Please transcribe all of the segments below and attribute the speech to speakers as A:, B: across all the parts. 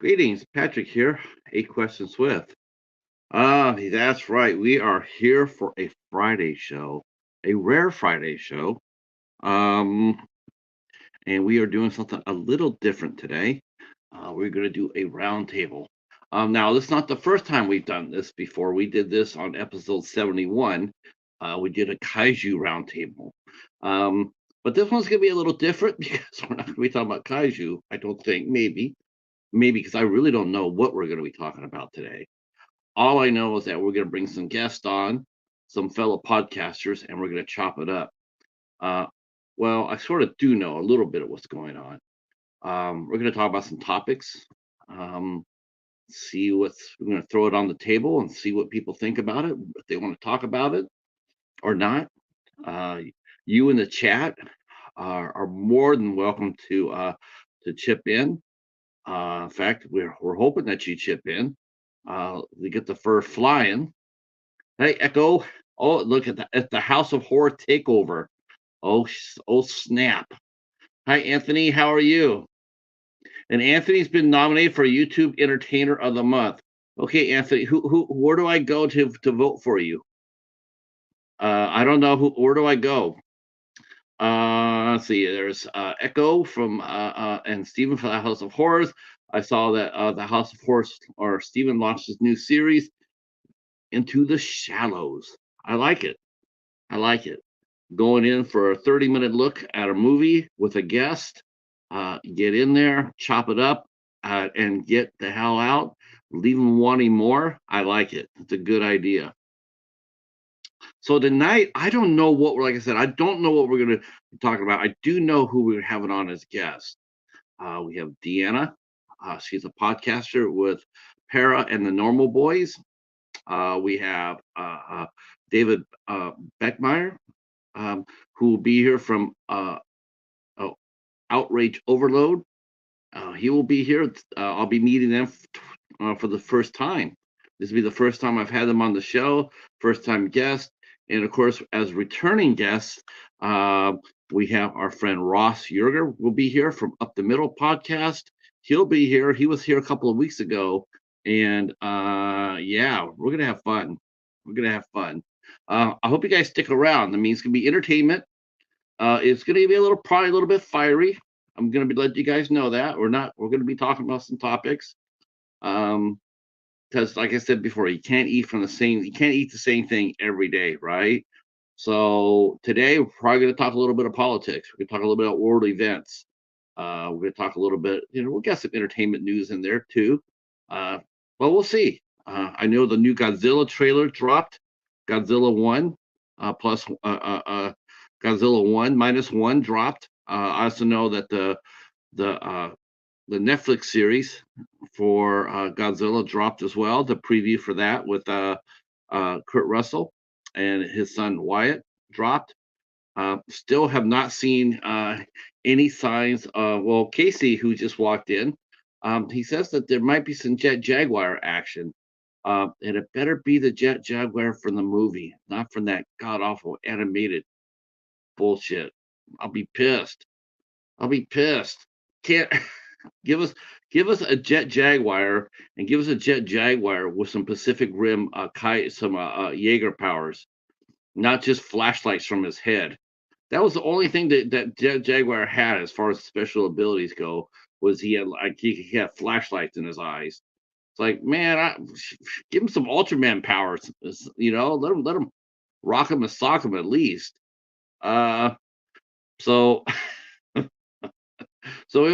A: Greetings, Patrick here. A question Swift. That's right. We are here for a Friday show, a rare Friday show. Um, and we are doing something a little different today. We're going to do a roundtable. Now, this is not the first time we've done this before. We did this on episode 71. We did a kaiju roundtable. Um, but this one's going to be a little different because we're not going to be talking about kaiju, I don't think, maybe because I really don't know what we're going to be talking about today. All I know is that we're going to bring some guests on, some fellow podcasters, and we're going to chop it up. Uh, well, I sort of do know a little bit of what's going on. We're going to talk about some topics, um, see what's, we're going to throw it on the table and see what people think about it, if they want to talk about it or not. Uh, you in the chat are more than welcome to chip in. In fact, we're hoping that you chip in. We get the fur flying. Hey, Echo. Oh, look at the House of Horror takeover. Oh, snap. Hi, Anthony. How are you? And Anthony's been nominated for YouTube Entertainer of the Month. Okay, Anthony. Where do I go to vote for you? I don't know where do I go? Let's see. There's Echo from and Stephen from the House of Horrors. I saw that the House of Horrors or Stephen launched his new series, Into the Shallows. I like it. I like it. Going in for a 30-minute look at a movie with a guest. Get in there, chop it up, and get the hell out. Leave them wanting more. I like it. It's a good idea. So tonight, I don't know what we're, like I said, I don't know what we're going to be talking about. I do know who we're having on as guests. We have Deana. She's a podcaster with Para and the Normal Boys. We have David Beckmeyer, who will be here from oh, Outrage Overload. He will be here. I'll be meeting them for the first time. This will be the first time I've had them on the show, first time guest. And of course, as returning guests, uh, we have our friend Ross Yerger will be here from Up the Middle podcast. He'll be here. He was here a couple of weeks ago. And yeah, we're going to have fun. We're going to have fun. I hope you guys stick around. I mean, it's going to be entertainment. It's going to be probably a little bit fiery. I'm going to be letting you guys know that we're not. We're going to be talking about some topics. Because, like I said before, you can't eat from the same. You can't eat the same thing every day, right? So today we're probably going to talk a little bit of politics. We're going to talk a little bit about world events. We're going to talk a little bit. We'll get some entertainment news in there too. But we'll see. I know the new Godzilla trailer dropped. Godzilla One plus Godzilla One minus one dropped. I also know that the uh, the Netflix series for Godzilla dropped as well. The preview for that with Kurt Russell and his son Wyatt dropped. Still have not seen any signs of, well, Casey, who just walked in, he says that there might be some Jet Jaguar action. And it better be the Jet Jaguar from the movie, not from that god awful animated bullshit. I'll be pissed. I'll be pissed. Can't give us a Jet Jaguar and give us a Jet Jaguar with some Pacific Rim some Jaeger powers, not just flashlights from his head. That was the only thing that Jet Jaguar had as far as special abilities go, was he had flashlights in his eyes. It's like, man, give him some Ultraman powers. Let him rock him and sock him at least. Uh, so so we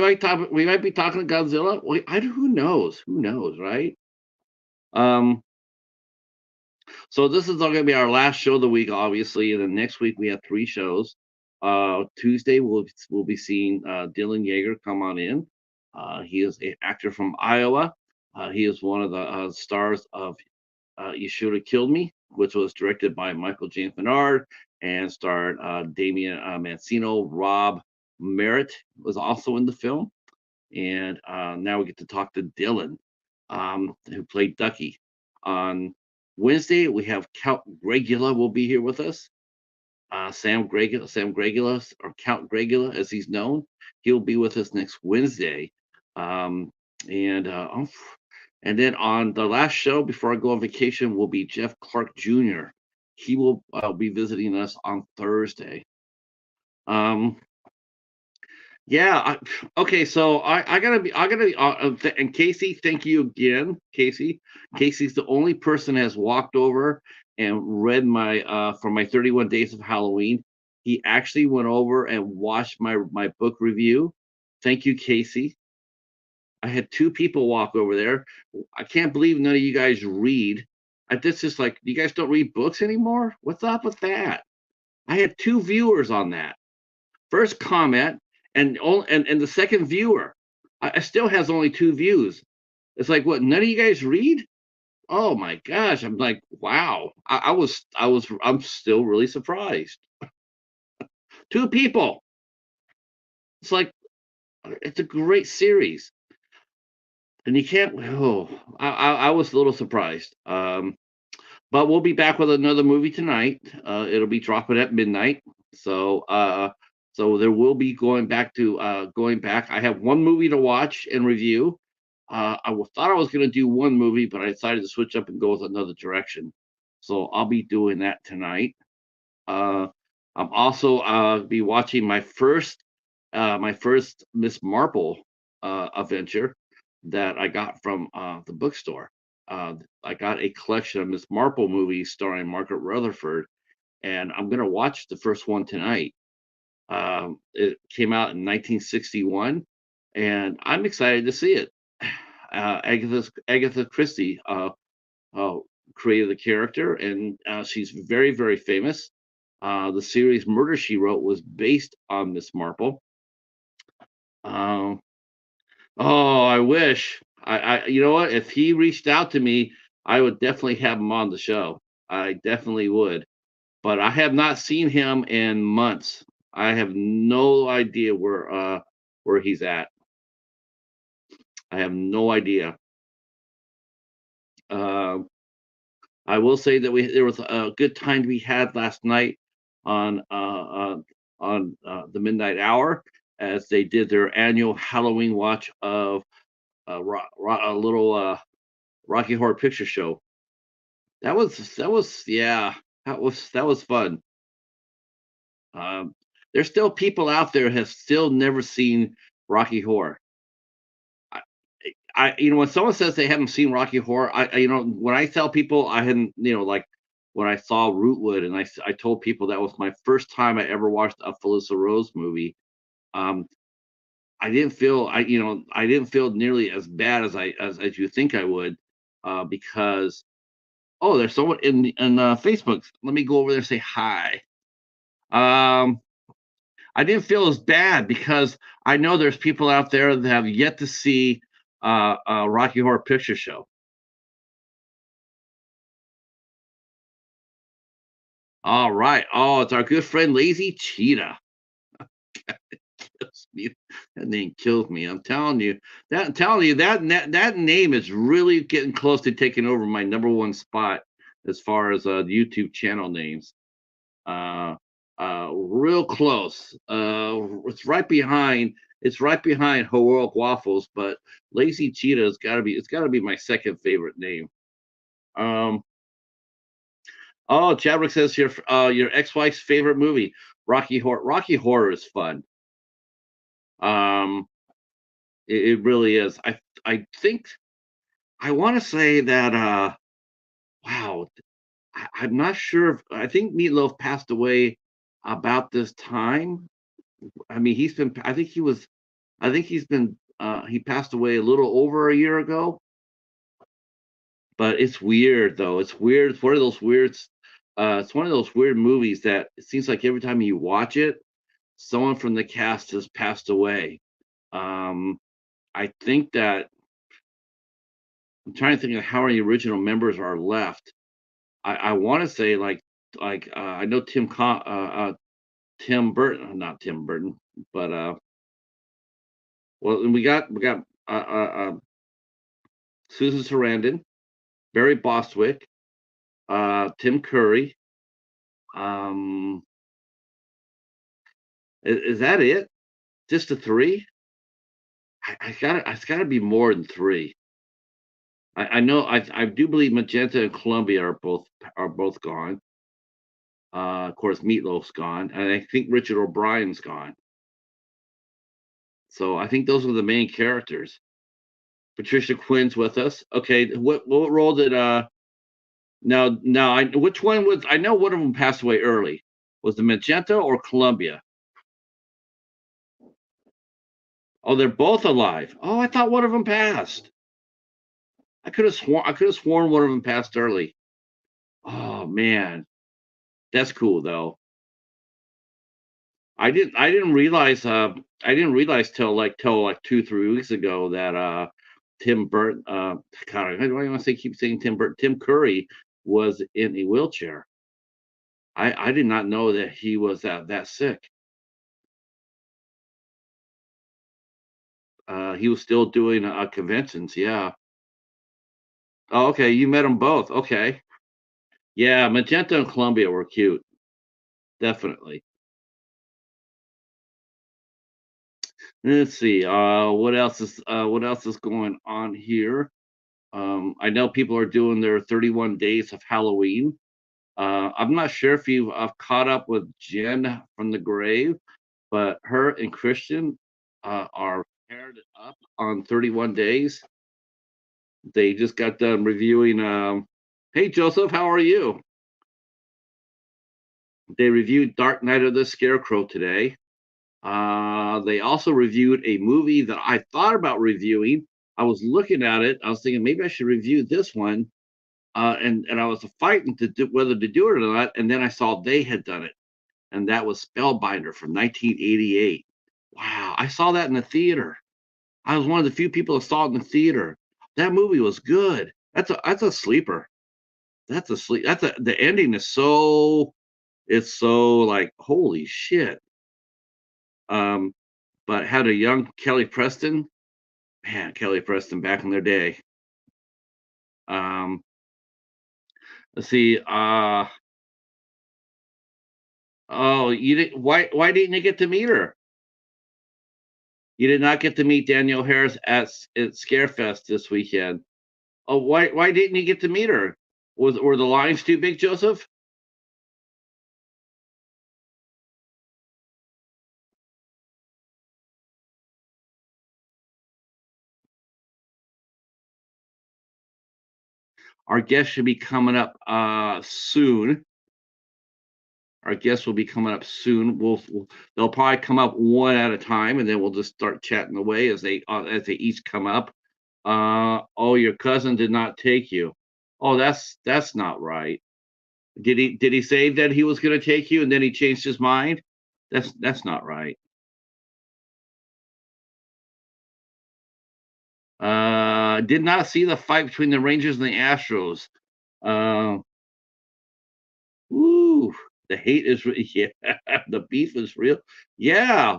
A: might be talking to Godzilla. Well, who knows? Who knows, right? Um, so this is all going to be our last show of the week, obviously, and then next week we have three shows. Tuesday we'll be seeing Dylan Yeager come on in. He is an actor from Iowa. He is one of the stars of You Should Have Killed Me, which was directed by Michael James Menard and starred Damian Mancino. Rob Merritt was also in the film. And now we get to talk to Dylan, who played Ducky. On Wednesday, we have Count Gregula will be here with us. Sam Gregula, or Count Gregula, as he's known. He'll be with us next Wednesday. And then on the last show before I go on vacation will be Jeff Clark Jr. He will be visiting us on Thursday. Um, yeah. Okay. So and Casey, thank you again, Casey. Casey's the only person that has walked over and read my for my 31 Days of Halloween. He actually went over and watched my book review. Thank you, Casey. I had two people walk over there. I can't believe none of you guys read. This is like, you guys don't read books anymore? What's up with that? I had two viewers on that. First comment and the second viewer. I still has only two views. It's like, what? None of you guys read? Oh my gosh! I'm like, wow. I'm still really surprised. Two people. It's like, it's a great series, and you can't. Oh, I was a little surprised. But we'll be back with another movie tonight. It'll be dropping at midnight. So so there will be going back. I have one movie to watch and review. Thought I was going to do one movie, but I decided to switch up and go with another direction. So I'll be doing that tonight. Uh, I'm also be watching my first Miss Marple adventure that I got from the bookstore. I got a collection of Miss Marple movies starring Margaret Rutherford, and I'm gonna watch the first one tonight. It came out in 1961, and I'm excited to see it. Agatha Christie uh, created the character, and she's very, very famous. The series Murder She Wrote was based on Miss Marple. Um, oh, I wish. You know what? If he reached out to me, I would definitely have him on the show. I definitely would. But I have not seen him in months. I have no idea where he's at. I have no idea. Um, I will say that there was a good time to be had last night on the midnight hour as they did their annual Halloween watch of a little Rocky Horror Picture Show. That was yeah, that was fun. Um, there's still people out there have still never seen Rocky Horror. I, when someone says they haven't seen Rocky Horror, when I tell people I hadn't, like when I saw Rootwood, and I told people that was my first time I ever watched a Felissa Rose movie. Um, I didn't feel nearly as bad as you think I would, because there's someone in Facebook. Let me go over there and say hi. Um, I didn't feel as bad because I know there's people out there that have yet to see Rocky Horror Picture Show. All right. Oh, it's our good friend Lazy Cheetah. That name kills me. I'm telling you that name is really getting close to taking over my number one spot as far as YouTube channel names. Uh, Real close. It's right behind Heroic Waffles, but Lazy Cheetah has got to be. It's got to be my second favorite name. Um, oh, Chadwick says your ex-wife's favorite movie, Rocky Horror. Rocky Horror is fun. Um, it really is. I think I want to say that. Wow, I'm not sure. I think Meatloaf passed away about this time. I mean, he's been. I think he was. I think he's been. He passed away a little over a year ago. But it's weird though. It's weird. It's one of those weird. It's one of those weird movies that it seems like every time you watch it, someone from the cast has passed away. Um, I think that I'm trying to think of how many original members are left. I want to say I know Tim Burton, not Tim Burton, but well, and we got Susan Sarandon, Barry Bostwick, Tim Curry. Um, is that it? Just the three? It's gotta be more than three. I know I do believe Magenta and Columbia are both gone. Of course, Meatloaf's gone, and I think Richard O'Brien's gone. So I think those are the main characters. Patricia Quinn's with us. Okay, what role did now I which one was I know one of them passed away early. Was it Magenta or Columbia? Oh, they're both alive. Oh, I thought one of them passed. I could have sworn one of them passed early. Oh man, that's cool though. I didn't realize till like 2 3 weeks ago that Tim Burton God, I don't want to say keep saying Tim Burton. Tim Curry was in a wheelchair. I did not know that he was that sick. He was still doing conventions. Yeah. Oh, okay. You met them both. Okay. Yeah, Magenta and Columbia were cute. Definitely. Let's see. What else is going on here? I know people are doing their 31 days of Halloween. I'm not sure if you've caught up with Jen from the grave, but her and Christian are paired up on 31 days. They just got done reviewing. Hey, Joseph, how are you? They reviewed Dark Knight of the Scarecrow today. They also reviewed a movie that I thought about reviewing. I was looking at it. I was thinking maybe I should review this one, and I was fighting to do, whether to do it or not. And then I saw they had done it, and that was Spellbinder from 1988. Wow, I saw that in the theater. I was one of the few people that saw it in the theater. That movie was good. That's a sleeper. That's a sleep. That's a the ending is so it's so like holy shit. Um, but had a young Kelly Preston. Man, Kelly Preston back in their day. Um, let's see. Oh, you didn't. Why didn't you get to meet her? You did not get to meet Danielle Harris at Scarefest this weekend. Oh, why didn't you get to meet her? Were the lines too big, Joseph? Our guest should be coming up soon. Our guests will be coming up soon. They'll probably come up one at a time, and then we'll just start chatting away as they each come up. Oh, your cousin did not take you. Oh, that's not right. Did he say that he was going to take you and then he changed his mind? That's not right. Did not see the fight between the Rangers and the Astros. Uh, Woo, the hate is yeah, the beef is real. Yeah,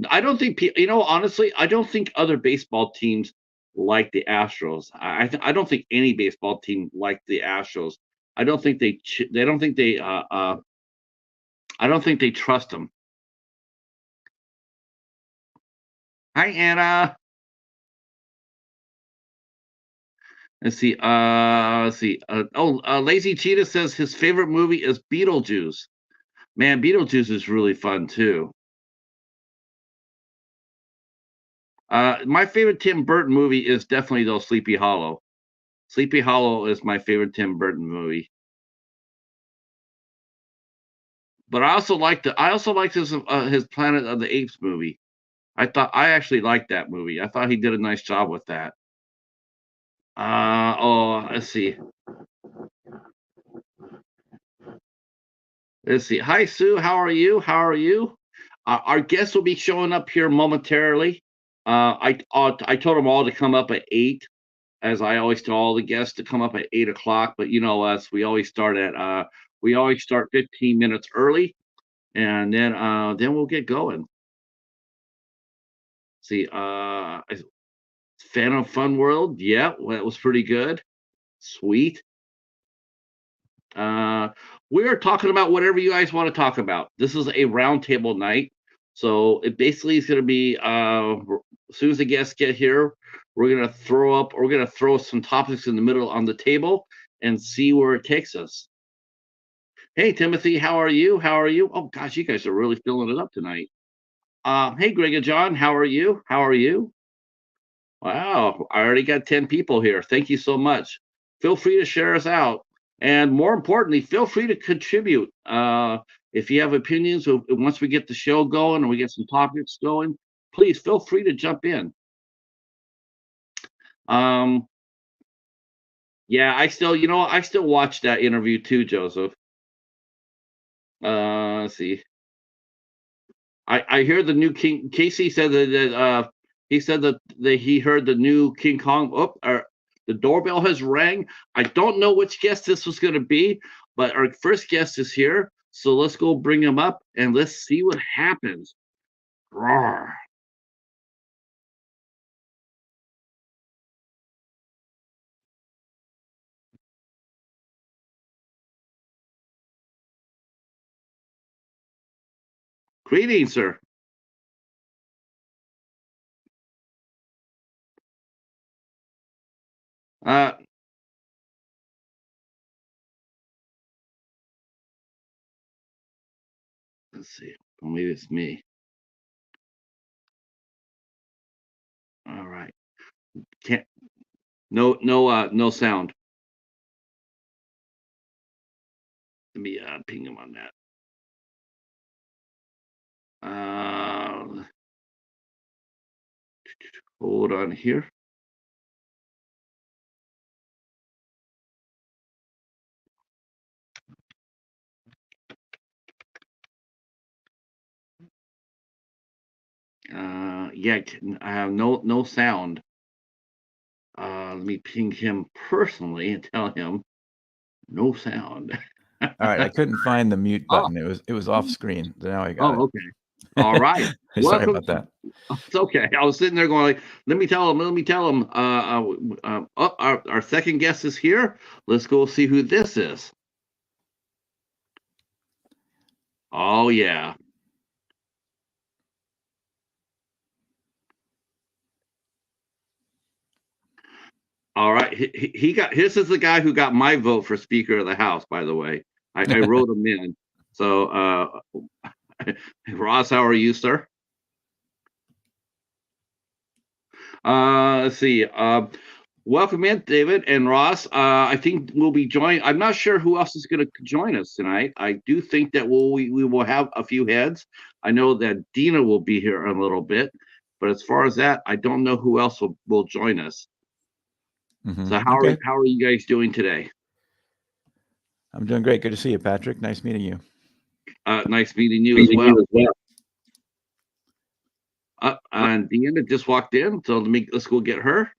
A: I don't think honestly, I don't think other baseball teams like the Astros. I don't think any baseball team like the Astros. I don't think they don't think they I don't think they trust them. Hi Anna. Let's see. Lazy Cheetah says his favorite movie is Beetlejuice. Man, Beetlejuice is really fun too. My favorite Tim Burton movie is definitely though Sleepy Hollow. Sleepy Hollow is my favorite Tim Burton movie. But I also liked his Planet of the Apes movie. I actually liked that movie. I thought he did a nice job with that. Let's see. Let's see. Hi Sue, how are you? How are you? Our guests will be showing up here momentarily. I told them all to come up at 8, as I always tell all the guests to come up at 8 o'clock. But you know us, we always start 15 minutes early, and then we'll get going. See, Phantom Fun World, yeah, well, that was pretty good. Sweet. Uh, we are talking about whatever you guys want to talk about. This is a roundtable night, so it basically is going to be as soon as the guests get here, we're gonna throw some topics in the middle on the table and see where it takes us. Hey Timothy, how are you? How are you? Oh gosh, you guys are really filling it up tonight. Hey Greg and John, how are you? How are you? Wow, I already got 10 people here. Thank you so much. Feel free to share us out. And more importantly, feel free to contribute. If you have opinions, once we get the show going and we get some topics going, please feel free to jump in. Um, yeah, I still watch that interview too, Joseph. Let's see. I hear the new King. Casey said that he said that he heard the new King Kong. The doorbell has rang. I don't know which guest this was going to be, but our first guest is here. So let's go bring him up and let's see what happens. Roar. Greetings, sir. Uh, let's see. Well, maybe it's me. All right. Can't. No sound. Let me ping him on that. Hold on here. Yeah, I have no sound. Let me ping him personally and tell him no sound.
B: All right, I couldn't find the mute
A: Oh,
B: button. It was off screen. Now I got
A: okay. All right.
B: it. Sorry
A: Welcome.
B: about that.
A: It's okay. I was sitting there going like, let me tell him. Our second guest is here. Let's go see who this is. Oh yeah. All right. He got this is the guy who got my vote for Speaker of the House, by the way. I wrote him in. So Ross, how are you, sir? Let's see. Welcome in, David and Ross. I think we'll be joined. I'm not sure who else is going to join us tonight. I do think that we will have a few heads. I know that Deana will be here in a little bit, but as far as that, I don't know who else will join us. So
B: Okay.
A: how are you guys doing today?
B: I'm doing great. Good to see you, Patrick. Nice meeting you.
A: Nice meeting you as well. And Deana just walked in, so let's go get her.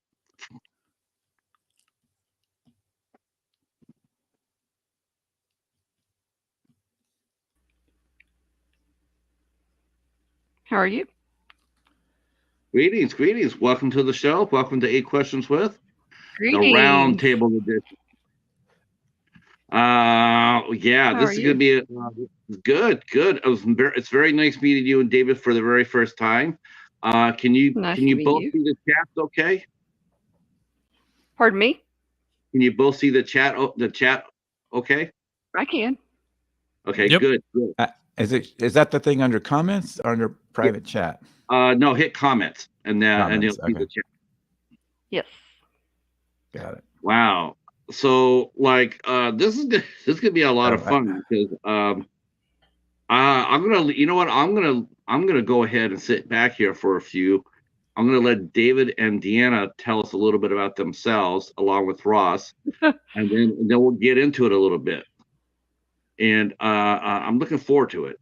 C: How are you?
A: Greetings. Welcome to the show. Welcome to 8 Questions with
C: Greetings.
A: the Roundtable edition. Yeah,
C: How
A: this
C: are
A: is
C: you?
A: going to be good. It's very nice meeting you and David for the very first time. Can you
C: Nice
A: can
C: to
A: you
C: meet
A: both
C: you.
A: see the chat? Okay.
C: Pardon me?
A: Can you both see the chat? The chat. Okay.
C: I can.
A: Okay.
B: Yep.
A: Good.
B: Is that the thing under comments or under private chat?
A: No, hit comments and you'll see the chat.
C: Yes.
B: Got it.
A: Wow. So like this is gonna be a lot of fun because I'm gonna you know what I'm gonna go ahead and sit back here for a few. I'm gonna let David and Deana tell us a little bit about themselves along with Ross, and then we'll get into it a little bit. And I'm looking forward to it.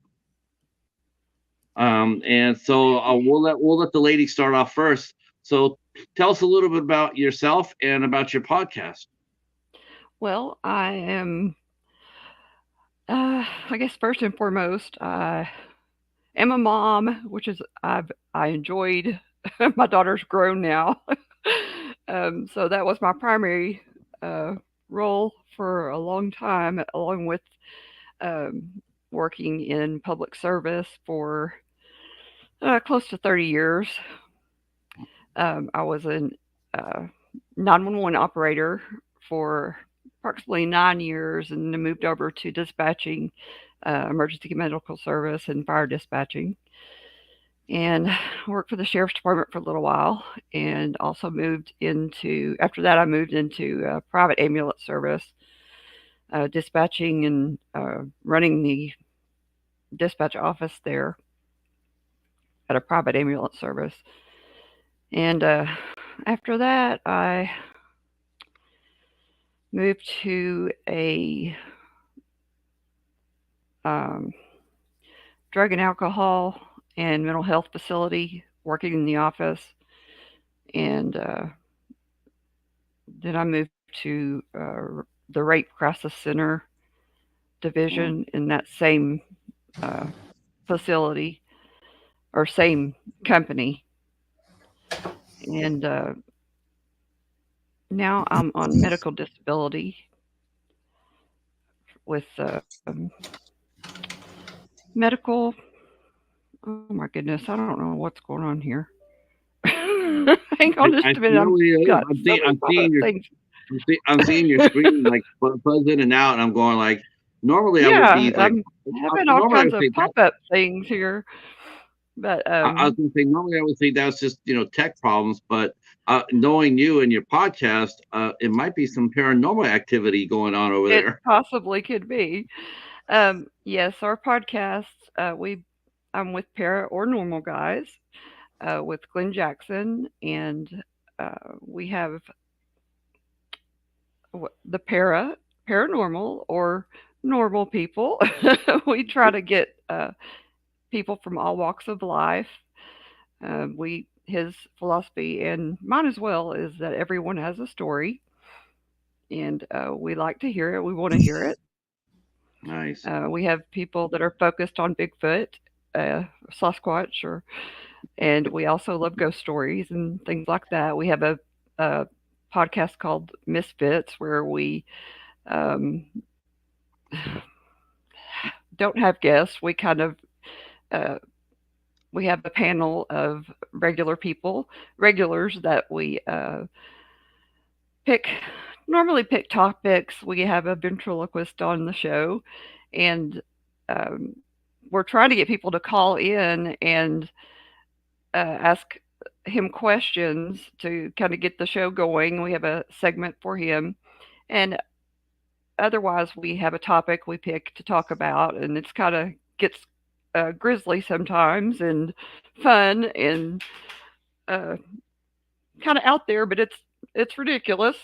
A: And so we'll let the lady start off first. So tell us a little bit about yourself and about your podcast.
C: Well, I am, I guess first and foremost, I am a mom, which is I enjoyed. My daughter's grown now, so that was my primary role for a long time, along with um, working in public service for close to 30 years. I was a 911 operator for approximately 9 years, and then moved over to dispatching, emergency medical service and fire dispatching, and worked for the sheriff's department for a little while, and also after that I moved into private ambulance service, dispatching and running the dispatch office there at a private ambulance service. And after that, I moved to a um, drug and alcohol and mental health facility, working in the office. And then I moved to the Rape Crisis Center division in that same facility, or same company. And now I'm on medical disability with medical. Oh my goodness, I don't know what's going on here. Hang on just a minute.
A: I'm seeing your screen like buzz in and out, and I'm going like, normally I would be like,
C: I'm having all kinds of pop-up things here. But
A: I was going to say, normally I would think that's just, tech problems, but knowing you and your podcast, it might be some paranormal activity going on over there.
C: It possibly could be. Yes, our podcast, I'm with Or Normal Guyz, with Glenn Jackson, and we have the paranormal, or normal people. We try to get people from all walks of life. His philosophy, and mine as well, is that everyone has a story, and we like to hear it. We want to hear it.
A: Nice.
C: We have people that are focused on Bigfoot, Sasquatch, and we also love ghost stories and things like that. We have a podcast called Misfits, where we don't have guests. We kind of we have a panel of regulars that we normally pick topics. We have a ventriloquist on the show, and we're trying to get people to call in and ask him questions to kind of get the show going. We have a segment for him, and otherwise we have a topic we pick to talk about, and it's kind of gets grisly sometimes, and fun, and kind of out there, but it's ridiculous.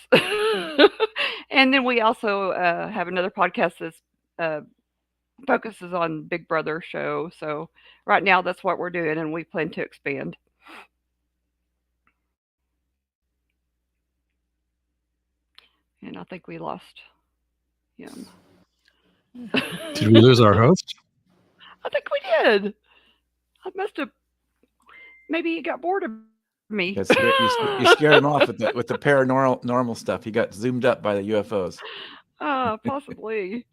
C: And then we also have another podcast that focuses on Big Brother show. So right now that's what we're doing, and we plan to expand. And I think we lost him.
D: Did we lose our host?
C: I think we did. I must have. Maybe he got bored of me.
B: You scared him off with the paranormal stuff. He got zoomed up by the UFOs.
C: Possibly.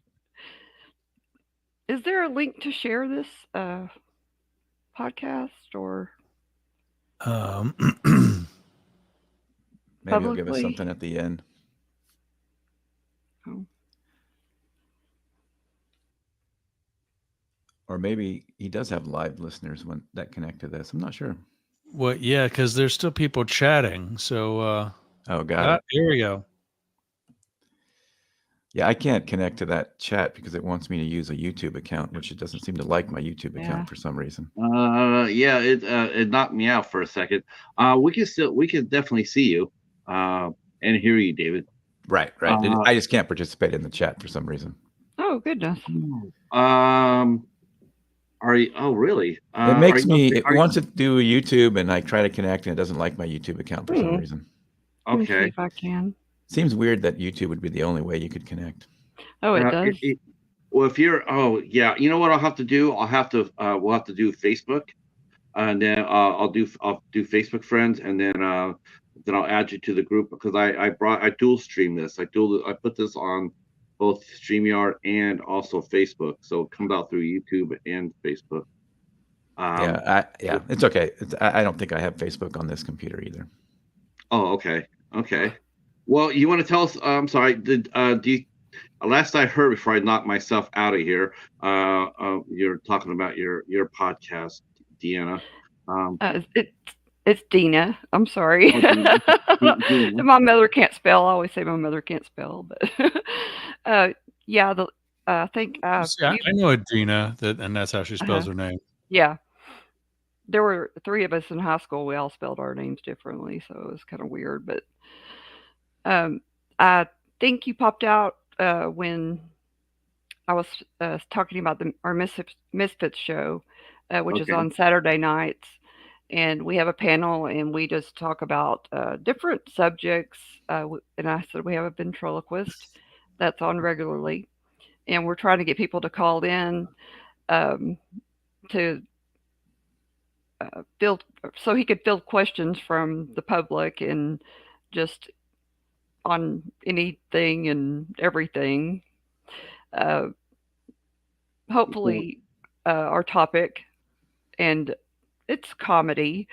C: Is there a link to share this podcast, or
B: maybe he'll give us something at the end.
C: Oh.
B: Or maybe he does have live listeners that connect to this. I'm not sure.
D: Well, yeah, because there's still people chatting. So,
B: got it.
D: Here we go.
B: Yeah, I can't connect to that chat because it wants me to use a YouTube account, which it doesn't seem to like my YouTube account for some reason.
A: It knocked me out for a second. We can definitely see you and hear you, David.
B: Right. I just can't participate in the chat for some reason.
C: Oh goodness.
A: Are you? Oh, really?
B: It makes it wants to do a YouTube, and I try to connect, and it doesn't like my YouTube account for some reason.
C: Okay. Let me see if I can.
B: Seems weird that YouTube would be the only way you could connect.
C: Oh, it does.
A: Well, if you're, you know what I'll have to do? We'll have to do Facebook, and then I'll do Facebook friends, and then I'll add you to the group, because I dual stream this. I put this on both StreamYard and also Facebook, so it comes out through YouTube and Facebook.
B: Yeah, it's okay. I don't think I have Facebook on this computer either.
A: Oh, okay. Well, you want to tell us? I'm sorry. Do you, last I heard before I knock myself out of here, you're talking about your podcast, Deanna.
C: It's Deana. I'm sorry.
A: Oh, Deanna.
C: My mother can't spell. I always say my mother can't spell, but yeah, I think
D: See, I know a Deana, and that's how she spells her name.
C: Yeah. There were 3 of us in high school. We all spelled our names differently, so it was kind of weird. But I think you popped out when I was talking about our Misfits show, which is on Saturday nights. And we have a panel, and we just talk about different subjects. And I said we have a ventriloquist that's on regularly, and we're trying to get people to call in to field, so he could field questions from the public and just on anything and everything. Hopefully, our topic, and it's comedy,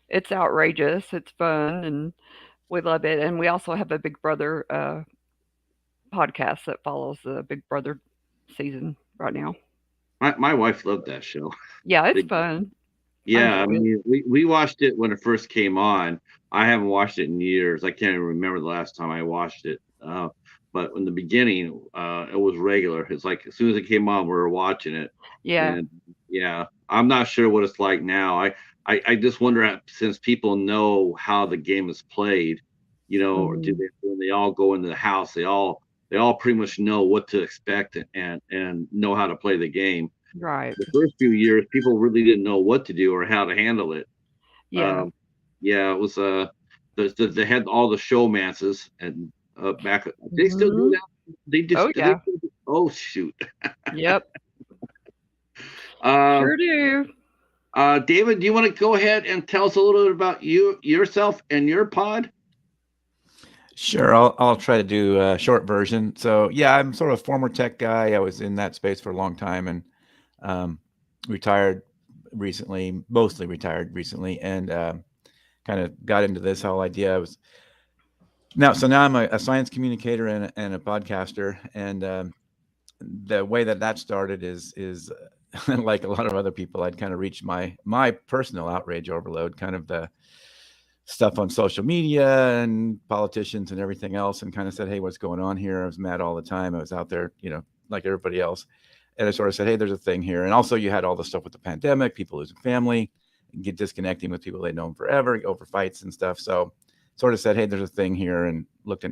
C: it's outrageous, it's fun, and we love it. And we also have a Big Brother podcast that follows the Big Brother season right now.
A: My wife loved that show.
C: Yeah, it's fun.
A: Yeah, I mean, we watched it when it first came on. I haven't watched it in years. I can't even remember the last time I watched it. But in the beginning, it was regular. It's like as soon as it came on, we were watching it.
C: Yeah.
A: And yeah, I'm not sure what it's like now. I just wonder, since people know how the game is played, or do they, when they all go into the house, they all pretty much know what to expect and know how to play the game.
C: Right.
A: The first few years, people really didn't know what to do or how to handle it.
C: Yeah.
A: It was they had all the showmances and back. They still do that. They just oh shoot.
C: Yep. Sure do.
A: David, do you want to go ahead and tell us a little bit about yourself and your pod?
B: Sure, I'll try to do a short version. So yeah, I'm sort of a former tech guy. I was in that space for a long time and retired recently, mostly retired recently, and kind of got into this whole idea. Now I'm a science communicator and a podcaster, and the way that started is like a lot of other people, I'd kind of reached my personal outrage overload, kind of the stuff on social media and politicians and everything else, and kind of said, hey, what's going on here? I was mad all the time. I was out there, like everybody else. And I sort of said, hey, there's a thing here. And also you had all the stuff with the pandemic, people losing family, get disconnecting with people they'd known forever over fights and stuff. So sort of said, hey, there's a thing here, and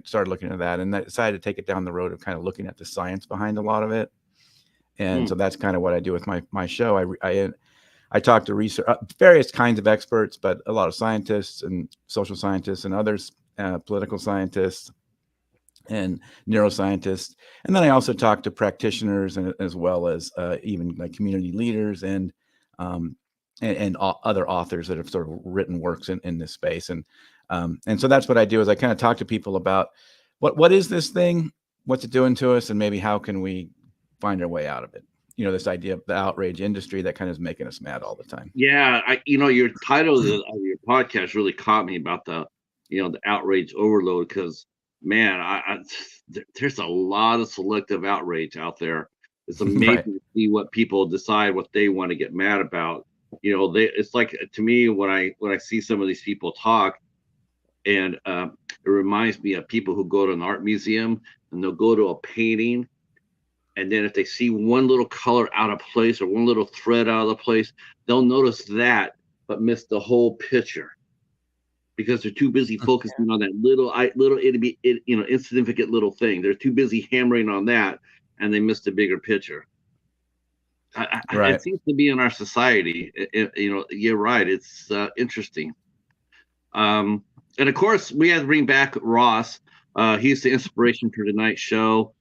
B: started looking at that. And I decided to take it down the road of kind of looking at the science behind a lot of it. And so that's kind of what I do with my show. I talk to various kinds of experts, but a lot of scientists and social scientists and others, political scientists and neuroscientists. And then I also talk to practitioners as well as even like community leaders and other authors that have sort of written works in this space. And so that's what I do, is I kind of talk to people about what is this thing, what's it doing to us, and maybe how can we find our way out of it. This idea of the outrage industry that kind of is making us mad all the time.
A: Yeah, your title of your podcast really caught me about the outrage overload, because man, there's a lot of selective outrage out there. It's amazing to see what people decide what they want to get mad about. It's like, to me, when I see some of these people talk, and it reminds me of people who go to an art museum and they'll go to a painting, and then if they see one little color out of place or one little thread out of the place, they'll notice that, but miss the whole picture because they're too busy focusing on that little insignificant little thing. They're too busy hammering on that, and they miss the bigger picture. It seems to be in our society. You're right. It's interesting. And of course, we had to bring back Ross. He's the inspiration for tonight's show.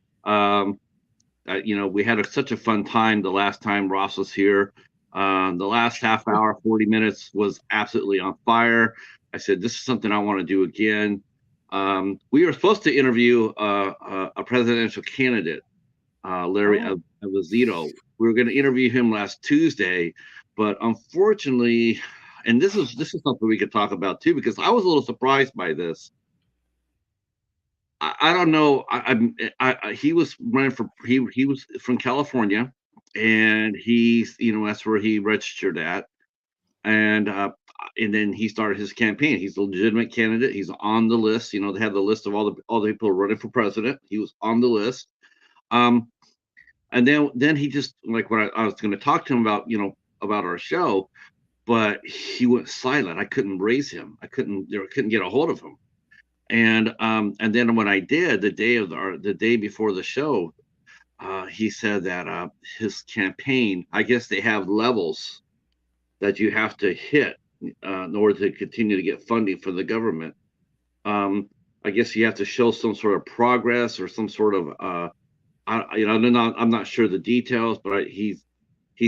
A: We had such a fun time the last time Ross was here. The last half hour, 40 minutes was absolutely on fire. I said, this is something I want to do again. We were supposed to interview a presidential candidate, Larry Avizito. We were going to interview him last Tuesday, But unfortunately, and this is something we could talk about too, because I was a little surprised by this. I don't know. He was running for he was from California, and he's that's where he registered at, and then he started his campaign. He's a legitimate candidate. He's on the list. They have the list of all the people running for president. He was on the list. And then he just, like, when I was going to talk to him about our show, but he went silent. I couldn't raise him. I couldn't get a hold of him. And then when I did, the day before the show, he said that his campaign, I guess they have levels that you have to hit in order to continue to get funding for the government. I guess you have to show some sort of progress or some sort of I'm not sure the details, but he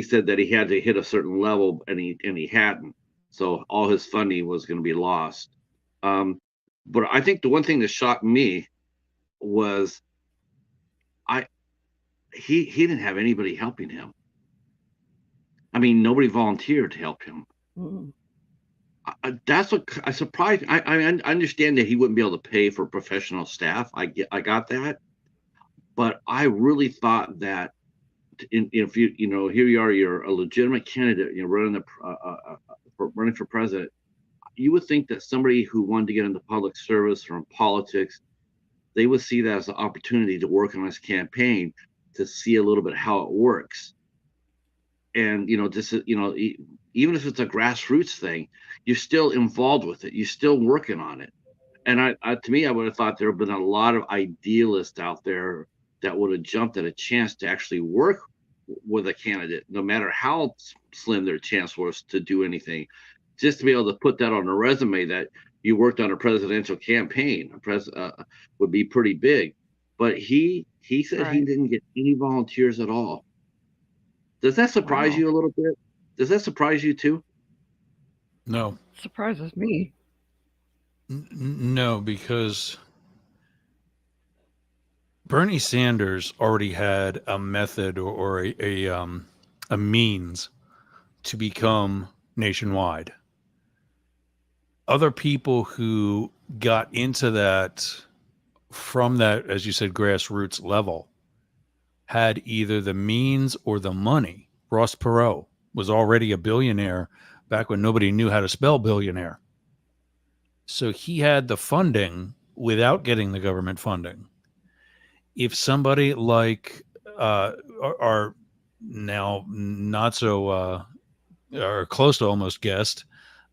A: said that he had to hit a certain level, and he hadn't, so all his funding was going to be lost. But I think the one thing that shocked me was he didn't have anybody helping him. I mean, nobody volunteered to help him. That's what I surprised. I understand that he wouldn't be able to pay for professional staff. I got that, but I really thought that if here you are, you're a legitimate candidate, running for president. You would think that somebody who wanted to get into public service or in politics, they would see that as an opportunity to work on his campaign, to see a little bit how it works. And just even if it's a grassroots thing, you're still involved with it. You're still working on it. And to me, I would have thought there have been a lot of idealists out there that would have jumped at a chance to actually work with a candidate, no matter how slim their chance was to do anything. Just to be able to put that on a resume that you worked on a presidential campaign would be pretty big. But he said he didn't get any volunteers at all. Does that surprise you a little bit? Does that surprise you too?
D: No.
C: Surprises me.
D: No, because Bernie Sanders already had a method or a means to become nationwide. Other people who got into that from that, as you said, grassroots level, had either the means or the money. Ross Perot was already a billionaire back when nobody knew how to spell billionaire. So he had the funding without getting the government funding. If somebody like our now not so or close to almost guest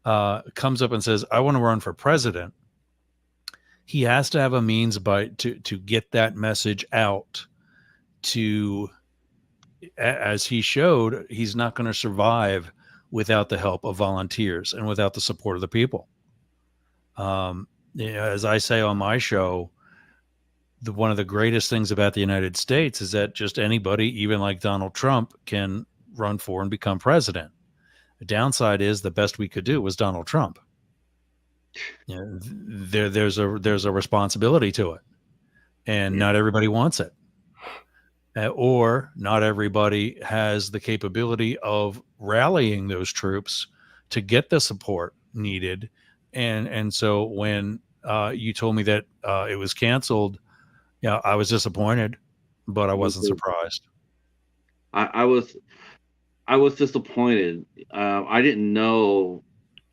D: comes up and says, I want to run for president, he has to have a means to get that message out. To, as he showed, he's not going to survive without the help of volunteers and without the support of the people. As I say on my show, one of the greatest things about the United States is that just anybody, even like Donald Trump, can run for and become president. The downside is the best we could do was Donald Trump. There's a responsibility to it, and not everybody wants it. Or not everybody has the capability of rallying those troops to get the support needed. And so when you told me that it was canceled, I was disappointed, but I wasn't surprised.
A: I was disappointed. I didn't know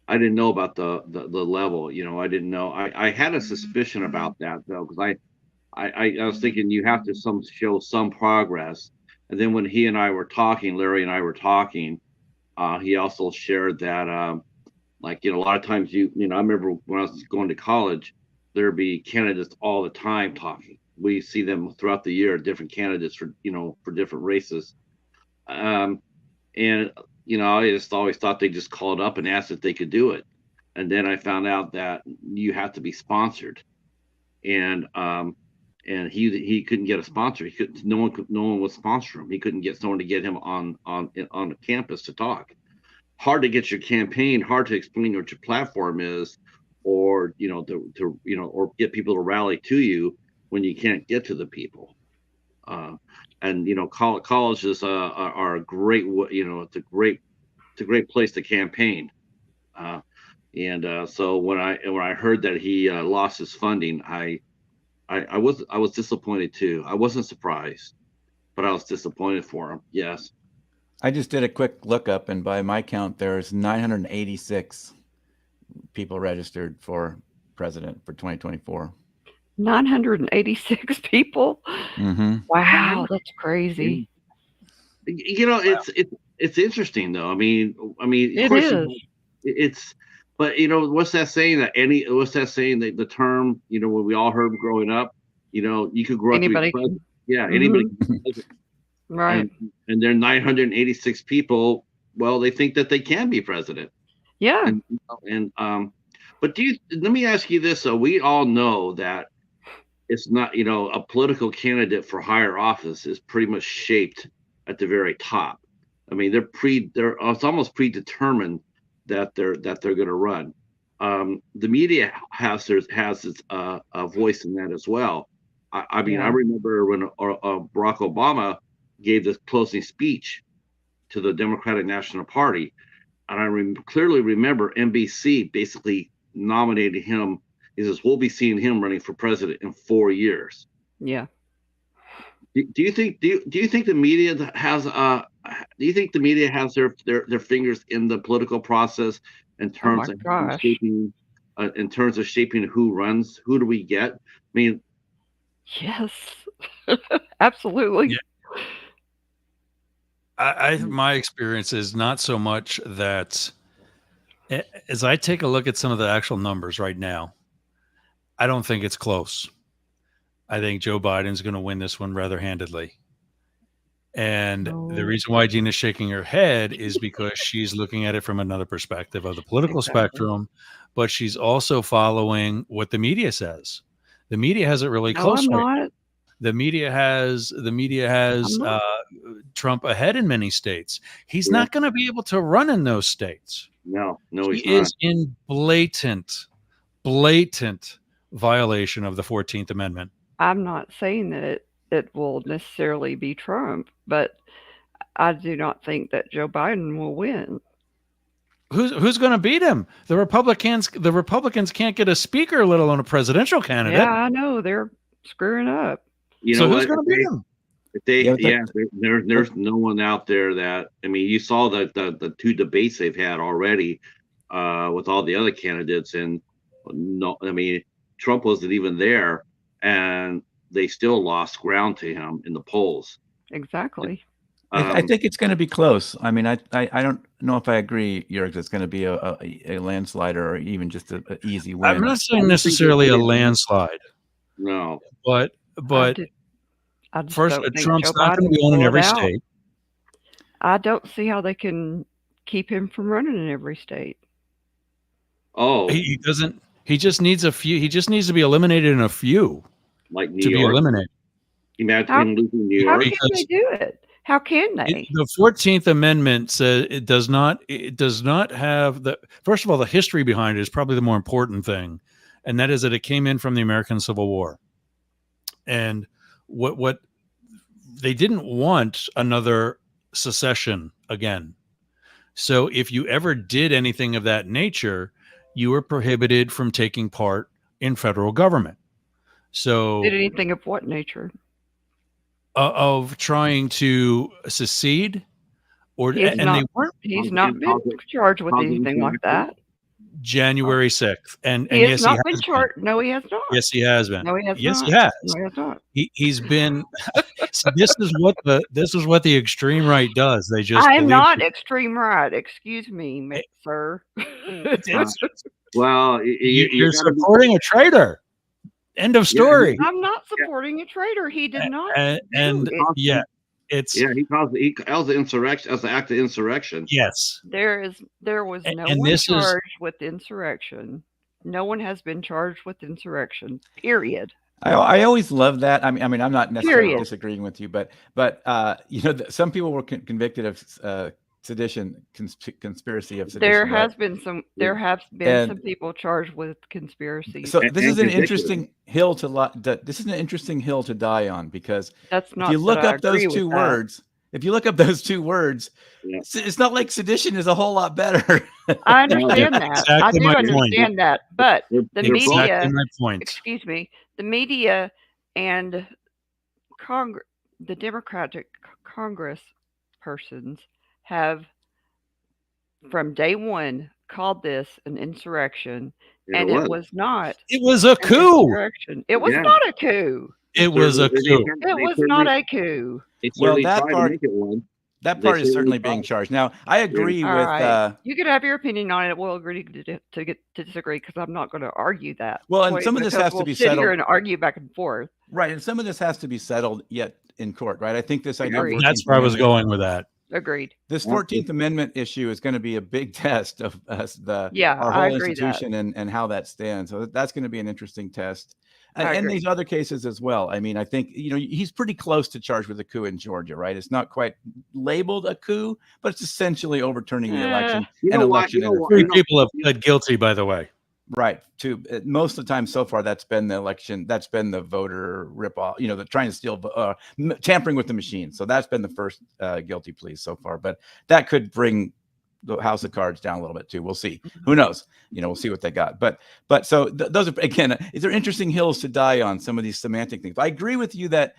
A: about the level. I didn't know. I had a suspicion about that though, because I was thinking you have to show some progress. And then when he and I were talking, Larry and I were talking, he also shared that, a lot of times I remember when I was going to college, there'd be candidates all the time talking. We see them throughout the year, different candidates for different races. I just always thought they just called up and asked if they could do it. And then I found out that you have to be sponsored. And he couldn't get a sponsor. No one would sponsor him. He couldn't get someone to get him on the campus to talk. Hard to get your campaign, hard to explain what your platform is, or or get people to rally to you when you can't get to the people. And colleges are a great, it's a great it's a great place to campaign. So when I heard that he lost his funding, I was disappointed too. I wasn't surprised, but I was disappointed for him. Yes.
B: I just did a quick lookup, and by my count, there's 986 people registered for president for 2024.
C: 986 people.
B: Mm-hmm.
C: Wow, that's crazy.
A: It's interesting though. I mean, of
C: It
A: course,
C: is.
A: it's. But what's that saying? What's that saying? That the term, when we all heard growing up, you could grow up to be
C: Anybody
A: president.
C: can.
A: Yeah, anybody can be president.
C: Right.
A: And there are 986 people. Well, they think that they can be president.
C: Yeah.
A: But let me ask you this. So we all know that it's not, a political candidate for higher office is pretty much shaped at the very top. I mean, it's almost predetermined that they're going to run. The media has its a voice in that as well. I remember when Barack Obama gave this closing speech to the Democratic National Party, and I clearly remember NBC basically nominated him. He says, "We'll be seeing him running for president in 4 years."
C: Yeah.
A: Do you think the media has their fingers in the political process in terms of shaping who runs? Who do we get? I mean,
C: yes, absolutely.
D: Yeah. My experience is not so much that, as I take a look at some of the actual numbers right now, I don't think it's close. I think Joe Biden's going to win this one rather handedly. And the reason why Deana's shaking her head is because she's looking at it from another perspective of the political spectrum, but she's also following what the media says. The media has it really close. The media has Trump ahead in many states. He's not going to be able to run in those states.
A: No,
D: he is in blatant violation of the 14th Amendment.
C: I'm not saying that it will necessarily be Trump, but I do not think that Joe Biden will win.
D: Who's going to beat him? The Republicans can't get a speaker, let alone a presidential candidate.
C: Yeah, I know they're screwing up.
D: So who's going to beat him?
A: There's no one out there that, you saw the two debates they've had already with all the other candidates, and Trump wasn't even there, and they still lost ground to him in the polls.
C: Exactly.
B: I think it's going to be close. I don't know if I agree, Yerger, it's going to be a landslide or even just an easy win.
D: I'm not saying necessarily a landslide.
A: No.
D: But first, Trump's not going to be on in every state.
C: I don't see how they can keep him from running in every state.
A: Oh,
D: he doesn't. He just needs a few. He just needs to be eliminated in a few,
A: like New
D: York,
A: be eliminated. Imagine him losing New York.
C: How can they do it? How can they?
D: The 14th Amendment says it does not have the. First of all, the history behind it is probably the more important thing, and that is that it came in from the American Civil War, and what they didn't want another secession again. So if you ever did anything of that nature, you were prohibited from taking part in federal government. So
C: did anything of what nature?
D: Of trying to secede,
C: he's not been charged with anything like that.
D: January 6th, and
C: he has not been charged. No, he has not.
D: Yes, he has been.
C: No, he has
D: yes,
C: not.
D: He has.
C: No, he has not.
D: He's been. So this is what the extreme right does. They just.
C: I am not extreme right. Excuse me, sir.
A: Well,
D: you're supporting a traitor. End of story.
C: I'm not supporting a traitor. He did not.
A: He caused the insurrection as an act of insurrection.
D: Yes.
C: There was no one charged with insurrection. No one has been charged with insurrection. Period.
B: I always love that. I mean, I'm not necessarily disagreeing with you, but some people were convicted of sedition, conspiracy of sedition.
C: There have been some people charged with conspiracy.
B: So this is an interesting hill to die on, because
C: that's not.
B: If you look up those two words, if you look up those two words,
A: Yeah.
B: it's not like sedition is a whole lot better.
C: I understand that. I
D: exactly
C: do
D: my point.
C: understand that. But the
A: They're both-
C: media,
D: Exactly my point.
C: excuse me, the media and the Democratic Congress persons have, from day one, called this an insurrection, and it was not.
D: It was a
C: an
D: coup.
C: insurrection. It was
A: Yeah.
C: not a coup.
D: It was a coup.
C: It was not a coup.
A: They
B: Well,
A: certainly
B: that
A: tried
B: part-
A: to make it one.
B: That
A: They
B: part is certainly
A: certainly
B: being
A: tried.
B: charged. Now, I agree
C: All
B: with
C: right. You can have your opinion on it. We'll agree to disagree because I'm not going to argue that.
B: Well, and
C: point,
B: some of this
C: because
B: has to
C: we'll
B: be
C: sit here
B: settled.
C: and argue back and forth.
B: Right, and some of this has to be settled yet in court, right? I think this idea.
C: Agreed.
B: Of
D: That's
B: 14th
D: where I was
B: Amendment-
D: going with that.
C: Agreed.
B: This
A: Yeah.
B: 14th Amendment issue is going to be a big test of us,
C: Yeah,
B: our
C: I
B: whole
C: agree
B: institution and how that stands. So that's going to be an interesting test.
C: I
B: And
C: agree.
B: these other cases as well. I mean, I think, he's pretty close to charged with a coup in Georgia, right? It's not quite labeled a coup, but it's essentially overturning the election.
A: You
B: and
A: know what?
B: election
A: You know what?
D: Three people have pled guilty, by the way.
B: Right. Most of the time so far, that's been the election. That's been the voter ripoff. The trying to steal, tampering with the machine. So that's been the first guilty plea so far. But that could bring the house of cards down a little bit too. We'll see. Who knows? We'll see what they got. But so those are, again, these are interesting hills to die on. Some of these semantic things. I agree with you that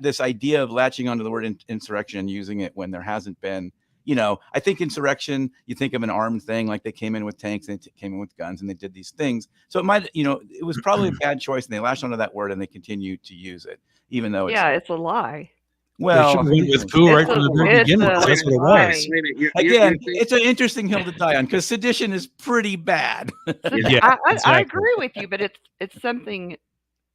B: this idea of latching onto the word insurrection and using it when there hasn't been. I think insurrection, you think of an armed thing, like they came in with tanks and they came in with guns and they did these things. So it might, it was probably a bad choice and they latched onto that word and they continue to use it, even though
C: It's a lie.
D: They
B: well,
D: should have went with coup right from the very beginning. That's what it was.
B: again, it's an interesting hill to die on because sedition is pretty bad.
D: Yeah,
C: I
D: exactly.
C: agree with you, but it's something.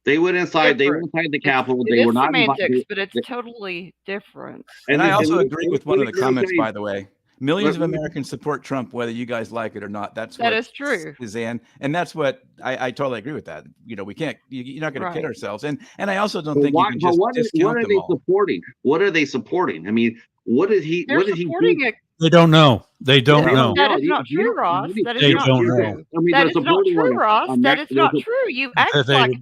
A: They went inside. They went
C: Different.
A: inside the Capitol.
C: It
A: They
C: is
A: were not
C: semantics,
A: invited.
C: but it's totally different.
B: And I also agree with one of
A: let
B: the
A: me
B: comments,
A: tell you-
B: by the way. Millions of
A: let me-
B: Americans support Trump, whether you guys like it or not. That
C: is true.
B: Suzanne, and that's what I totally agree with that. We can't. You're not going to kid
C: Right.
B: ourselves. And I also don't
A: But
B: think
A: why-
B: you can
A: but
B: just
A: what
B: discount
A: are
B: them
A: they
B: all.
A: supporting? What are they supporting? I mean, what did he?
C: They're
A: What did he do?
C: supporting it.
D: They don't know. They don't
C: That-
D: know.
C: That is
A: You-
C: not
A: you
C: true,
A: don't-
C: Ross.
A: you-
C: That
D: They
C: is not
D: don't
C: true.
D: know.
A: I mean,
C: That
A: they're
C: is not
A: supporting
C: true,
A: what?
C: Ross. That
A: Mac-
C: is
A: they're
C: not
A: su-
C: true. You act
D: They-
C: like.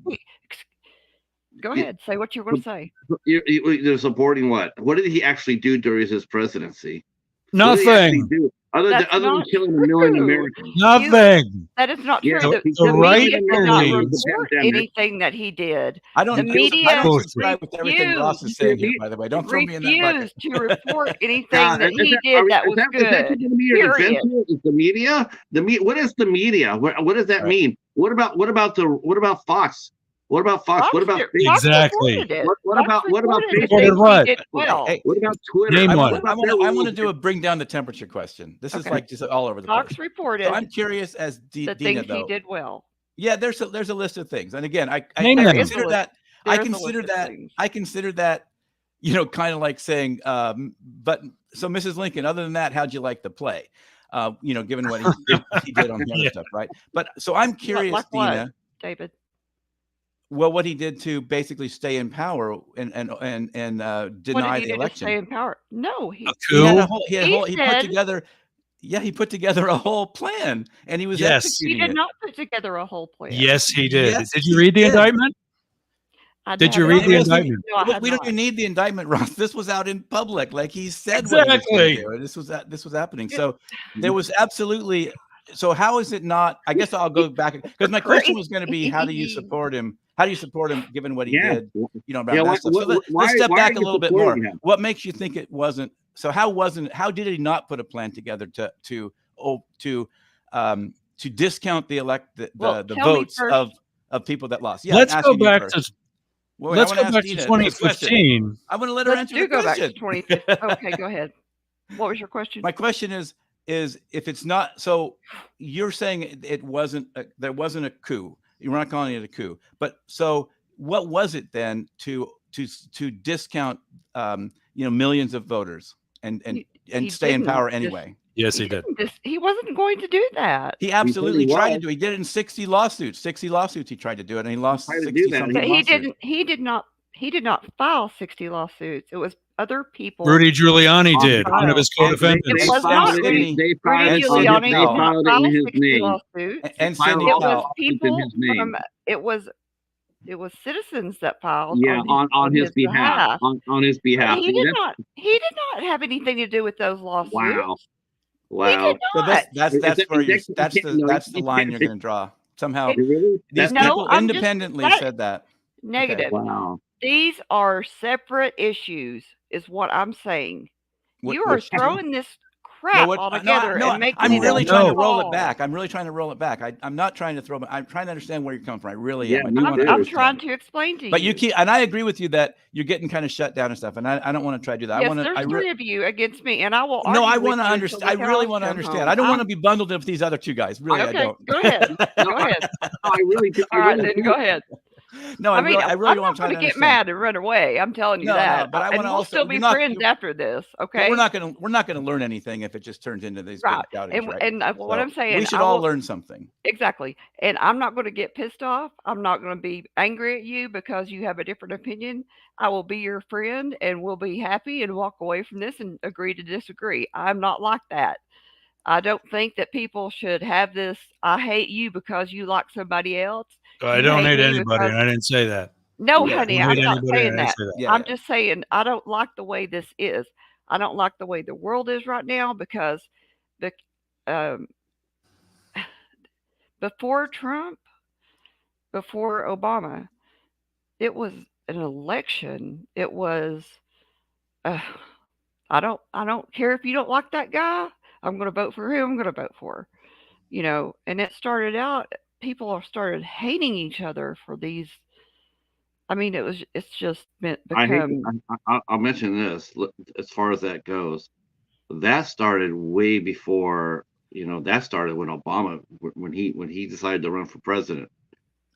C: Go ahead. Say what you're going to say.
A: They're supporting what? What did he actually do during his presidency? What did he actually
D: Nothing.
A: do? Other than
C: That's not
A: killing a million
C: true.
A: Americans.
D: Nothing.
C: That is not
A: Yeah,
C: true.
A: the
C: The
D: right
C: media did not
D: wing-
C: report anything that he did.
B: I don't.
C: The media
B: I don't subscribe with everything Ross is
C: refused-
B: saying here. By the way, don't throw me in that bucket.
C: Refused to report anything
A: Yeah,
C: that
A: is
C: he
A: that-
C: did
A: are we-
C: that
A: is
C: was
A: is that
C: good.
A: gonna be your
C: Period.
A: defense here? Is the media? What is the media? What does that
B: Right.
A: mean? What about Fox? What about Fox? What about
C: Fox
A: Facebook?
D: Exactly.
C: reported it.
A: What
C: Fox
A: about
C: reported it.
A: Facebook?
C: They
D: What?
C: did well.
B: Hey,
A: What about Twitter?
D: Name
B: I
D: one.
B: want to do a bring down the temperature question. This is
C: Okay.
B: like just all over the
C: Fox
B: place.
C: reported
B: So I'm curious as
C: the
B: Deana,
C: things he
B: though.
C: did well.
B: Yeah, there's a list of things, and again, I
D: Name them.
B: consider that. I
C: There is a
B: consider
C: list of
B: that.
C: things.
B: I consider that. Kind of like saying, but so Mrs. Lincoln. Other than that, how'd you like the play? Given what he did on the other
D: Yeah.
B: stuff, right? But so I'm curious,
C: like what?
B: Deana.
C: David.
B: Well, what he did to basically stay in power and
C: What
B: deny
C: did he
B: the
C: do to
B: election.
C: stay in power? No,
D: A
B: He had
D: coup.
B: a whole, he put
C: said-
B: together. Yeah, he put together a whole plan, and he was
D: Yes.
C: he
B: executing
C: did
B: it.
C: not put together a whole plan.
D: Yes, he did.
B: Yes,
D: Did you
B: he
D: read the
B: did.
D: indictment?
C: I
D: Did you
C: have
D: read
C: not
D: the
C: read
D: indictment?
C: No, I
B: We
C: had
B: don't
C: not.
B: even need the indictment, Ross. This was out in public, like he said. What he was
D: Exactly.
B: gonna do, and this was happening. So there was absolutely. So how is it not? I guess I'll go back because my question was going to be, how do you support him? How do you support him given what he
A: Yeah.
B: did? About
A: Yeah,
B: that
A: why-
B: stuff. So
A: why-
B: let's step
A: why
B: back
A: are
B: a
A: you
B: little bit more.
A: supporting him?
B: What makes you think it wasn't? So how did he not put a plan together to discount the
C: Well,
B: the
C: tell me
B: votes
C: first.
B: of people that lost? Yeah,
D: Let's
B: I'm
D: go
B: asking you
D: back
B: first.
D: to
B: Well, wait,
D: let's
B: I
D: go
B: wanna
D: back
B: ask
D: to
B: Deana this question.
D: 2015.
B: I want to let her
C: Let's
B: answer
C: do
B: the
C: go back to
B: question.
C: 2015. Okay, go ahead. What was your question?
B: My question is if it's not, so you're saying it wasn't, there wasn't a coup. You're not calling it a coup, but so what was it then to discount, millions of voters and
C: He
B: stay in
C: didn't
B: power
C: dis-
B: anyway?
D: Yes, he did.
C: He wasn't going to do that.
B: He absolutely
A: was.
B: tried to do it. He did it in 60 lawsuits. 60 lawsuits he tried to do it, and he lost
A: Tried to
B: 60
A: do that.
B: something
C: But he
B: lawsuits.
C: didn't. He did not file 60 lawsuits. It was other people.
D: Rudy Giuliani did. One of his
C: It
D: co-defendants.
C: was
B: filed
C: not
B: it
C: Rudy.
B: in-
A: They
C: Rudy
A: filed it
B: and
A: in-
B: Cindy
C: Giuliani
A: they
C: did
B: Powell.
C: not
A: filed it
C: file
A: in his
C: 60
A: name.
C: lawsuits.
B: And
A: Filed
B: Cindy
C: It
A: all
C: was
B: Powell.
A: in
C: people
A: his name.
C: from. It was It was citizens that filed
A: Yeah, on his behalf. On his
C: But
A: behalf.
C: he
A: See,
C: did
A: that's
C: not. He did not have anything to do with those
A: wow.
C: lawsuits. He
A: Wow.
C: did
B: So
C: not.
B: that's where you're that's
A: No,
B: the line you're going to draw. Somehow
C: It,
A: really?
B: these
C: no,
B: people
C: I'm just
B: independently
C: that
B: said that.
C: negative.
A: Wow.
C: These are separate issues, is what I'm saying. You are
B: Which two?
C: throwing this
B: No,
C: crap
B: what?
C: all
B: No,
C: together and making
B: I'm
C: it
B: really
C: up
B: trying to
C: to
B: roll it
C: fall.
B: back. I'm really trying to roll it back. I'm not trying to throw. I'm trying to understand where you're coming from. I really
A: Yeah,
B: am. I
A: me
B: do want to
A: too.
C: I'm trying
B: understand.
C: to explain to
B: But you
C: you.
B: keep, and I agree with you that you're getting kind of shut down and stuff. And I don't want to try to do that.
C: Yes, there's three of you against me, and I will
B: No, I
C: argue with
B: want to
C: you until
B: understand.
C: the
B: I really
C: cows
B: want to
C: come
B: understand.
C: home.
B: I don't want to be bundled up with these other two guys. Really, I
C: Okay,
B: don't.
C: go ahead.
A: No,
C: Go ahead.
A: I really do.
C: All right, then go ahead.
B: No,
C: I mean,
B: I
C: I'm
B: really
C: not
B: want to
C: going to
B: try to
C: get
B: understand.
C: mad and run away. I'm telling you
B: No,
C: that.
B: but I want
C: And
B: to
C: we'll
B: also
C: still be friends after this,
B: But
C: okay?
B: we're not going to learn anything if it just turns into these
C: Right.
B: big outings, right?
C: And what
B: So
C: I'm saying,
B: we should
C: I
B: all
C: will
B: learn something.
C: exactly. And I'm not going to get pissed off. I'm not going to be angry at you because you have a different opinion. I will be your friend, and we'll be happy and walk away from this and agree to disagree. I'm not like that. I don't think that people should have this. I hate you because you like somebody else.
D: I
C: You
D: don't
C: hate
D: hate
C: me
D: anybody,
C: because
D: and I didn't say that.
C: no,
B: Yeah.
C: honey,
D: I don't
C: I'm
D: hate
C: not
D: anybody,
C: saying
D: and I didn't
C: that.
D: say that.
B: Yeah,
C: I'm
B: yeah.
C: just saying I don't like the way this is. I don't like the way the world is right now because the um, before Trump, before Obama, it was an election. It was uh, I don't care if you don't like that guy. I'm going to vote for who I'm going to vote for. And it started out people are started hating each other for these. I mean, it's just
A: I hate.
C: become
A: I'll mention this. As far as that goes, that started way before. That started when Obama, when he decided to run for president.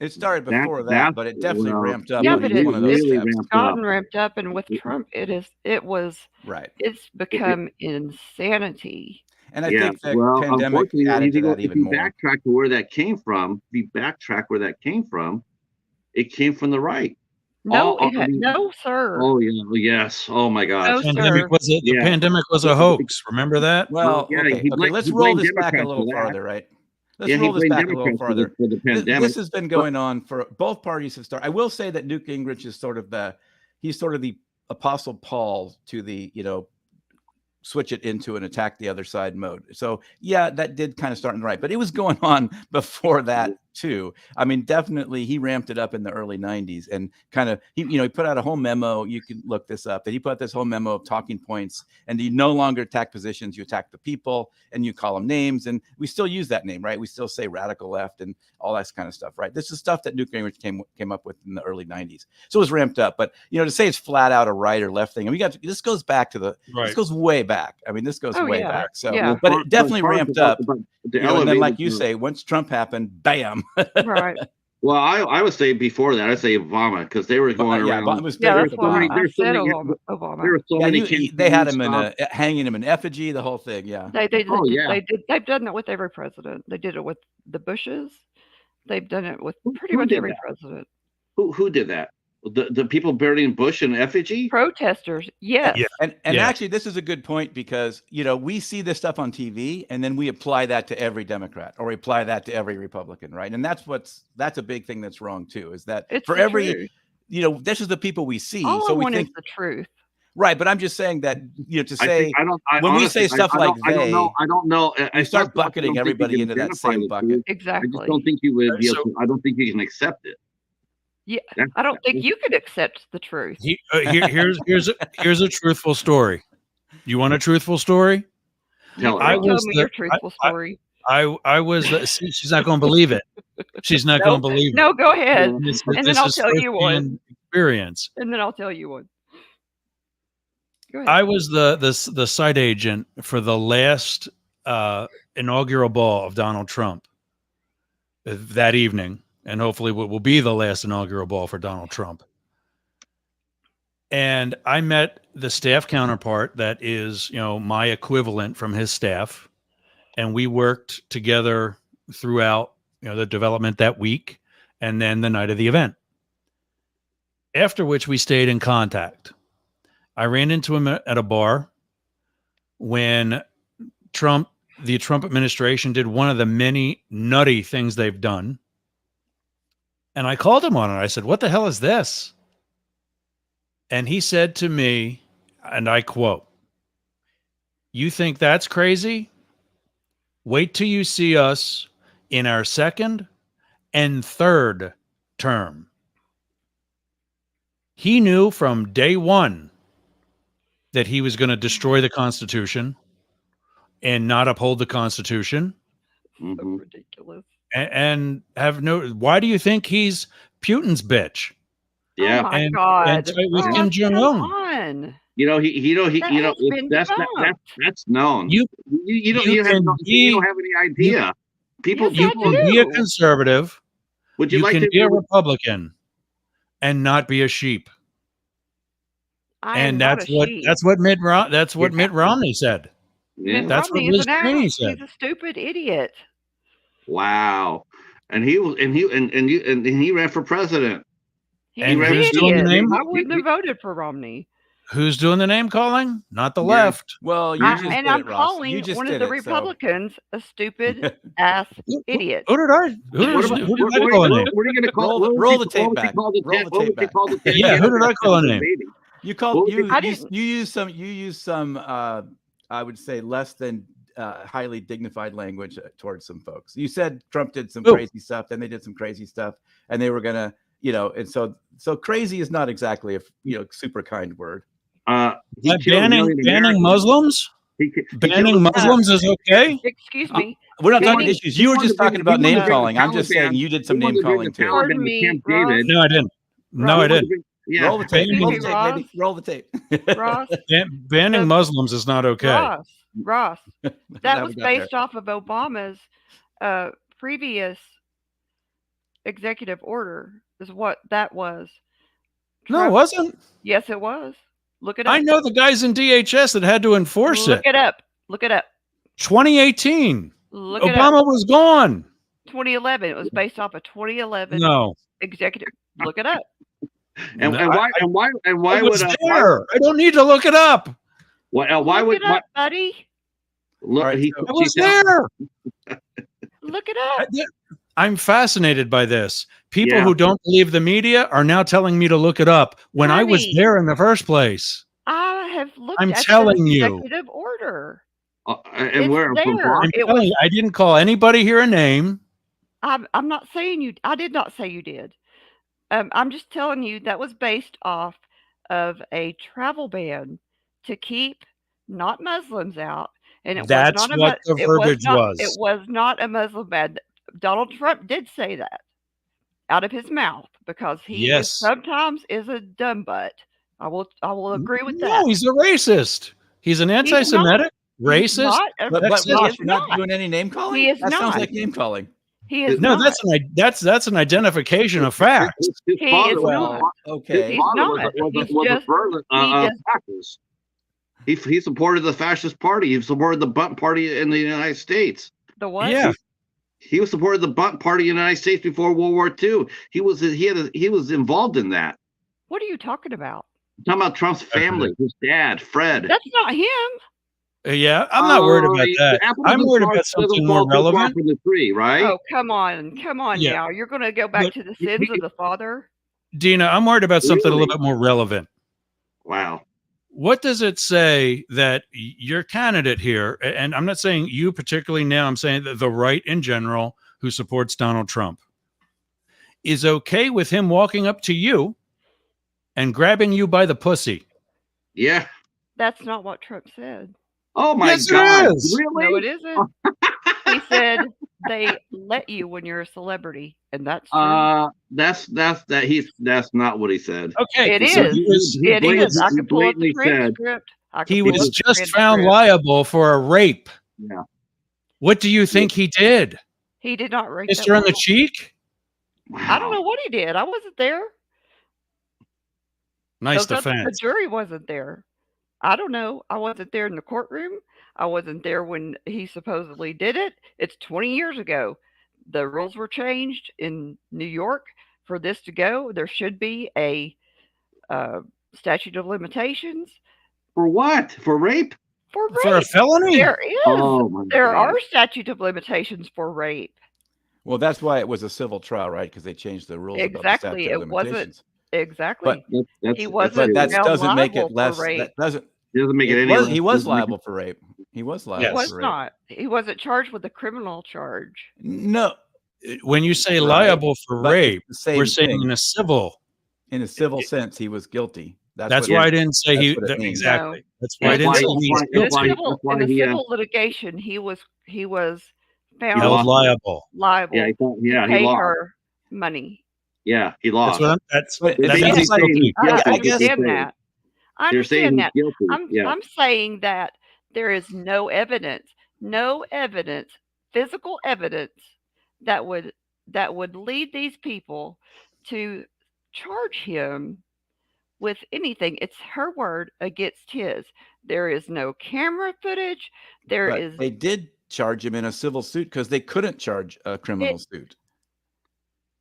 B: It started
A: That
B: before
A: that
B: that, but it definitely
A: well,
B: ramped up
C: yeah,
B: when
C: but
B: he was
A: it
B: one of those
C: it's
A: really
B: steps.
A: ramped up.
C: gotten ramped up, and with Trump,
B: Right.
C: it's
A: It,
C: become insanity.
B: And I
A: Yeah,
B: think the
A: well,
B: pandemic
A: unfortunately,
B: added to that
A: if
B: even
A: you
B: more.
A: backtrack to where that came from, it came from the right.
C: No,
A: I mean,
C: no, sir,
A: oh yeah, yes, oh my
C: no,
A: gosh,
C: sir.
D: The
A: yeah.
D: pandemic was a hoax. Remember that?
B: Well,
A: Yeah,
B: okay. Let's
A: he
B: roll
A: blamed
B: this back a
A: Democrats for
B: little
A: that.
B: farther, right? Let's
A: Yeah, he
B: roll this
A: blamed
B: back a little
A: Democrats
B: farther.
A: for the pandemic.
B: This has been
A: But
B: going on for both parties have started. I will say that Newt Gingrich is he's sort of the Apostle Paul to the, switch it into an attack the other side mode. So yeah, that did kind of start in the right, but it was going on before that too. I mean, definitely he ramped it up in the early 90s and kind of, he put out a whole memo. You can look this up, that he put out this whole memo of talking points, and you no longer attack positions, you attack the people and you call them names. And we still use that name, right? We still say radical left and all that kind of stuff, right? This is stuff that Newt Gingrich came up with in the early 90s. So it was ramped up, but to say it's flat out a right or left thing, and this goes back to this goes way back. I mean, this goes way back. So,
C: yeah.
B: but it definitely ramped up.
A: The
B: And then, like you
A: elevated,
B: say, once Trump happened, bam.
C: Right.
A: well, I would say before that, I'd say Obama, because they were going
B: Yeah,
A: around.
B: it was
C: Yeah,
B: bigger
C: that's
B: with
C: why
B: Obama.
C: I said
A: There
C: Obama.
A: were so
B: Yeah,
A: many.
B: they had him
A: campaigns,
B: hanging him in effigy, the whole thing. Yeah.
A: Oh yeah.
C: They've done that with every president. They did it with the Bushes. They've done it with pretty
A: Who
C: much
A: did
C: every
A: that?
C: president.
A: Who did that? The people burying Bush in effigy?
C: Protesters, yes.
D: Yeah.
B: And
D: Yeah.
B: actually, this is a good point because, we see this stuff on TV and then we apply that to every Democrat or we apply that to every Republican, right? And that's a big thing that's wrong too, is that
C: It's
B: for
C: the
B: every,
C: truth.
B: this is the people we see.
C: All
B: So
C: I
B: we
C: want
B: think,
C: is the truth.
B: right. But I'm just saying that, to say, when we
A: honestly,
B: say stuff like
A: I don't know.
B: you start bucketing everybody into that same bucket.
A: I
C: Exactly.
A: just don't think you would be able
D: So-
A: to. I don't think you can accept it.
C: Yeah, I don't think you could accept the truth.
D: Here's a truthful story. You want a truthful story?
A: Tell her.
C: Tell me your truthful story.
D: I was. She's not going to believe it. She's not going to believe it.
C: No, go ahead.
D: This
C: And then
D: is
C: I'll tell you one.
D: firsthand experience.
C: And then I'll tell you one. Go ahead.
D: I was the site agent for the last inaugural ball of Donald Trump that evening, and hopefully what will be the last inaugural ball for Donald Trump. And I met the staff counterpart that is, my equivalent from his staff, and we worked together throughout, the development that week, and then the night of the event. After which we stayed in contact. I ran into him at a bar when the Trump administration did one of the many nutty things they've done. And I called him on it. I said, "What the hell is this?" And he said to me, and I quote, "You think that's crazy? Wait till you see us in our second and third term." He knew from day one that he was going to destroy the Constitution and not uphold the Constitution.
C: So
A: Mhm.
C: ridiculous.
D: And have no. Why do you think he's Putin's bitch?
A: Yeah.
C: Oh my
D: And
C: God.
D: fight with
C: Ross,
D: Kim Jong
C: come
D: Un.
C: on. That
A: You know,
C: has been
A: that's known.
D: You
A: You don't,
D: you
A: you have
D: can
A: no, you don't
D: be
A: have any idea. People,
C: Yes,
D: you
C: I
A: people,
D: can be a
C: do.
D: conservative.
A: would you
D: You
A: like
D: can
A: to
D: be a Republican and not be a sheep.
C: I am
D: And
C: not
D: that's
C: a
D: what
C: sheep.
D: Mitt Romney said.
A: Yeah.
D: That's what
C: Romney is
D: Liz
C: an
D: Cheney
C: ass.
D: said.
C: He's a stupid idiot.
A: Wow. And he was, and he ran for president.
C: He's
D: And
C: an
D: who's doing the
C: idiot.
D: name?
C: I wouldn't have voted for Romney.
D: Who's doing the name calling? Not the
A: Yeah.
D: left.
B: Well, you
A: Yeah.
B: just
C: And
B: did
C: I'm
B: it, Ross. You
C: calling
B: just
C: one of
B: did
C: the
B: it.
C: Republicans a stupid ass idiot.
D: Who did I? Who
A: What
D: did,
A: about,
D: who did
A: what,
D: I
A: what,
D: call a
A: what,
D: name?
A: what are you going to call?
B: Roll the tape back. Roll the tape back.
D: Yeah, who did I call a name?
A: Baby?
B: You
A: What
B: called
A: was
B: you
C: I
B: you,
C: didn't.
B: you used some I would say less than highly dignified language towards some folks. You said Trump did some
D: Who?
B: crazy stuff, then they did some crazy stuff, and they were gonna, and so crazy is not exactly a super kind word.
A: He killed a million
D: Banning
A: Americans.
D: Muslims?
A: He killed
D: Banning
A: a-
D: Muslims is okay?
C: Excuse me.
B: We're not talking
C: Banning-
B: issues. You were
A: wanted
B: just
A: to bring-
B: talking about
A: he wanted
B: name
A: to bring the
B: calling. I'm just saying
A: Taliban-
B: you did some
A: he wanted
B: name
A: to bring
B: calling
A: the
B: too.
A: Taliban
C: Pardon
A: to
C: me,
A: Camp
C: Ross.
A: David.
D: No, I didn't. No,
C: Ross,
D: I didn't.
A: Yeah.
B: Roll the tape.
C: Excuse
B: Roll
C: me,
B: the tape,
C: Ross.
B: baby. Roll the tape.
C: Ross,
D: Banning Muslims is not okay.
C: Ross.
B: Now
C: That
B: we
C: was
B: got there.
C: based off of Obama's previous executive order. Is what that was.
D: No, it
C: Trump-
D: wasn't.
C: Yes, it was. Look it up.
D: I know the guys in DHS that had to enforce
C: Look
D: it.
C: it up. Look it up.
D: 2018.
C: Look it up.
D: Obama was gone.
C: 2011. It was based off of 2011
D: No.
C: executive. Look it up.
A: And,
D: No,
A: and why and why and why
D: I
A: would
D: was there. I don't need to look it up.
A: why
C: Look
A: would
C: it up, buddy.
A: look?
B: All right,
A: He,
B: so-
D: I was
A: he said-
D: there.
C: Look it up.
D: I'm fascinated by this. People
A: Yeah.
D: who don't believe the media are now telling me to look it up when I was
C: Honey.
D: there in the first place.
C: I have looked
D: I'm
C: at
D: telling
C: the
D: you.
C: executive order.
A: and
C: It's
A: where from
C: there.
A: Bronx?
C: It
D: Telling you, I didn't call anybody here a name.
C: I'm not saying you. I did not say you did. I'm just telling you that was based off of a travel ban to keep not Muslims out, and it
D: That's
C: was not
D: what
C: a,
D: the
C: it was
D: verbiage
C: not,
D: was.
C: It was not a Muslim ban. Donald Trump did say that out of his mouth because he
D: Yes.
C: sometimes is a dumb butt. I will agree with
D: No,
C: that.
D: he's a racist. He's an anti-Semitic,
C: He's
D: racist.
C: not a-
B: But
C: he
B: Ross,
C: is
B: you're not
C: not.
B: doing any name calling.
C: He is
B: that sounds
C: not.
B: like name calling.
C: He is
D: No,
C: not.
D: that's an identification of facts.
A: His
C: He
A: father
C: is
A: was
C: not.
B: Okay.
A: His father was
C: not.
A: a
C: He's
A: was a
C: just-
A: further,
C: he just-
A: fascist. He supported the fascist party. He supported the Bunt Party in the United States.
C: The what?
D: Yeah.
A: He was supported the Bunt Party in the United States before World War II. He was involved in that.
C: What are you talking about?
A: I'm talking about Trump's family, his dad, Fred.
C: That's not him.
D: Yeah, I'm not worried about that.
A: The apple
D: I'm
A: doesn't
D: worried
A: fall-
D: about something
A: doesn't
D: more
A: fall too far
D: relevant.
A: from the tree, right?
C: Oh, come on
D: Yeah.
C: now. You're going to go back
D: But
C: to the sins of the father.
D: Deana, I'm worried about something a
A: Really?
D: little bit more relevant.
A: Wow.
D: What does it say that your candidate here, and I'm not saying you particularly now, I'm saying that the right in general who supports Donald Trump is okay with him walking up to you and grabbing you by the pussy?
A: Yeah.
C: That's not what Trump said.
A: Oh my
D: Yes, it
A: God.
D: is.
A: Really?
C: No, it isn't. He said they let you when you're a celebrity, and that's true.
A: That's not what he said.
D: Okay.
C: It
D: so
C: is.
A: he
C: It is. I
A: he
C: can pull up the
A: blatantly said-
C: transcript. I can
D: He
C: pull
D: was
C: up the
D: just found
C: transcript.
D: liable for a rape.
A: Yeah.
D: What do you think he did?
C: He did not rape
D: Kissed
C: that
D: her on the
C: woman.
D: cheek?
C: I don't know what he did. I wasn't there.
D: Nice
C: The
D: defense.
C: jury wasn't there. I don't know. I wasn't there in the courtroom. I wasn't there when he supposedly did it. It's 20 years ago. The rules were changed in New York for this to go. There should be a statute of limitations
A: For what? For rape?
C: for rape.
D: For a felony?
C: There is.
A: Oh my
C: There
A: God.
C: are statute of limitations for rape.
B: Well, that's why it was a civil trial, right? Because they changed the rules about the
C: Exactly.
B: statute of
C: It wasn't
B: limitations.
C: exactly.
A: That's
C: He
A: that's
C: wasn't
B: But that
A: it.
C: found
B: doesn't make it
C: liable for
B: less.
C: rape.
B: That doesn't.
A: Doesn't make it
B: It
A: any
B: was.
A: less.
B: He was
A: Doesn't make
B: liable for rape. He was
C: He
B: liable
C: was
B: for rape.
C: not. He wasn't charged with a criminal charge.
B: No,
D: When you say
B: right.
D: liable for
B: But
D: rape,
B: it's the
D: we're
B: same
D: saying
B: thing.
D: in a civil.
B: In a civil sense, he was guilty.
D: That's
B: what
D: why
B: it-
D: I didn't say
B: that's
D: he.
B: what it means.
D: Exactly.
C: No.
D: That's
C: In
D: why I
C: a
D: didn't say
C: civil,
D: he was
C: in a
D: guilty.
C: civil, in a civil litigation, he was found
D: Held
A: lost it.
D: liable.
C: liable
A: Yeah,
C: to
A: he
C: pay
A: lost.
C: her money.
A: Yeah, he
D: That's
A: lost.
D: what I'm. That's
B: But
D: that
B: it's
D: means he's
B: like-
D: guilty.
C: I
A: guilty,
B: I guess-
C: understand that. I
A: They're saying
C: understand
A: he's
C: that.
A: guilty. Yeah.
C: I'm saying that there is no evidence, physical evidence that would lead these people to charge him with anything. It's her word against his. There is no camera footage. There
B: But
C: is.
B: they did charge him in a civil suit because they couldn't charge a criminal suit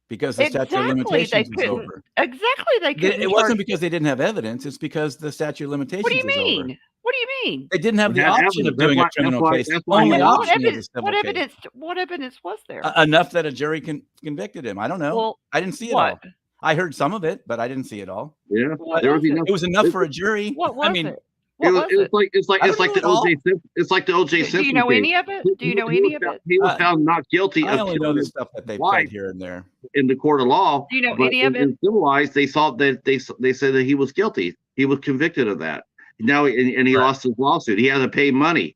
B: because the statute of limitations was over.
C: Exactly, they couldn't.
B: It wasn't because they didn't have evidence. It's because the statute of limitations
C: What do you
B: is over.
C: mean? What do you mean?
B: They didn't have
A: They
B: the
A: had
B: option of
A: evidence.
B: doing a
A: That's
B: criminal
A: why-
B: case.
A: that's
B: The
A: why
B: only
A: he
C: What
B: option is a
C: evidence?
B: civil
C: What
B: case.
C: evidence? What evidence was there?
B: Enough that a jury convicted him. I don't know.
C: Well,
B: I didn't see it
C: what?
B: all. I heard some of it, but I didn't see it all.
A: Yeah.
C: What
A: There
C: was
A: was
C: it?
A: enough.
B: It was enough for a jury.
C: What was
B: I mean,
C: it? What was it?
A: It's like
B: I don't know
A: the
B: it all.
A: OJ Simpson. It's like the OJ Simpson.
C: Do you know
A: case.
C: any of it? Do you know
A: He
C: any
A: was
C: of
A: found-
C: it?
A: He was found not guilty
B: I
A: of
B: only know
A: killing
B: the
A: his
B: stuff that they
A: wife
B: played here and there.
A: in the court of law.
C: Do you know
A: but
C: any of it?
A: in civilized, they saw that they said that he was guilty. He was convicted of that. Now and he lost his lawsuit. He had to pay money.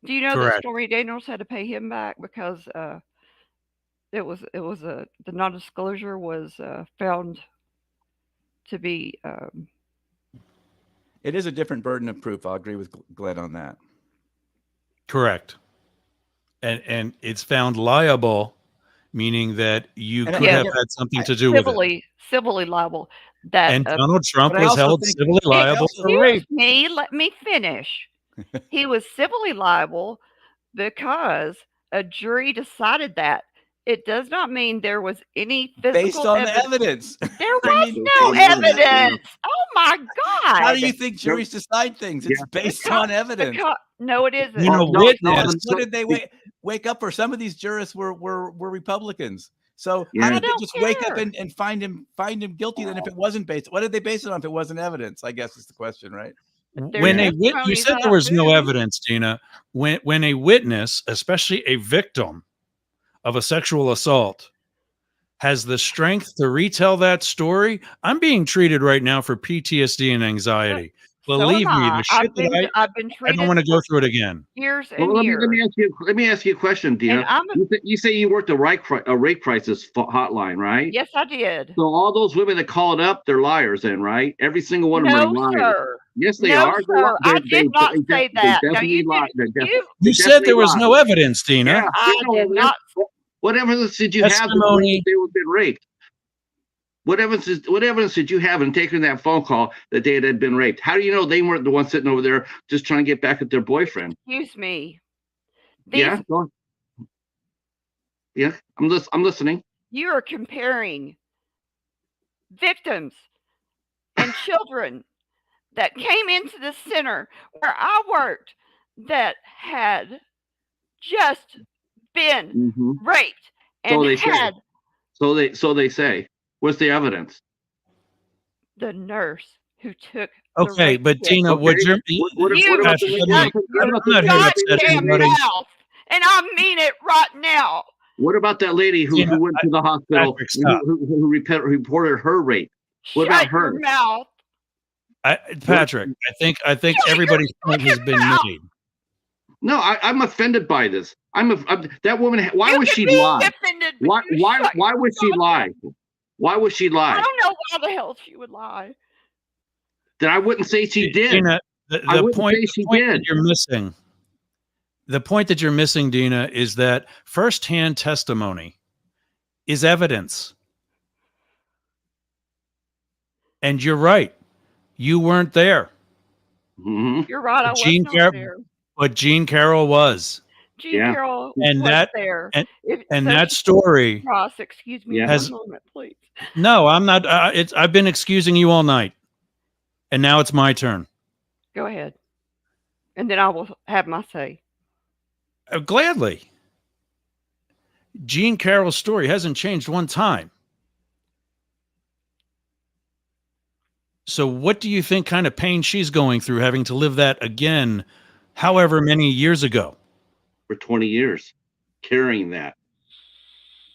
C: Do you know
D: Correct.
C: that Stormy Daniels had to pay him back because it was the non-disclosure was found to be
B: It is a different burden of proof. I'll agree with Glenn on that.
D: Correct. And it's found liable, meaning that you
B: And
D: could
C: yeah,
D: have had something to do with it.
C: civilly liable. That
D: And Donald Trump
B: but I
D: was
B: also
D: held
B: think-
D: civilly liable for rape.
C: excuse me, let me finish. He was civilly liable because a jury decided that. It does not mean there was any physical
B: Based on the
C: evidence.
B: evidence.
C: There
B: I
C: was
B: mean,
C: no
A: yeah.
C: evidence. Oh my God!
B: How do you think juries decide things? It's based on evidence.
C: No, it isn't.
D: You know,
A: No,
D: witness.
B: What did they wake up for? Some of these jurists were Republicans. So
A: Yeah.
B: how
A: I
B: did they
C: don't
B: just wake up
C: care.
B: and find him guilty? Then if it wasn't based, what did they base it on if it wasn't evidence? I guess is the question, right?
D: When a you
C: testimonies
D: said
C: on
D: there was no
C: food.
D: evidence, Deana. When a witness, especially a victim of a sexual assault, has the strength to retell that story, I'm being treated right now for PTSD and anxiety. Believe
C: so am
D: me,
C: I.
D: the shit
C: I've been
D: I
C: treated
D: don't want to go through it again.
C: years
A: Well,
C: and
A: let
C: years.
A: me ask you a question, Deana.
C: And I'm a-
A: You say you worked a rape crisis hotline, right?
C: Yes, I did.
A: So all those women that called up, they're liars, then, right? Every single one of them are
C: No,
A: liars.
C: sir.
A: Yes, they
C: No,
A: are.
C: sir. I did not say that. Now,
A: Definitely
C: you
A: lie.
C: did-
A: They
C: you-
D: You said there was no evidence, Deana.
A: Yeah,
C: I
A: you know,
C: did not.
A: What evidence did you have
D: Testimony.
A: that they were been raped? What evidence did you have in taking that phone call that they had been raped? How do you know they weren't the ones sitting over there just trying to get back at their boyfriend?
C: Excuse me. These,
A: Yeah, go on. Yeah, I'm listening.
C: You are comparing victims and children that came into the center where I worked that had just been
A: Mm-hmm.
C: raped and
A: So they say.
C: had
A: So they say. What's the evidence?
C: the nurse who took the
D: Okay,
C: rape
D: but
C: kit.
D: Tina,
A: Okay.
D: would your
A: What
C: You
A: about the
D: shut
A: lady?
D: up.
A: What about the
D: I'm not here to upset
C: goddamn
D: anybody.
C: mouth, and I mean it right now.
A: What about that lady who
D: Tina,
A: went to the hospital
D: Patrick, stop.
A: who reported her rape? What about
C: Shut your
A: her?
C: mouth.
D: Patrick, I think everybody's point has been made.
A: No, I'm offended by this. That woman. Why
C: You
A: would
C: can
A: she
C: be
A: lie?
C: offended, but you
A: Why
C: shut your
A: would she
C: goddamn-
A: lie? Why would she
C: I
A: lie?
C: don't know why the hell she would lie.
A: That I wouldn't say she did.
D: Tina,
A: I
D: the
A: wouldn't
D: point,
A: say she
D: the point
A: did.
D: that you're missing. The point that you're missing, Deana, is that firsthand testimony is evidence. And you're right. You weren't there,
A: Mhm.
C: You're right. I was
D: Gene
C: not
D: Car-
C: there.
D: but Gene Carroll was.
C: Gene
A: Yeah.
C: Carroll
D: And
C: was
D: that-
C: there.
D: and-
C: If-
D: And
C: so
D: that
C: she-
D: story,
C: Ross, excuse me
A: Yeah.
C: for
D: Has-
C: a moment, please.
D: no, I'm not. I've been excusing you all night. And now it's my turn.
C: Go ahead. And then I will have my say.
D: Gladly. Jean Carroll's story hasn't changed one time. So what do you think kind of pain she's going through having to live that again, however many years ago?
A: For 20 years, carrying that.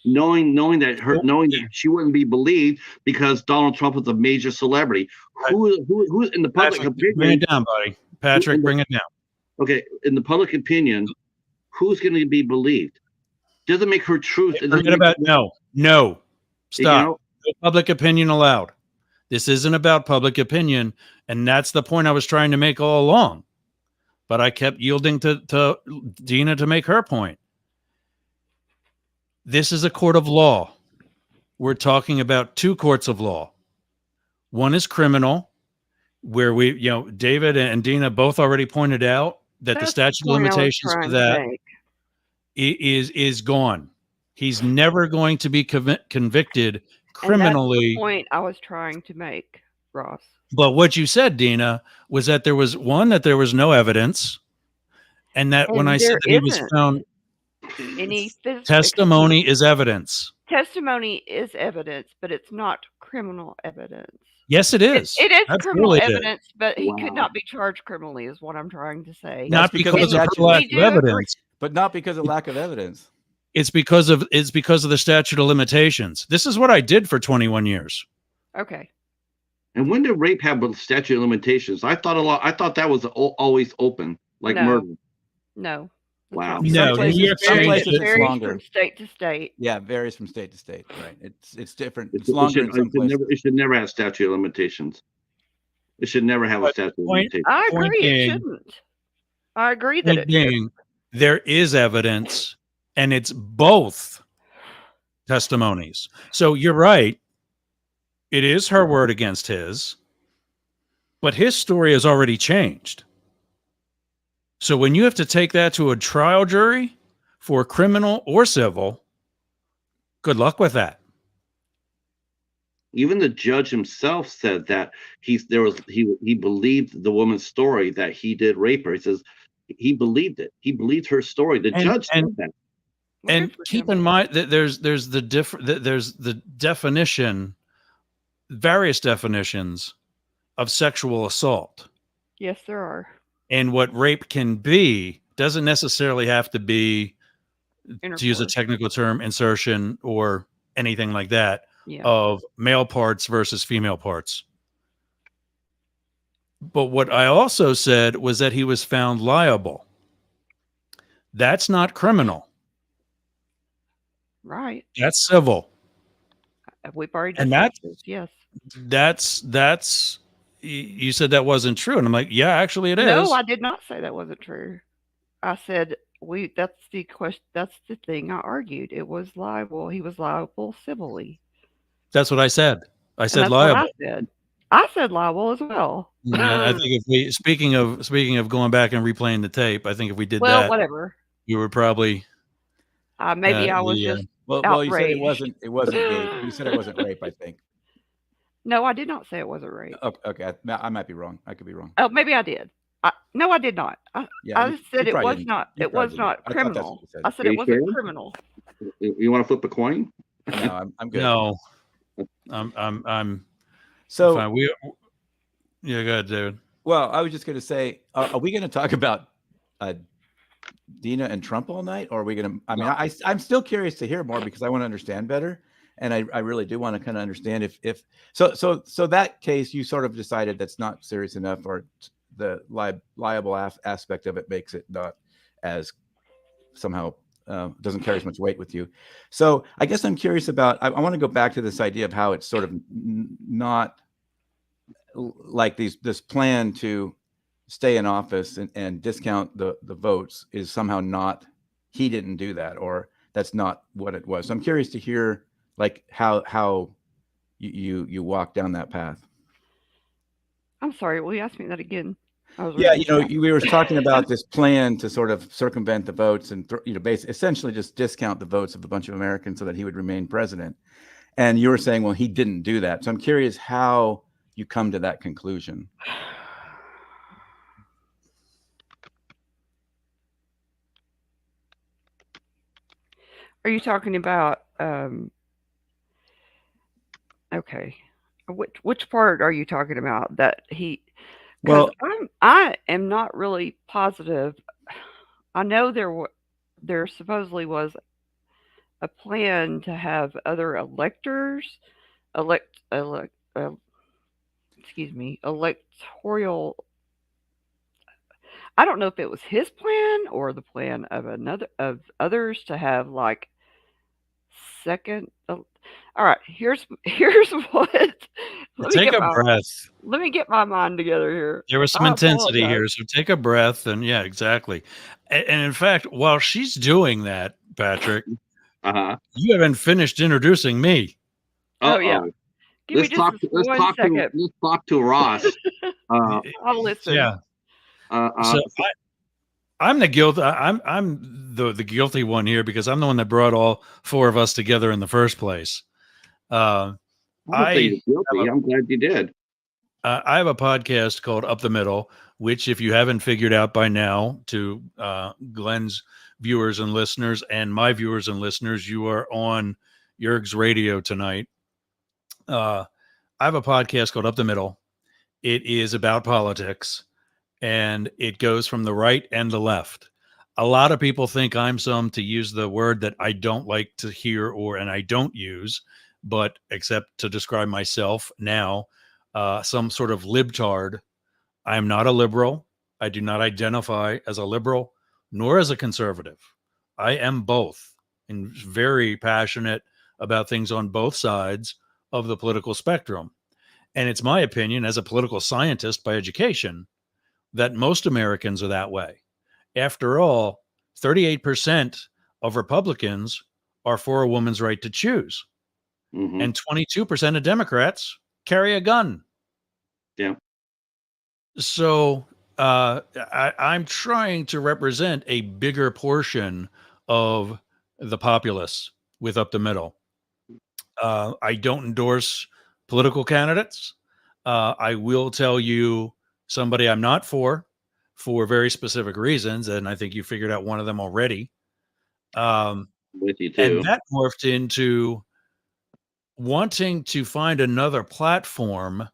A: Knowing that she wouldn't be believed because Donald Trump was a major celebrity. Who's in the public opinion?
D: Bring it down, buddy. Patrick, bring it down.
A: Okay, in the public opinion, who's going to be believed? Doesn't make her truth.
D: Forget about no. Stop. No public opinion allowed. This isn't about public opinion, and that's the point I was trying to make all along. But I kept yielding to Deana to make her point. This is a court of law. We're talking about two courts of law. One is criminal, where David and Deana both already pointed out that the statute of limitations for that is gone. He's never going to be convicted criminally.
C: And that's the point I was trying to make, Ross.
D: But what you said, Deana, was that there was no evidence, and that when I said that he was found, testimony is evidence.
C: Testimony is evidence, but it's not criminal evidence.
D: Yes, it is.
C: It is criminal evidence, but he could not be charged criminally, is what I'm trying to say.
D: Not because of lack of evidence,
B: but not because of lack of evidence.
D: It's because of the statute of limitations. This is what I did for 21 years.
C: Okay.
A: And when did rape have a statute of limitations? I thought that was always open, like murder.
C: No.
A: Wow.
B: No, some places it's longer.
C: From state to state.
B: Yeah, varies from state to state. Right. It's different. It's longer in some places.
A: It should never have statute of limitations. It should never have a statute of limitations.
C: I agree. It shouldn't. I agree that it should.
D: There is evidence, and it's both testimonies. So you're right. It is her word against his, but his story has already changed. So when you have to take that to a trial jury for criminal or civil, good luck with that.
A: Even the judge himself said that he believed the woman's story that he did rape her. He says he believed it. He believed her story. The judge said that.
D: And keep in mind that there's the definition, various definitions of sexual assault.
C: Yes, there are.
D: And what rape can be doesn't necessarily have to be, to use a technical term, insertion or anything like that, of male parts versus female parts. But what I also said was that he was found liable. That's not criminal.
C: Right.
D: That's civil.
C: We've already
D: discussed
C: this, yes.
D: That's you said that wasn't true, and I'm like, yeah, actually it is.
C: No, I did not say that wasn't true. I said that's the question. That's the thing I argued. It was liable. He was liable civilly.
D: That's what I said. I said liable.
C: I said liable as well.
D: I think if we speaking of going back and replaying the tape, I think if we did that,
C: whatever,
D: you were probably
C: maybe I was just
B: well, you said it wasn't gay. You said it wasn't rape, I think.
C: No, I did not say it wasn't rape.
B: Okay, I might be wrong. I could be wrong.
C: Oh, maybe I did. No, I did not. I said it was not. It was not criminal. I said it wasn't criminal.
A: You want to flip a coin?
B: No, I'm good.
D: No, I'm
B: so
D: fine. Yeah, go ahead, David.
B: Well, I was just going to say, are we going to talk about Deana and Trump all night, or are we going to? I mean, I'm still curious to hear more because I want to understand better. And I really do want to kind of understand if so that case you sort of decided that's not serious enough, or the liable aspect of it makes it not as somehow doesn't carry as much weight with you. So I guess I'm curious about. I want to go back to this idea of how it's sort of not like this plan to stay in office and discount the votes is somehow not. He didn't do that, or that's not what it was. So I'm curious to hear. Like how you walk down that path.
C: I'm sorry. Will you ask me that again?
B: Yeah, we were talking about this plan to sort of circumvent the votes and essentially just discount the votes of a bunch of Americans so that he would remain president. And you were saying, well, he didn't do that. So I'm curious how you come to that conclusion.
C: Are you talking about okay. Which part are you talking about that he because
B: Well,
C: I am not really positive. I know there supposedly was a plan to have other electors elect excuse me, electoral. I don't know if it was his plan or the plan of another of others to have like second. All right, here's what. Let me
D: Take
C: get
D: a
C: my
D: breath.
C: let me get my mind together here.
D: There was some
C: I
D: intensity
C: apologize.
D: here, so take a breath. And yeah, exactly. And in fact, while she's doing that, Patrick,
A: Uh-huh.
D: you haven't finished introducing me.
C: Oh yeah,
A: Uh-oh.
C: give me just this
A: Let's
C: 1 second.
A: talk to Ross. Uh
C: I'll listen.
D: Yeah.
A: uh uh
D: So I'm the guilt. I'm the guilty one here because I'm the one that brought all four of us together in the first place. Uh,
A: I don't think
D: I
A: you're guilty. I'm glad you did.
D: I have a podcast called Up the Middle, which, if you haven't figured out by now, to Glenn's viewers and listeners and my viewers and listeners, you are on Yerg's radio tonight. I have a podcast called Up the Middle. It is about politics, and it goes from the right and the left. A lot of people think I'm some, to use the word that I don't like to hear and I don't use, but except to describe myself now, some sort of libtard. I am not a liberal. I do not identify as a liberal nor as a conservative. I am both, and very passionate about things on both sides of the political spectrum. And it's my opinion, as a political scientist by education, that most Americans are that way. After all, 38% of Republicans are for a woman's right to choose,
A: Hmm.
D: and 22% of Democrats carry a gun.
A: Yeah.
D: So I'm trying to represent a bigger portion of the populace with Up the Middle. I don't endorse political candidates. I will tell you somebody I'm not for very specific reasons, and I think you figured out one of them already.
A: With you
D: And
A: too.
D: that morphed into wanting to find another platform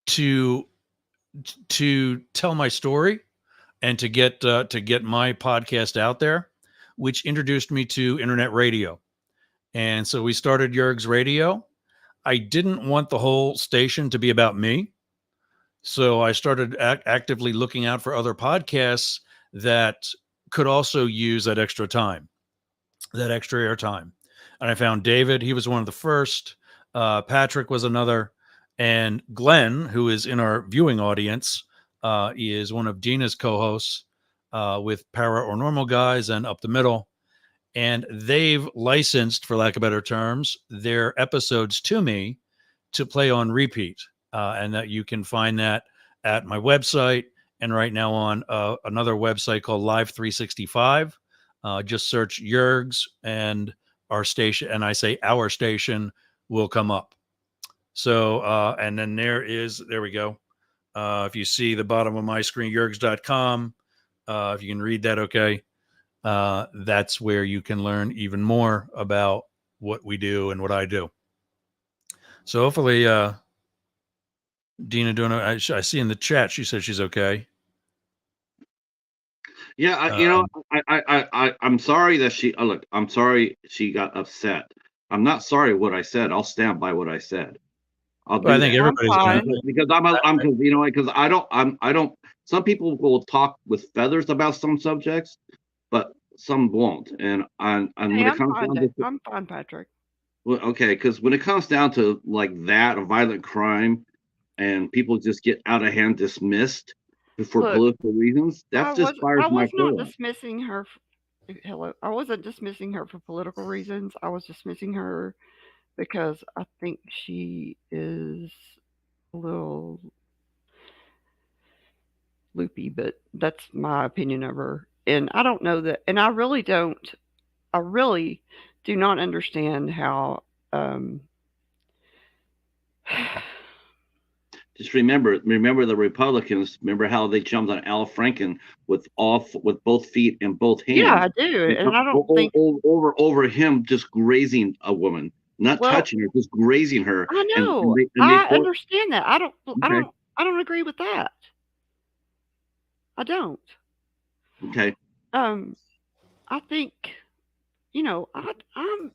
D: to tell my story and to get my podcast out there, which introduced me to internet radio. And so we started Yerg's Radio. I didn't want the whole station to be about me. So I started actively looking out for other podcasts that could also use that extra time, that extra airtime. And I found David. He was one of the first. Patrick was another. And Glenn, who is in our viewing audience, is one of Deana's co-hosts with Or Normal Guyz and Up the Middle. And they've licensed, for lack of better terms, their episodes to me to play on repeat. And that you can find that at my website, and right now on another website called Live 365. Just search Yerg's and our station, and I say our station will come up. So, and then there we go. If you see the bottom of my screen, yergs.com, if you can read that, okay. That's where you can learn even more about what we do and what I do. So hopefully, Deana doing. I see in the chat she says she's okay.
A: Yeah, I'm sorry that she look, I'm sorry she got upset. I'm not sorry what I said. I'll stand by what I said. I'll
D: Well, I
A: do
D: think
A: that.
C: I'm
D: everybody's gonna.
C: fine.
A: Because I'm because because I don't some people will talk with feathers about some subjects, but some won't. And
C: Hey,
A: when it comes down to
C: I'm fine, Patrick.
A: well, okay, because when it comes down to like that, a violent crime, and people just get out of hand dismissed for
C: Look,
A: political reasons, that just fires
C: I
A: my
C: was not
A: core.
C: dismissing her. Hello, I wasn't dismissing her for political reasons. I was dismissing her because I think she is a little loopy, but that's my opinion of her. And I don't know that, and I really don't. I really do not understand how.
A: just remember the Republicans. Remember how they jumped on Al Franken with both feet and both
C: Yeah,
A: hands.
C: I do, and I don't think
A: Over him just grazing a woman, not
C: well,
A: touching her, just grazing her.
C: I
A: And
C: know.
A: they
C: I understand that.
A: okay,
C: I don't agree with that. I don't.
A: okay.
C: Um, I think, you know, I'm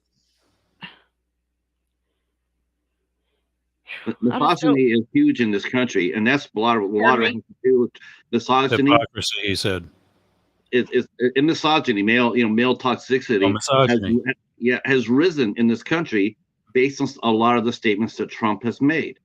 C: I just don't.
A: Misogyny is huge in this country, and that's a lot of
C: Pardon
A: it
C: me?
A: has to do with misogyny.
D: Hypocrisy, he said.
A: Is in misogyny, male
D: Oh,
A: toxicity
D: misogyny.
A: has risen in this country based on a lot of the statements that Trump has made.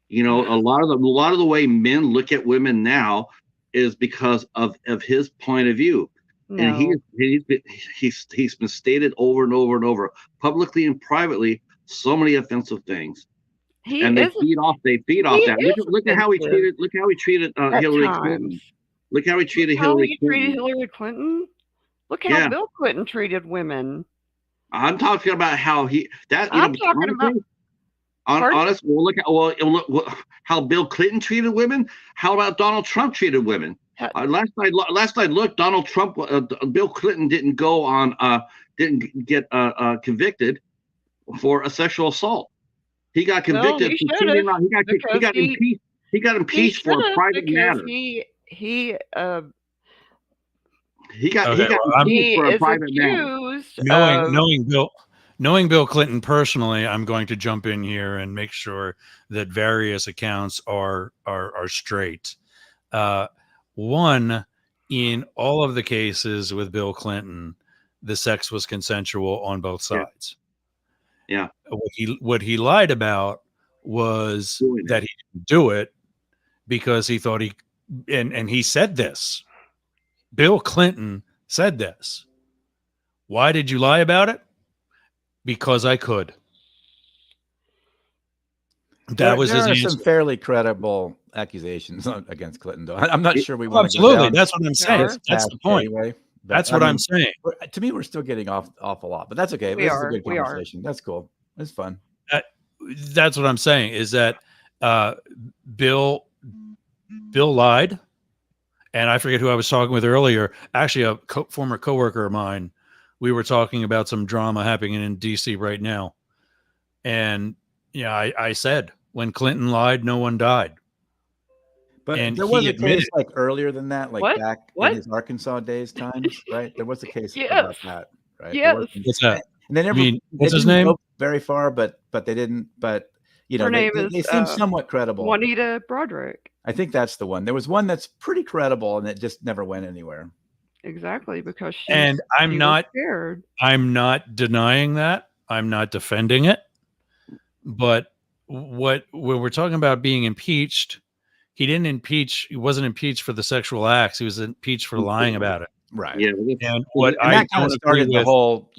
A: You know, a lot of the way men look at women now is because of his point of view. And
C: No,
A: he's been stated over and over and over, publicly and privately, so many offensive things.
C: he
A: And they
C: isn't.
A: feed off
C: He
A: that.
C: is
A: Look at how he
C: offensive
A: treated
C: at
A: Hillary
C: times.
A: Clinton. Look how he treated
C: How
A: Hillary
C: he treated
A: Clinton.
C: Hillary Clinton. Look how
A: Yeah,
C: Bill Clinton treated women.
A: I'm talking about how
C: I'm talking about. Pardon?
A: honest. Look how Bill Clinton treated women. How about Donald Trump treated women?
C: Ha-
A: Last I looked, Donald Trump, Bill Clinton didn't didn't get convicted for a sexual assault. He got
C: Well,
A: convicted
C: he
A: for
C: should have
A: cheating on. He got impeached. He got
C: he
A: impeached for
C: should
A: a
C: have
A: private
C: because
A: matter.
C: he
A: He got
D: Okay, well,
A: impeached for a
C: is
A: private matter.
C: accused of.
D: Knowing Bill Clinton personally, I'm going to jump in here and make sure that various accounts are straight. One, in all of the cases with Bill Clinton, the sex was consensual on both sides.
A: Yeah.
D: What he lied about was
A: Doing
D: that he didn't do it because he thought and he said this. Bill Clinton said this. Why did you lie about it? Because I could. That was his
B: there are
D: answer.
B: some fairly credible accusations against Clinton, though. I'm not sure we want to go
D: Absolutely.
B: down
D: That's what I'm saying.
C: Sure.
D: That's the point.
B: anyway. But,
D: That's what I'm saying.
B: To me, we're still getting off a lot, but that's okay.
C: We
B: This
C: are,
B: is a good
C: we are.
B: conversation. That's cool. It's fun.
D: That's what I'm saying is that Bill lied. And I forget who I was talking with earlier. Actually, a former coworker of mine. We were talking about some drama happening in DC right now. And I said, when Clinton lied, no one died.
B: But
D: And
B: there was
D: he
B: a case
D: admitted-
B: like earlier than that, like
C: What?
B: back
C: What?
B: in his Arkansas days times, right? There was a case
C: Yes.
B: about that, right?
C: Yes.
D: What's that?
B: And they never,
D: What's
B: they
D: his
B: didn't
D: name?
B: go very far, but they didn't. But
C: Her name
B: they
C: is
B: seem somewhat credible.
C: Juanita Broderick.
B: I think that's the one. There was one that's pretty credible, and it just never went anywhere.
C: Exactly, because she
D: And
C: she was scared.
D: I'm not denying that. I'm not defending it. But when we're talking about being impeached, he wasn't impeached for the sexual acts. He was impeached for lying about it.
B: Right.
A: Yeah.
D: And what
B: And
D: I
B: that kind
D: don't
B: of
D: agree
B: started the
D: with,
B: whole,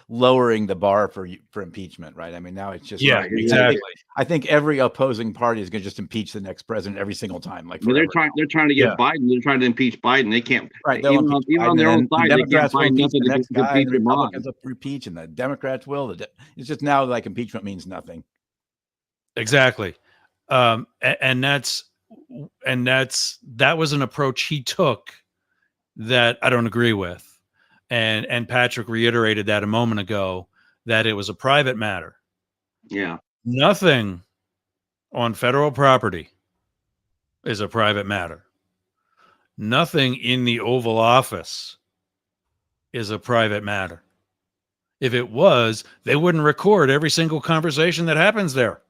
B: lowering the bar for impeachment, right? I mean, now it's just
D: yeah,
B: like,
D: exactly.
B: I think every opposing party is going to just impeach the next president every single time. Like,
A: I mean,
B: forever.
A: they're trying to get
D: Yeah.
A: Biden. They're trying to impeach Biden. They can't.
B: Right, they'll
A: Even
B: impeach
A: on
B: Biden,
A: their own
B: and
A: side,
B: the
A: they can't
B: Democrats will
A: find
B: impeach
A: nothing
B: the
A: to
B: next guy,
A: impeach
B: and
A: him on.
B: Republicans will impeach, and the Democrats will. It's just now like impeachment means nothing.
D: Exactly. And that was an approach he took that I don't agree with. And Patrick reiterated that a moment ago, that it was a private matter.
A: Yeah.
D: Nothing on federal property is a private matter. Nothing in the Oval Office is a private matter. If it was, they wouldn't record every single conversation that happens there.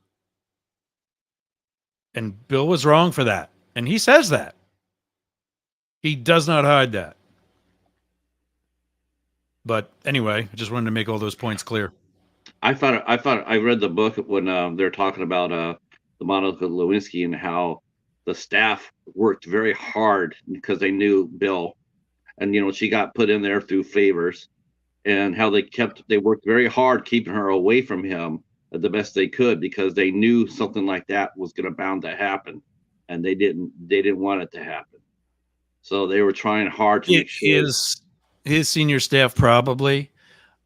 D: And Bill was wrong for that. And he says that. He does not hide that. But anyway, I just wanted to make all those points clear.
A: I read the book when they're talking about the Monica Lewinsky and how the staff worked very hard because they knew Bill, and she got put in there through favors, and how they worked very hard keeping her away from him the best they could because they knew something like that was going to bound to happen, and they didn't want it to happen. So they were trying hard to make sure.
D: His senior staff probably.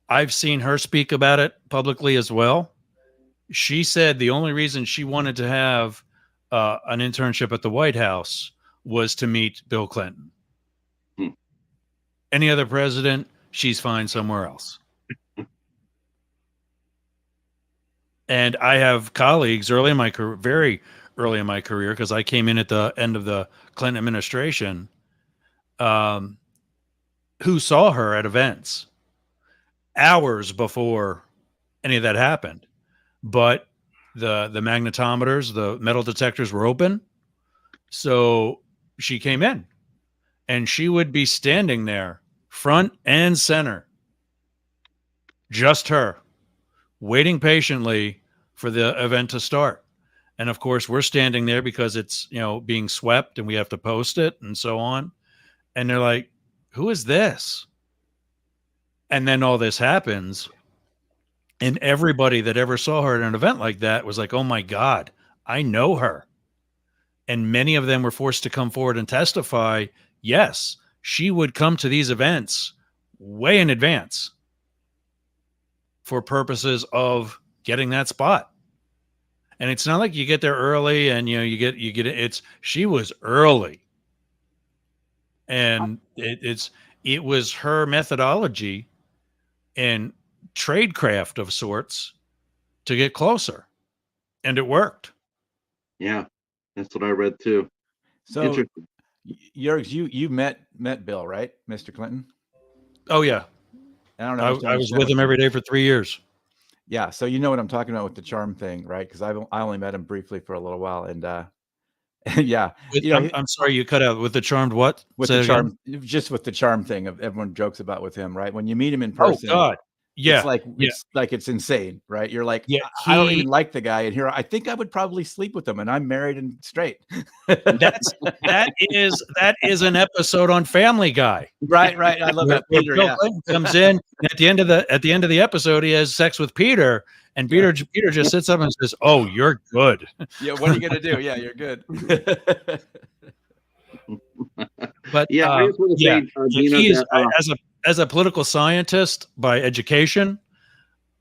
D: I've seen her speak about it publicly as well. She said the only reason she wanted to have an internship at the White House was to meet Bill Clinton. Any other president, she's fine somewhere else. And I have colleagues early in my career, very early in my career, because I came in at the end of the Clinton administration, who saw her at events hours before any of that happened. But the magnetometers, the metal detectors were open. So she came in and she would be standing there front and center, just her, waiting patiently for the event to start. And of course, we're standing there because it's, being swept and we have to post it and so on. And they're like, who is this? And then all this happens. And everybody that ever saw her at an event like that was like, oh my God, I know her. And many of them were forced to come forward and testify. Yes, she would come to these events way in advance for purposes of getting that spot. And it's not like you get there early and you get she was early. And it was her methodology and tradecraft of sorts to get closer. And it worked.
A: Yeah, that's what I read too.
B: So,
A: Interesting.
B: Yergs, you met Bill, right, Mr. Clinton?
D: Oh yeah,
B: I don't know.
D: I was with him every day for 3 years.
B: Yeah, so you know what I'm talking about with the charm thing, right? Because I only met him briefly for a little while, and yeah,
D: I'm sorry, you cut out with the charmed what?
B: With
D: Say
B: the
D: it
B: charm, just with the charm thing of everyone jokes about with him, right? When you meet him in
D: Oh
B: person,
D: God, yeah,
B: it's like it's insane, right? You're like,
D: yeah,
B: I don't even like the guy, and here I think I would probably sleep with him, and I'm married and straight.
D: that is an episode on Family Guy.
B: Right. I love that. Peter,
D: Bill Clinton comes in, and at the end of the episode, he has sex with Peter, and Peter just sits up and says, "Oh, you're good."
B: Yeah, what are you gonna do? Yeah, you're good.
D: But
A: Yeah, I just want to say, Deana,
D: he is
A: that,
D: as a political scientist by education,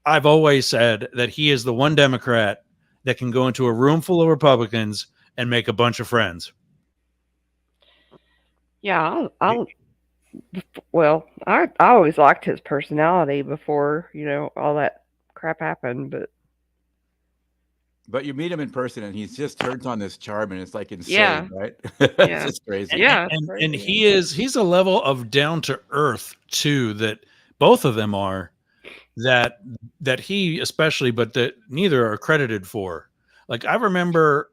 D: I've always said that he is the one Democrat that can go into a room full of Republicans and make a bunch of friends.
C: Yeah, well, I always liked his personality before, all that crap happened,
B: But you meet him in person, and he's just turns on this charm, and it's like insane, right?
C: Yeah.
B: It's just crazy.
C: Yeah,
D: and he's a level of down to earth too that both of them are, that he especially, but that neither are credited for. Like I remember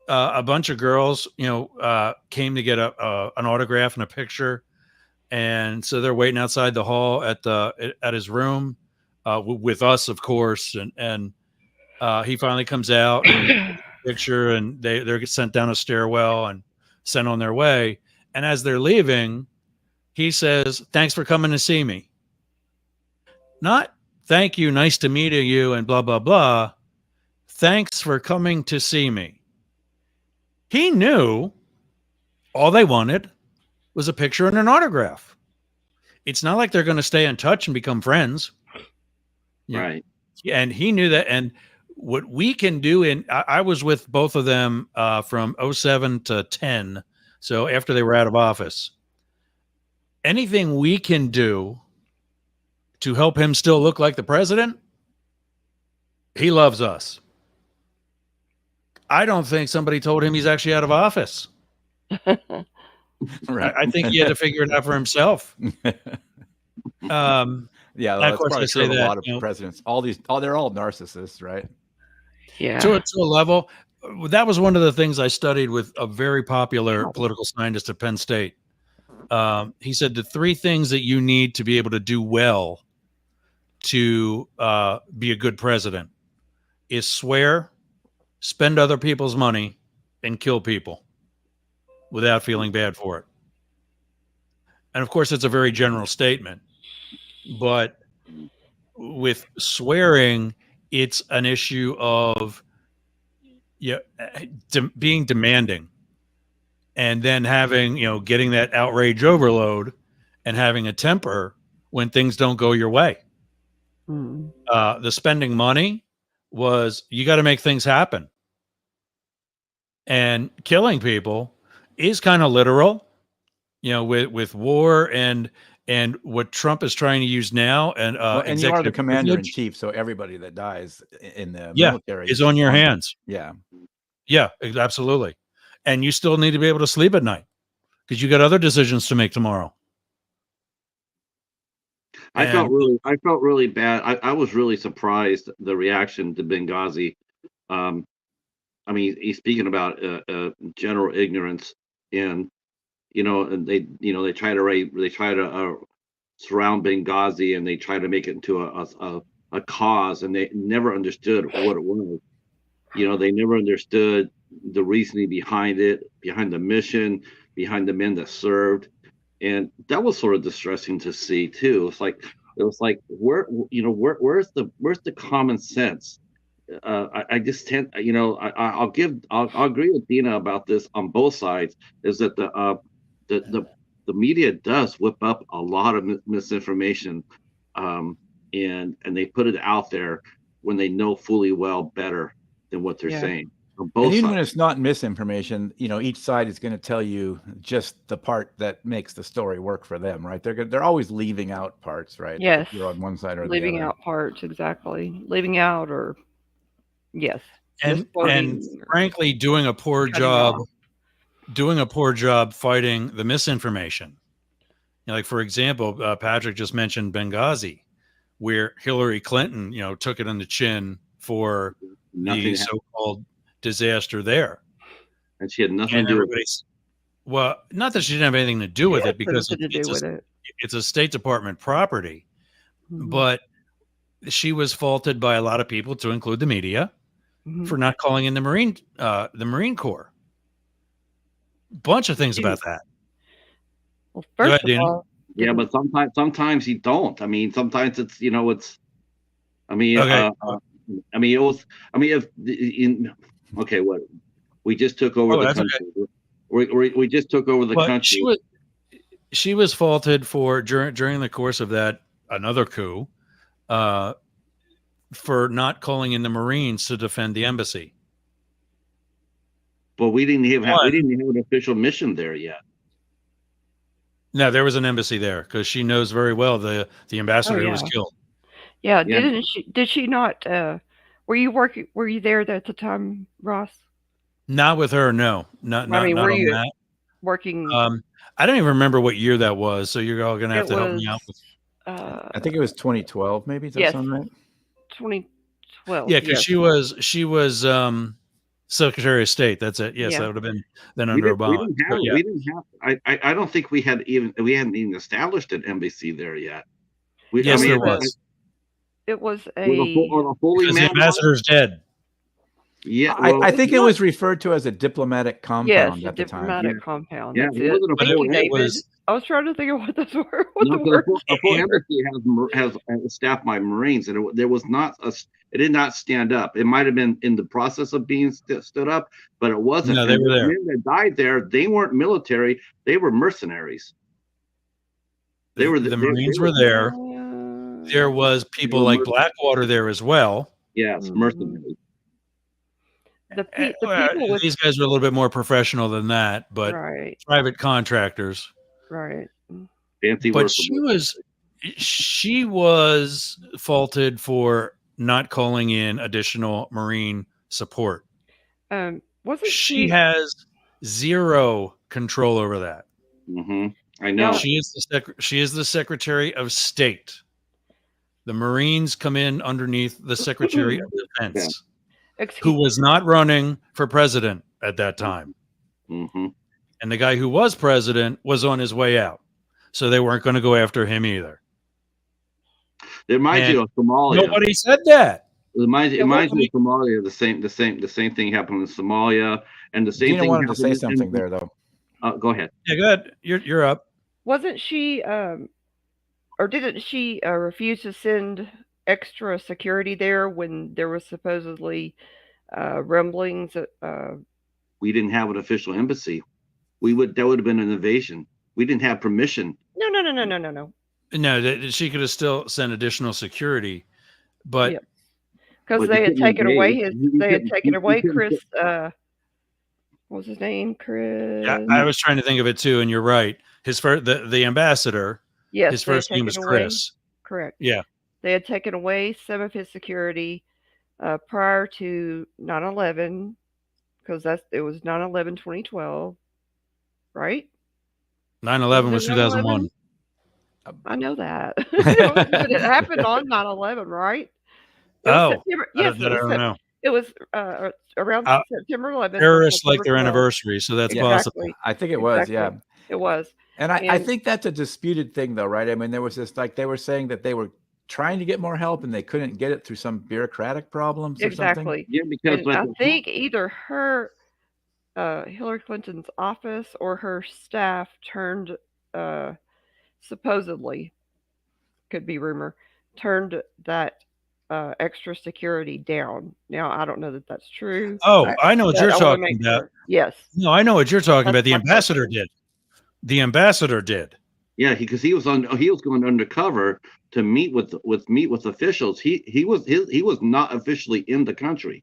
D: a bunch of girls, came to get an autograph and a picture, and so they're waiting outside the hall at his room with us, of course, and he finally comes out and picture, and they're sent down a stairwell and sent on their way. And as they're leaving, he says, "Thanks for coming to see me." Not "Thank you, nice to meet you," and blah, blah, blah. "Thanks for coming to see me." He knew all they wanted was a picture and an autograph. It's not like they're going to stay in touch and become friends.
A: right.
D: And he knew that. And what we can do I was with both of them from 07 to 10. So after they were out of office, anything we can do to help him still look like the president, he loves us. I don't think somebody told him he's actually out of office.
B: Right.
D: I think he had to figure it out for himself.
B: Yeah,
D: of
B: that's
D: course
B: probably
D: I say
B: true of a
D: that,
B: lot of presidents. They're all narcissists, right?
C: Yeah.
D: To a level. That was one of the things I studied with a very popular political scientist at Penn State. He said the three things that you need to be able to do well to be a good president is swear, spend other people's money, and kill people without feeling bad for it. And of course, it's a very general statement, but with swearing, it's an issue of being demanding, and then having, getting that outrage overload and having a temper when things don't go your way. The spending money was, you got to make things happen. and killing people is kind of literal, with war and what Trump is trying to use now, and
B: and you are the
D: executive
B: commander in
D: privilege,
B: chief, so everybody that dies in the
D: yeah,
B: military
D: is on your hands.
B: Yeah.
D: Yeah, absolutely. And you still need to be able to sleep at night because you got other decisions to make tomorrow.
A: I felt really bad. I was really surprised the reaction to Benghazi. Um, I mean, he's speaking about general ignorance, and and they try to surround Benghazi, and they try to make it into a cause, and they never understood what it was. They never understood the reasoning behind it, behind the mission, behind the men that served, and that was sort of distressing to see too. It was like where's the common sense? I just tend, I'll agree with Deana about this on both sides. Is that the media does whip up a lot of misinformation, and they put it out there when they know fully well better than what they're saying on both
B: And even
A: sides.
B: when it's not misinformation, each side is going to tell you just the part that makes the story work for them, right? They're always leaving out parts, right?
C: Yes.
B: If you're on one side or
C: leaving
B: the other.
C: out parts, exactly. Leaving out, or yes.
D: And
C: misquoting or
D: frankly, doing a poor
C: cutting
D: job fighting the misinformation. Like, for example, Patrick just mentioned Benghazi, where Hillary Clinton, took it on the chin for the so-called disaster there.
A: And she had nothing to do with it.
D: Well, not that she didn't have anything to do with it, because
C: it.
D: It's a State Department property.
C: Mhm.
D: But she was faulted by a lot of people, to include the media,
C: Mhm.
D: for not calling in the Marine Corps. Bunch of things about that.
C: Well, first of
D: Deana.
C: all,
A: Yeah, but sometimes you don't. I mean, sometimes it's I mean,
D: Okay.
A: I mean, it was. I mean, okay, what we just took over the
D: that's
A: country. We just took over the
D: But
A: country.
D: she was faulted for during the course of that another coup, for not calling in the Marines to defend the embassy.
A: But we didn't have an official mission there yet.
D: No, there was an embassy there, because she knows very well the ambassador who was killed.
C: Yeah, did she not? Were you there at the time, Ross?
D: Not with her, no. Not
C: were
D: on
C: you
D: that.
C: Working?
D: I don't even remember what year that was, so you're all gonna have to help me out with.
B: I think it was 2012, maybe. Does that sound right?
C: 2012.
D: Yeah, because she was Secretary of State. That's it. Yes, that would have been then under Obama.
A: We didn't have. I don't think we hadn't even established an embassy there yet.
D: There was.
C: It was
A: a holy
D: because
A: man.
D: The ambassador's dead.
A: Yeah,
B: I think it was referred to as a diplomatic compound at the time.
C: Diplomatic compound.
A: Yeah,
C: That's
A: it wasn't a full
C: embassy. I was trying to think of what those were.
A: A full embassy has staffed by Marines, and there was not it did not stand up. It might have been in the process of being stood up, but it wasn't.
D: No, they were there.
A: The men that died there, they weren't military; they were mercenaries.
D: The Marines were there. There was people like Blackwater there as well.
A: Yes, mercenaries.
C: The people
D: these guys were a little bit more professional than that, but private contractors.
C: Right.
A: Fancy
D: but she was faulted for not calling in additional Marine support.
C: Wasn't
D: she has zero control over that?
A: Mm-hmm. I know.
D: She is the Secretary of State. The Marines come in underneath the Secretary of Defense. Who was not running for president at that time.
A: Mm-hmm.
D: And the guy who was president was on his way out. So they weren't going to go after him either.
A: It reminds you of Somalia.
D: Nobody said that.
A: It reminds you of Somalia. The same thing happened in Somalia, and the same thing.
B: Wanted to say something there, though.
A: Go ahead.
D: Yeah, go ahead. You're up.
C: Wasn't she, or didn't she refuse to send extra security there when there was supposedly rumblings?
A: We didn't have an official embassy. That would have been an invasion. We didn't have permission.
C: No.
D: No, she could have still sent additional security, but
C: because they had taken away Chris. what was his name? Chris.
D: Yeah, I was trying to think of it too, and you're right. His first, the ambassador.
C: Yes,
D: his
C: they had
D: first name was
C: taken away.
D: Chris.
C: Correct.
D: Yeah.
C: They had taken away some of his security prior to 9/11, because it was 9/11/2012, right?
D: 9/11 was 2001.
C: I know that. But it happened on 9/11, right? It was September. Yes,
D: I don't know.
C: It was around September 11th.
D: Terrorists like their anniversary, so that's possible.
B: I think it was, yeah.
C: It was.
B: And I think that's a disputed thing, though, right? I mean, there was this, like, they were saying that they were trying to get more help and they couldn't get it through some bureaucratic problems or something.
A: Yeah, because
C: I think either her, Hillary Clinton's office, or her staff turned, supposedly, could be rumor, turned that extra security down. Now, I don't know that that's true.
D: Oh, I know what you're talking about.
C: Sure. Yes.
D: No, I know what you're talking about. The ambassador did. The ambassador did.
A: Yeah, because he was going undercover to meet with officials. He was not officially in the country.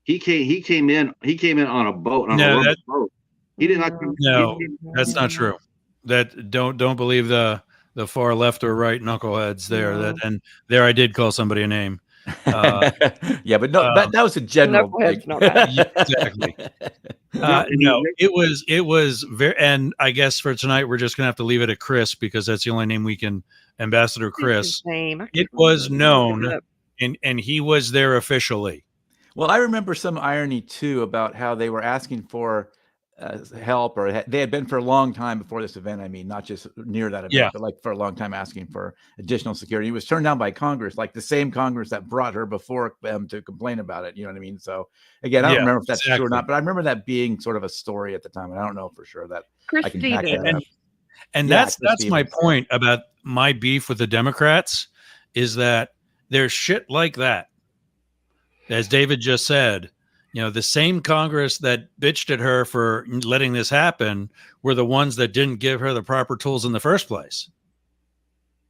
A: He came in on a boat a boat. He did not.
D: No, that's not true. That don't believe the far left or right knuckleheads there.
C: No.
D: And there I did call somebody a name.
B: Yeah, but no, that was a general.
C: Not bad.
D: Yeah, exactly. No, it was very, and I guess for tonight we're just gonna have to leave it at Chris because that's the only name we can. Ambassador Chris. It was known, and he was there officially.
B: Well, I remember some irony too about how they were asking for help, or they had been for a long time before this event. I mean, not just near that event, but like for a long time asking for additional security. It was turned down by Congress, like the same Congress that brought her before them to complain about it. You know what I mean? So again, I don't remember if that's true or not, but I remember that being sort of a story at the time, and I don't know for sure that I can back that up.
D: And that's my point about my beef with the Democrats, is that there's shit like that. As David just said, you know, the same Congress that bitched at her for letting this happen were the ones that didn't give her the proper tools in the first place.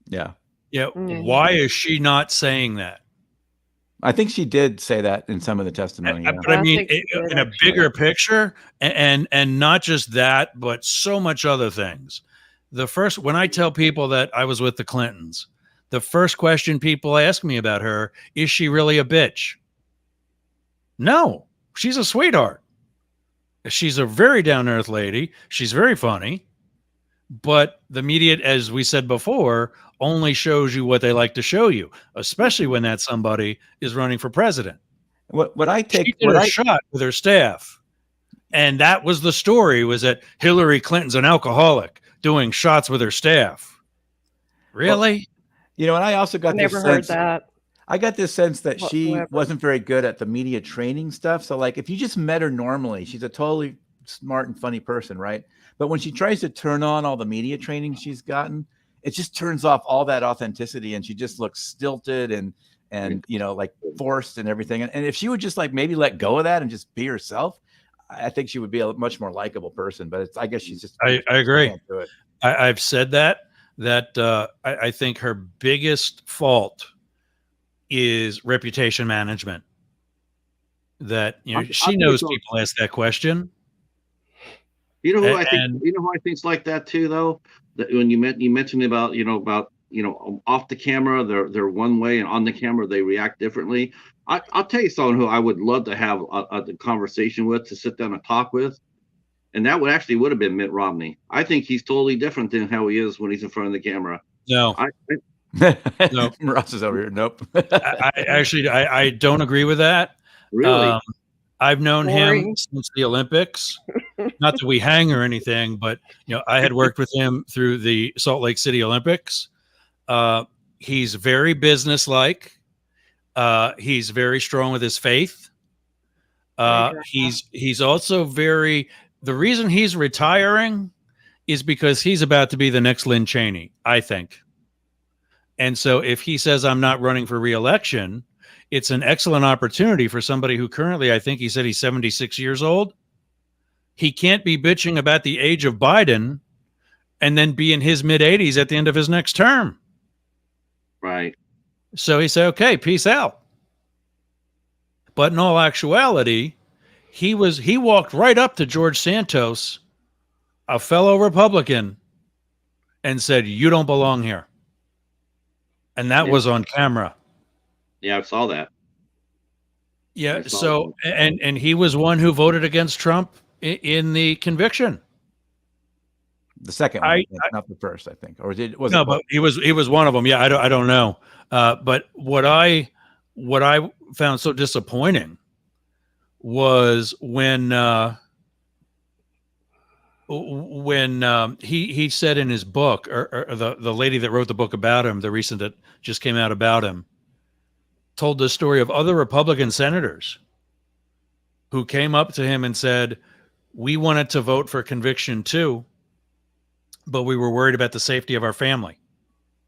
B: Yeah.
D: Yeah. Why is she not saying that?
B: I think she did say that in some of the testimony.
D: But I mean, in a bigger picture, and not just that, but so much other things. When I tell people that I was with the Clintons, the first question people ask me about her, is she really a bitch? No, she's a sweetheart. She's a very down-to-earth lady. She's very funny. But the media, as we said before, only shows you what they like to show you, especially when that somebody is running for president. She did a shot with her staff. And that was the story, was that Hillary Clinton's an alcoholic doing shots with her staff. Really?
B: Well, and I also got
C: never heard that.
B: I got this sense that she wasn't very good at the media training stuff. So like, if you just met her normally, she's a totally smart and funny person, right? But when she tries to turn on all the media training she's gotten, it just turns off all that authenticity, and she just looks stilted and you know, like forced and everything. And if she would just like maybe let go of that and just be herself, I think she would be a much more likable person. But I guess she's just.
D: I agree. I've said that I think her biggest fault is reputation management. That, you know, she knows people ask that question.
A: You know who I think? You know who I think's like that too, though. That when you mentioned about off the camera they're one way, and on the camera they react differently. I'll tell you someone who I would love to have a conversation with, to sit down and talk with, and that would have been Mitt Romney. I think he's totally different than how he is when he's in front of the camera.
D: No.
B: No, Ross is over here. Nope.
D: I don't agree with that.
A: Really?
D: I've known him since the Olympics. Not that we hang or anything, but you know, I had worked with him through the Salt Lake City Olympics. He's very businesslike. He's very strong with his faith. He's also the reason he's retiring is because he's about to be the next Lynn Cheney, I think. And so if he says, I'm not running for re-election, it's an excellent opportunity for somebody who currently, I think he said he's 76 years old. He can't be bitching about the age of Biden and then be in his mid-80s at the end of his next term.
A: Right.
D: So he said, okay, peace out. But in all actuality, He walked right up to George Santos, a fellow Republican, and said, "You don't belong here." And that was on camera.
A: Yeah, I saw that.
D: Yeah. So, and he was one who voted against Trump in the conviction.
B: The second one, not the first, I think, or was
D: no?
B: it
D: But he was one of them. Yeah, I don't know. But what I found so disappointing was when he said in his book, or the lady that wrote the book about him, the recent that just came out about him, told the story of other Republican senators who came up to him and said, "We wanted to vote for conviction too, but we were worried about the safety of our family."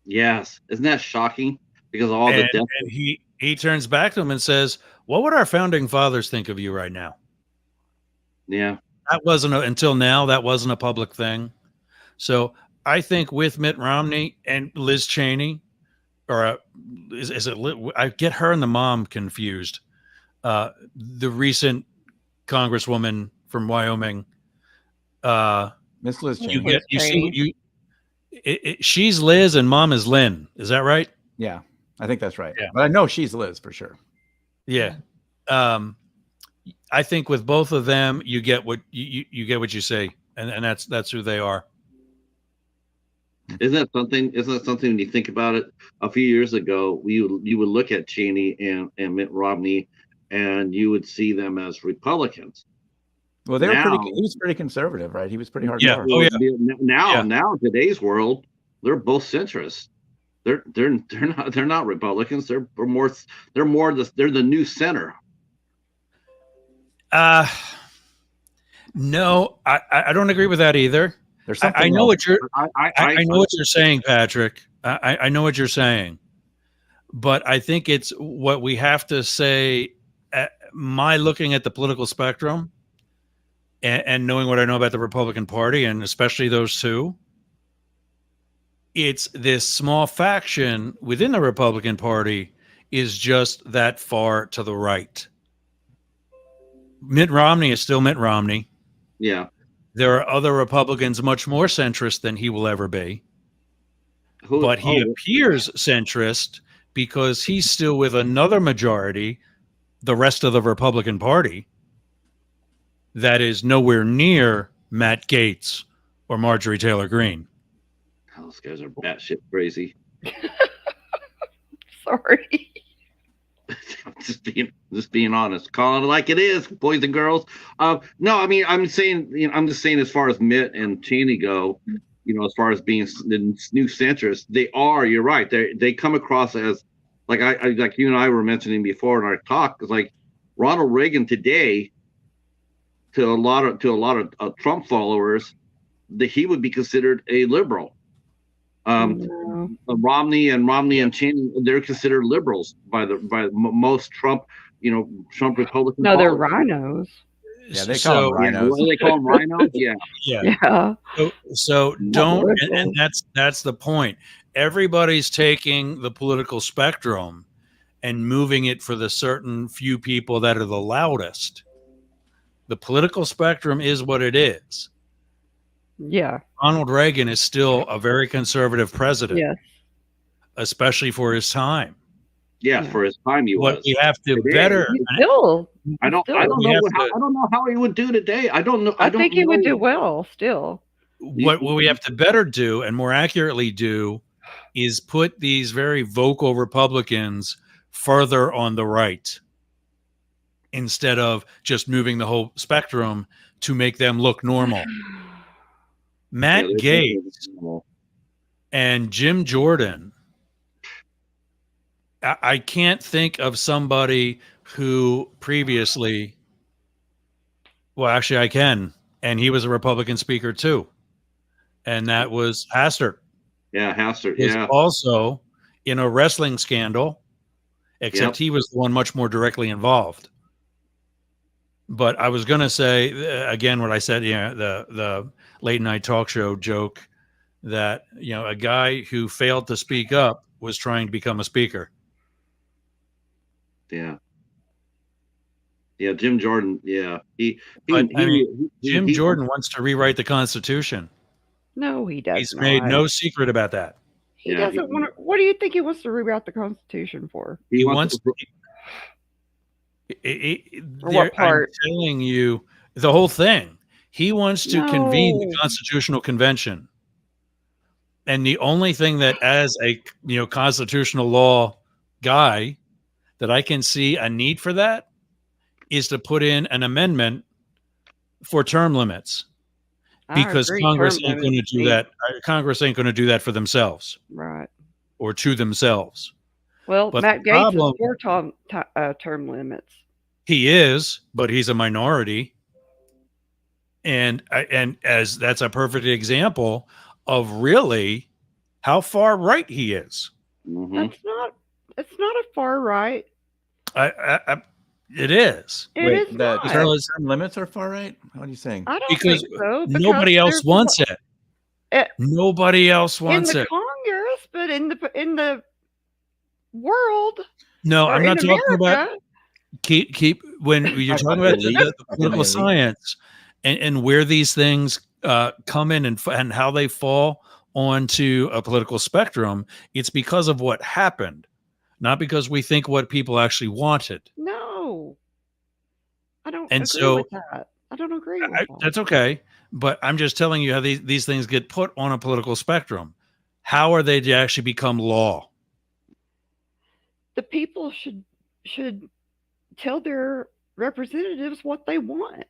A: Yes, isn't that shocking? Because all the death.
D: And he turns back to him and says, "What would our founding fathers think of you right now?"
A: Yeah,
D: that wasn't until now. That wasn't a public thing. So I think with Mitt Romney and Liz Cheney, or is it? I get her and the mom confused. The recent Congresswoman from Wyoming,
B: Miss Liz Cheney.
D: She's Liz and mom is Lynn. Is that right?
B: Yeah, I think that's right.
D: Yeah.
B: But I know she's Liz for sure.
D: Yeah. I think with both of them, you get what you get what you say, and that's who they are.
A: Isn't that something? Isn't that something when you think about it? A few years ago, you would look at Cheney and Mitt Romney, and you would see them as Republicans.
B: Well, he was pretty conservative, right? He was pretty hardcore.
D: Yeah. Oh, yeah.
A: Now, in today's world, they're both centrists. They're not Republicans. They're the new center.
D: No, I don't agree with that either. I know what you're. I know what you're saying, Patrick. I know what you're saying, but I think it's what we have to say. My looking at the political spectrum, and knowing what I know about the Republican Party, and especially those two, it's this small faction within the Republican Party is just that far to the right. Mitt Romney is still Mitt Romney.
A: Yeah.
D: There are other Republicans much more centrist than he will ever be. But he appears centrist because he's still with another majority, the rest of the Republican Party, that is nowhere near Matt Gaetz or Marjorie Taylor Greene.
A: Those guys are batshit crazy.
C: Sorry.
A: just being honest, calling it like it is, boys and girls. No, I mean, I'm just saying as far as Mitt and Cheney go, as far as being the new centrists, you're right. They come across as like like you and I were mentioning before in our talk, is like Ronald Reagan today, to a lot of Trump followers, that he would be considered a liberal. Romney and Cheney, they're considered liberals by most Trump Republican.
C: No, they're rhinos.
B: Yeah, they call them rhinos.
A: They call them rhinos. Yeah.
C: Yeah.
D: So don't, and that's the point. Everybody's taking the political spectrum and moving it for the certain few people that are the loudest. The political spectrum is what it is.
C: Yeah.
D: Ronald Reagan is still a very conservative president.
C: Yes.
D: Especially for his time.
A: Yeah, for his time he was.
D: What we have to better.
A: I don't know how he would do today. I don't know.
C: I think he would do well still.
D: What we have to better do and more accurately do is put these very vocal Republicans further on the right, instead of just moving the whole spectrum to make them look normal. Matt Gaetz and Jim Jordan. I can't think of somebody who previously, well, actually I can, and he was a Republican speaker too. And that was Hastert.
A: Yeah, Hastert,
D: yeah. Also in a wrestling scandal, except he was the one much more directly involved. But I was going to say, again, what I said, the late night talk show joke that, a guy who failed to speak up was trying to become a speaker.
A: Yeah. Yeah, Jim Jordan. Yeah,
D: But I mean, Jim Jordan wants to rewrite the Constitution.
C: No, he does
D: He's
C: not.
D: made no secret about that.
C: He doesn't want to. What do you think he wants to rewrite the Constitution for?
D: He wants.
C: What part?
D: I'm telling you, the whole thing. He wants to convene the Constitutional Convention, and the only thing that, as a constitutional law guy, that I can see a need for that is to put in an amendment for term limits, because Congress ain't going to do that. Congress ain't going to do that for themselves,
C: right?
D: Or to themselves.
C: Well, but Matt Gaetz is for term limits.
D: He is, but he's a minority, and as that's a perfect example of really how far right he is.
C: It's not a far right.
D: It is.
C: It is not.
B: Term limits are far right? What are you saying?
C: I don't think so.
D: Nobody else wants it. Nobody else wants
C: it.
D: In the
C: Congress, but in the world.
D: No, I'm not talking about keep when you're talking about the political science and where these things come in and how they fall onto a political spectrum. It's because of what happened, not because we think what people actually wanted.
C: No, I don't.
D: And
C: agree with that. I don't agree with that.
D: That's okay, but I'm just telling you how these things get put on a political spectrum. How are they to actually become law?
C: The people should tell their representatives what they want.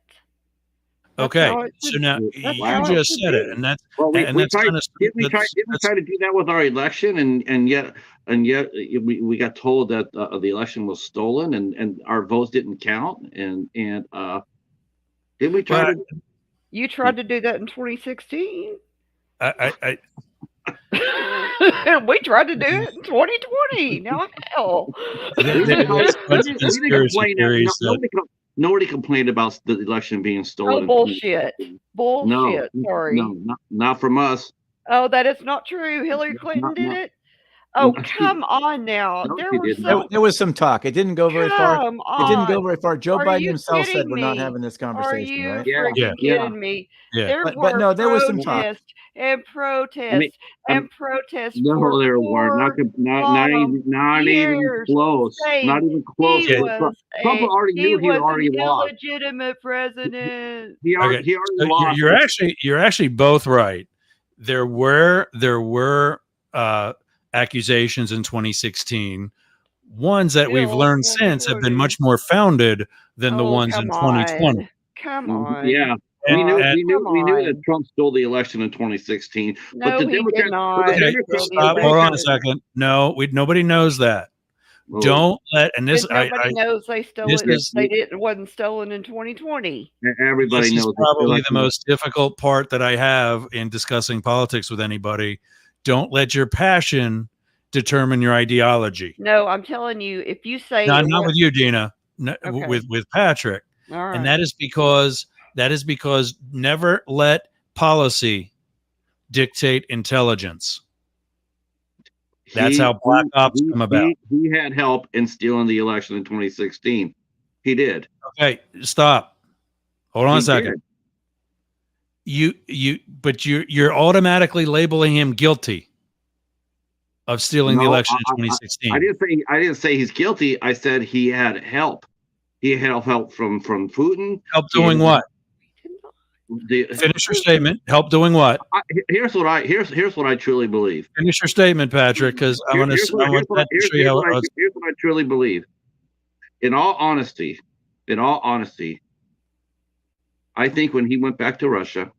D: Okay, so now you just said it, and that's
A: didn't we try to do that with our election, and yet we got told that the election was stolen and our votes didn't count, and did we try to?
C: You tried to do that in 2016. We tried to do it in 2020. Now hell.
A: Nobody complained about the election being stolen.
C: Oh, bullshit. Bullshit.
A: No,
C: sorry.
A: No, not from us.
C: Oh, that is not true. Hillary Clinton did it? Oh, come on now.
B: There was some talk. It didn't go very far. It didn't go very far. Joe Biden himself said we're not having this conversation,
C: right?
B: Are
C: you kidding me?
D: Yeah.
C: But
B: no, there was some talk.
C: And protests and protests.
A: No, there weren't. Not even close. Not even close. Trump already knew he already lost.
C: Illegitimate president.
A: He already lost.
D: You're actually both right. There were accusations in 2016. Ones that we've learned since have been much more founded than the ones in 2020.
C: Come on.
A: Yeah. We knew that Trump stole the election in 2016.
C: No, but the Democrats.
D: Okay, stop. Hold on a second. No, nobody knows that. Oh. Don't let
C: nobody knows they stole it. Wasn't stolen in 2020.
A: Everybody knows.
D: This is probably the most difficult part that I have in discussing politics with anybody. Don't let your passion determine your ideology.
C: No, I'm telling you, if you say
D: not with you, Deana, with Patrick,
C: right.
D: And that is because never let policy dictate intelligence. That's how black ops come about.
A: He had help in stealing the election in 2016. He did.
D: Okay, stop. Hold on a second. But you're automatically labeling him guilty of stealing the election in 2016.
A: I didn't say he's guilty. I said he had help. He had help from Putin.
D: Help doing what? Finish your statement. Help doing what?
A: Here's what I truly believe.
D: Finish your statement, Patrick, because I want to show you how it was.
A: Here's what I truly believe. In all honesty, I think when he went back to Russia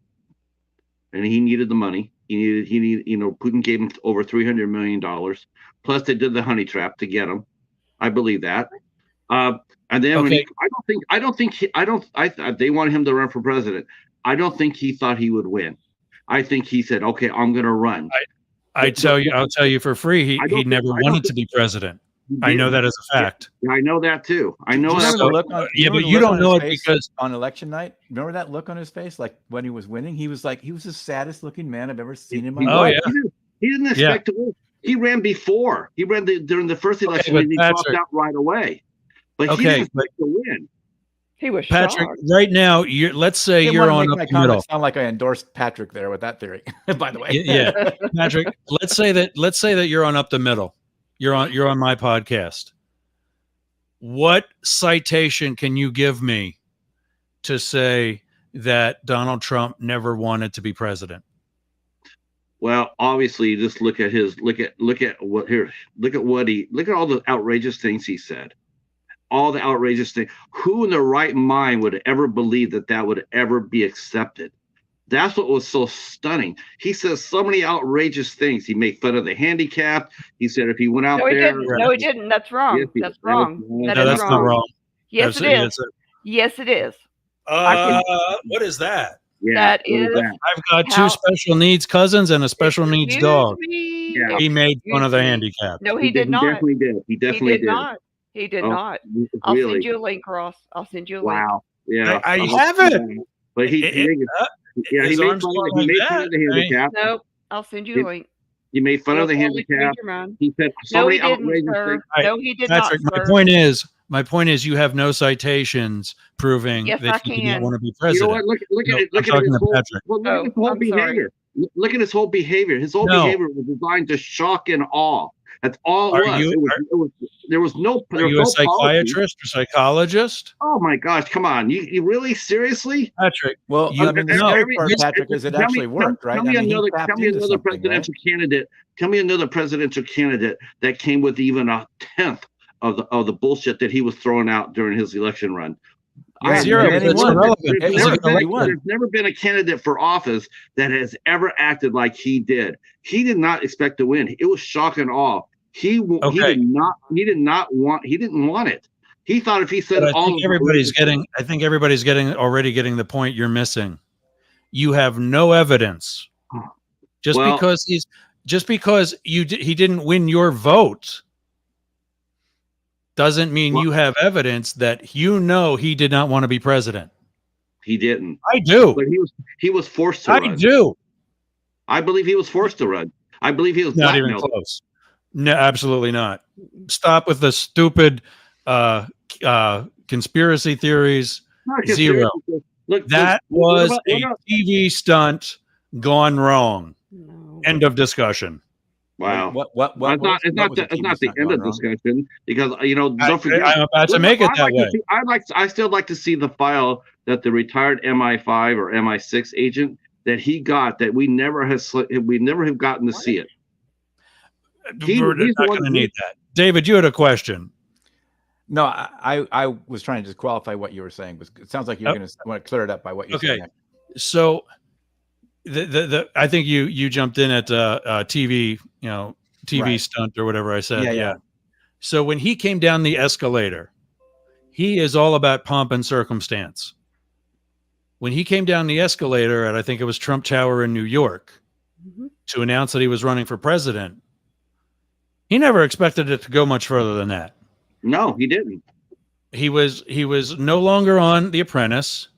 A: and he needed the money, he needed, Putin gave him over $300 million. Plus they did the honey trap to get him. I believe that. And then when they wanted him to run for president. I don't think he thought he would win. I think he said, "Okay, I'm going to run."
D: I'll tell you for free. He never wanted to be president. I know that as a fact.
A: I know that too. I know that.
D: But you don't know it because
B: on election night, remember that look on his face, like when he was winning, he was the saddest looking man I've ever seen in my life.
A: Yeah. He didn't expect to win. He ran before. He ran during the first election and he dropped out right away. But he didn't expect to win.
C: He was
D: Patrick,
C: shocked.
D: right now, let's say
B: Didn't
D: you're
B: want
D: on
B: to
D: up
B: make
D: the
B: my
D: middle.
B: comment sound like I endorsed Patrick there with that theory. By the way,
D: Yeah, Patrick, let's say that you're on up the middle. You're on my podcast. What citation can you give me to say that Donald Trump never wanted to be president?
A: Well, obviously, just look at what look at all the outrageous things he said. All the outrageous things. Who in their right mind would ever believe that would ever be accepted? That's what was so stunning. He says so many outrageous things. He made fun of the handicapped. He said if he went out
C: No, he
A: there,
C: didn't. No, he didn't. That's wrong.
A: yes,
C: That's
A: that was
C: wrong.
A: wrong.
C: That
D: No,
C: is
D: that's not
C: wrong.
D: wrong.
C: Yes, it is. Yes, it is.
D: What is that?
A: Yeah,
C: That
A: what was
C: is
A: that?
D: I've got
C: how-
D: two special needs cousins and a special needs
C: Excuse
D: dog.
C: me.
A: Yeah.
D: He made fun of the
C: Excuse me.
D: handicapped.
C: No, he did not.
A: Definitely did. He
C: He
A: definitely
C: did not. He did
A: Oh,
C: not. I'll
A: really?
C: send you a link, Ross. I'll send you a link.
A: Wow. Yeah.
D: I
A: hope
D: have
A: so.
D: it.
A: But he
D: His
A: made
D: arms
A: fun
D: go
A: of
D: like
A: the
D: that.
A: handicapped.
C: Nope. I'll send you a link.
A: He made fun of the
C: You'll totally change
A: handicapped.
C: your mind.
A: He said so
C: No,
A: many
C: he didn't,
A: outrageous
C: sir.
A: things.
D: Right.
C: No, he did
D: Patrick,
C: not,
D: my
C: sir.
D: point is, you have no citations proving
C: Yes,
D: that
C: I
D: he did not
C: can.
D: want to be
A: You know
D: president.
A: what? Look
D: No,
A: at it. Look
D: I'm
A: at
D: talking
A: his
D: to
A: whole.
D: Patrick.
A: Well, look at his whole
C: I'm sorry.
A: behavior. Look at his whole behavior. His whole
D: No.
A: behavior was designed to shock and awe. That's all it
D: Are
A: was.
D: you-
A: There was no.
D: Are
A: There
D: you a
A: was no policy.
D: psychiatrist or psychologist?
A: Oh my gosh! Come on, you really seriously?
D: Patrick,
B: well,
D: You-
B: I mean, the
D: no,
B: scary part,
D: this-
B: Patrick, is it
A: Tell me-
B: actually worked, right?
A: Tell me
B: I mean, he
A: another.
B: tapped
A: Tell me
B: into
A: another
B: something, right?
A: presidential candidate. Tell me another presidential candidate that came with even a tenth of the bullshit that he was throwing out during his election run.
B: Yeah,
D: Zero.
B: and he
D: That's
B: won.
D: irrelevant.
B: He
D: Because
B: won.
D: of the
B: He won.
A: There's never been a candidate for office that has ever acted like he did. He did not expect to win. It was shock and awe. He
D: Okay.
A: didn't want it. He thought if he said
D: But I
A: all
D: think
A: of
D: everybody's already getting the point you're missing. You have no evidence. Just
A: Well-
D: because he didn't win your vote doesn't mean
A: Well-
D: you have evidence that he did not want to be president.
A: he didn't.
D: I do.
A: But he was forced to
D: I
A: run.
D: do.
A: I believe he was forced to run. I believe he was
D: Not even
A: blackmailed.
D: close. No, absolutely not. Stop with the stupid conspiracy theories.
A: Not a
D: Zero.
A: conspiracy. Look,
D: That
A: what
D: was
A: about-
D: a
A: what about-
D: TV stunt gone wrong.
C: No.
D: End of discussion.
A: Wow.
B: What
A: It's not the end of discussion because don't forget.
D: I'm about to make it that way.
A: I still like to see the file that the retired MI5 or MI6 agent that he got that we never have gotten to see it.
D: We're
A: he's the
D: not
A: one
D: going to
A: who-
D: need that. David, you had a question.
B: No, I was trying to just qualify what you were saying. It sounds like you're
D: Oh.
B: going to want to clear it up by what you're
D: Okay.
B: saying.
D: So, I think you jumped in at TV, TV
B: Right.
D: stunt or whatever I said.
B: Yeah.
D: So when he came down the escalator, he is all about pomp and circumstance. When he came down the escalator at, I think it was Trump Tower in New York,
C: Mhm.
D: to announce that he was running for president, he never expected it to go much further than that.
A: No, he didn't.
D: He was no longer on The Apprentice.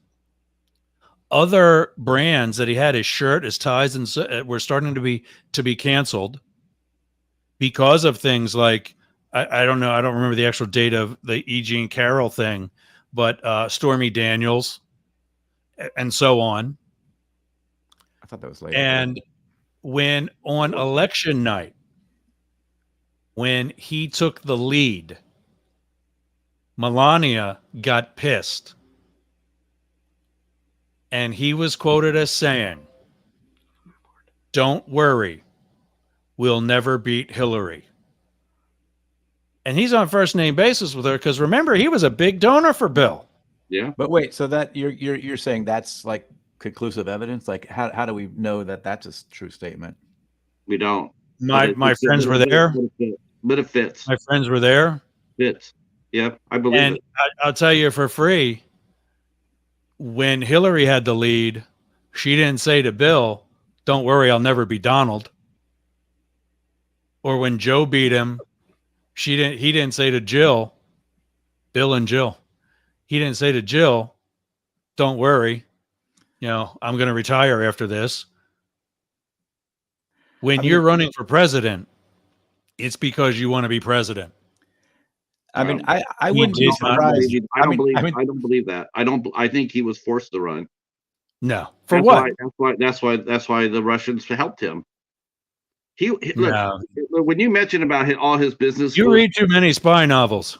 D: Other brands that he had, his shirt, his ties, and were starting to be canceled because of things like I don't know, I don't remember the actual date of the E. Jean Carroll thing, but Stormy Daniels and so on.
B: I thought that was later.
D: And when on election night, when he took the lead, Melania got pissed. And he was quoted as saying, "Don't worry, we'll never beat Hillary." And he's on first name basis with her because remember, he was a big donor for Bill.
A: Yeah.
B: But wait, so that you're saying that's like conclusive evidence? Like how do we know that that's a true statement?
A: We don't.
D: My friends were there.
A: But it fits.
D: My friends were there.
A: Fits. Yep, I believe
D: And
A: it.
D: I'll tell you for free, when Hillary had the lead, she didn't say to Bill, "Don't worry, I'll never be Donald." Or when Joe beat him, he didn't say to Jill, Bill and Jill, he didn't say to Jill, "Don't worry, I'm going to retire after this." When you're running for president, it's because you want to be president.
B: I mean, I
D: He
B: wouldn't be
D: did
A: I don't
D: not.
B: surprised.
A: believe. I don't believe that. I think he was forced to run.
D: No. For
A: That's
D: what?
A: That's why the Russians helped him. Look,
D: No.
A: when you mention about all his business,
D: You read too many spy novels.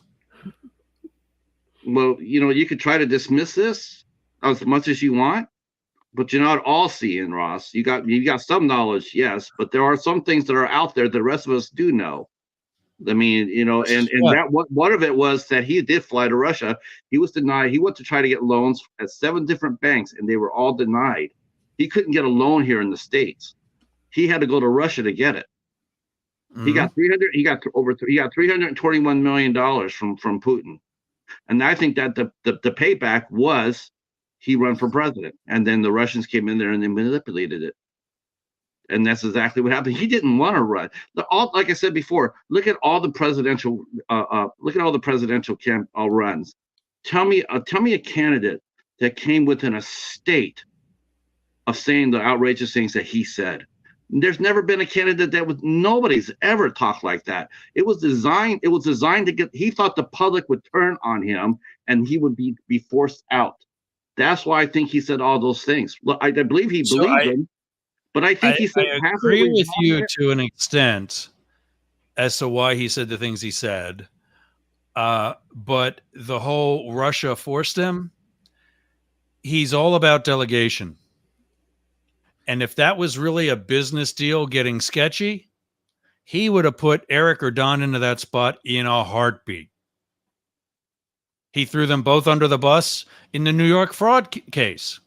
A: well, you could try to dismiss this as much as you want, but you're not all seeing, Ross. You got some knowledge, yes, but there are some things that are out there that the rest of us do know. I mean, and
D: What?
A: that one of it was that he did fly to Russia. He was denied. He went to try to get loans at 7 different banks, and they were all denied. He couldn't get a loan here in the States. He had to go to Russia to get it. He got $321 million from Putin, and I think that the payback was he run for president, and then the Russians came in there and they manipulated it. And that's exactly what happened. He didn't want to run. Like I said before, look at all the presidential runs. Tell me a candidate that came within a state of saying the outrageous things that he said. There's never been a candidate nobody's ever talked like that. It was designed to get. He thought the public would turn on him and he would be forced out. That's why I think he said all those things. Well, I believe he believed them. But I think he said.
D: I agree with you to an extent as to why he said the things he said. But the whole Russia forced him, he's all about delegation. And if that was really a business deal getting sketchy, he would have put Eric or Don into that spot in a heartbeat. He threw them both under the bus in the New York fraud case.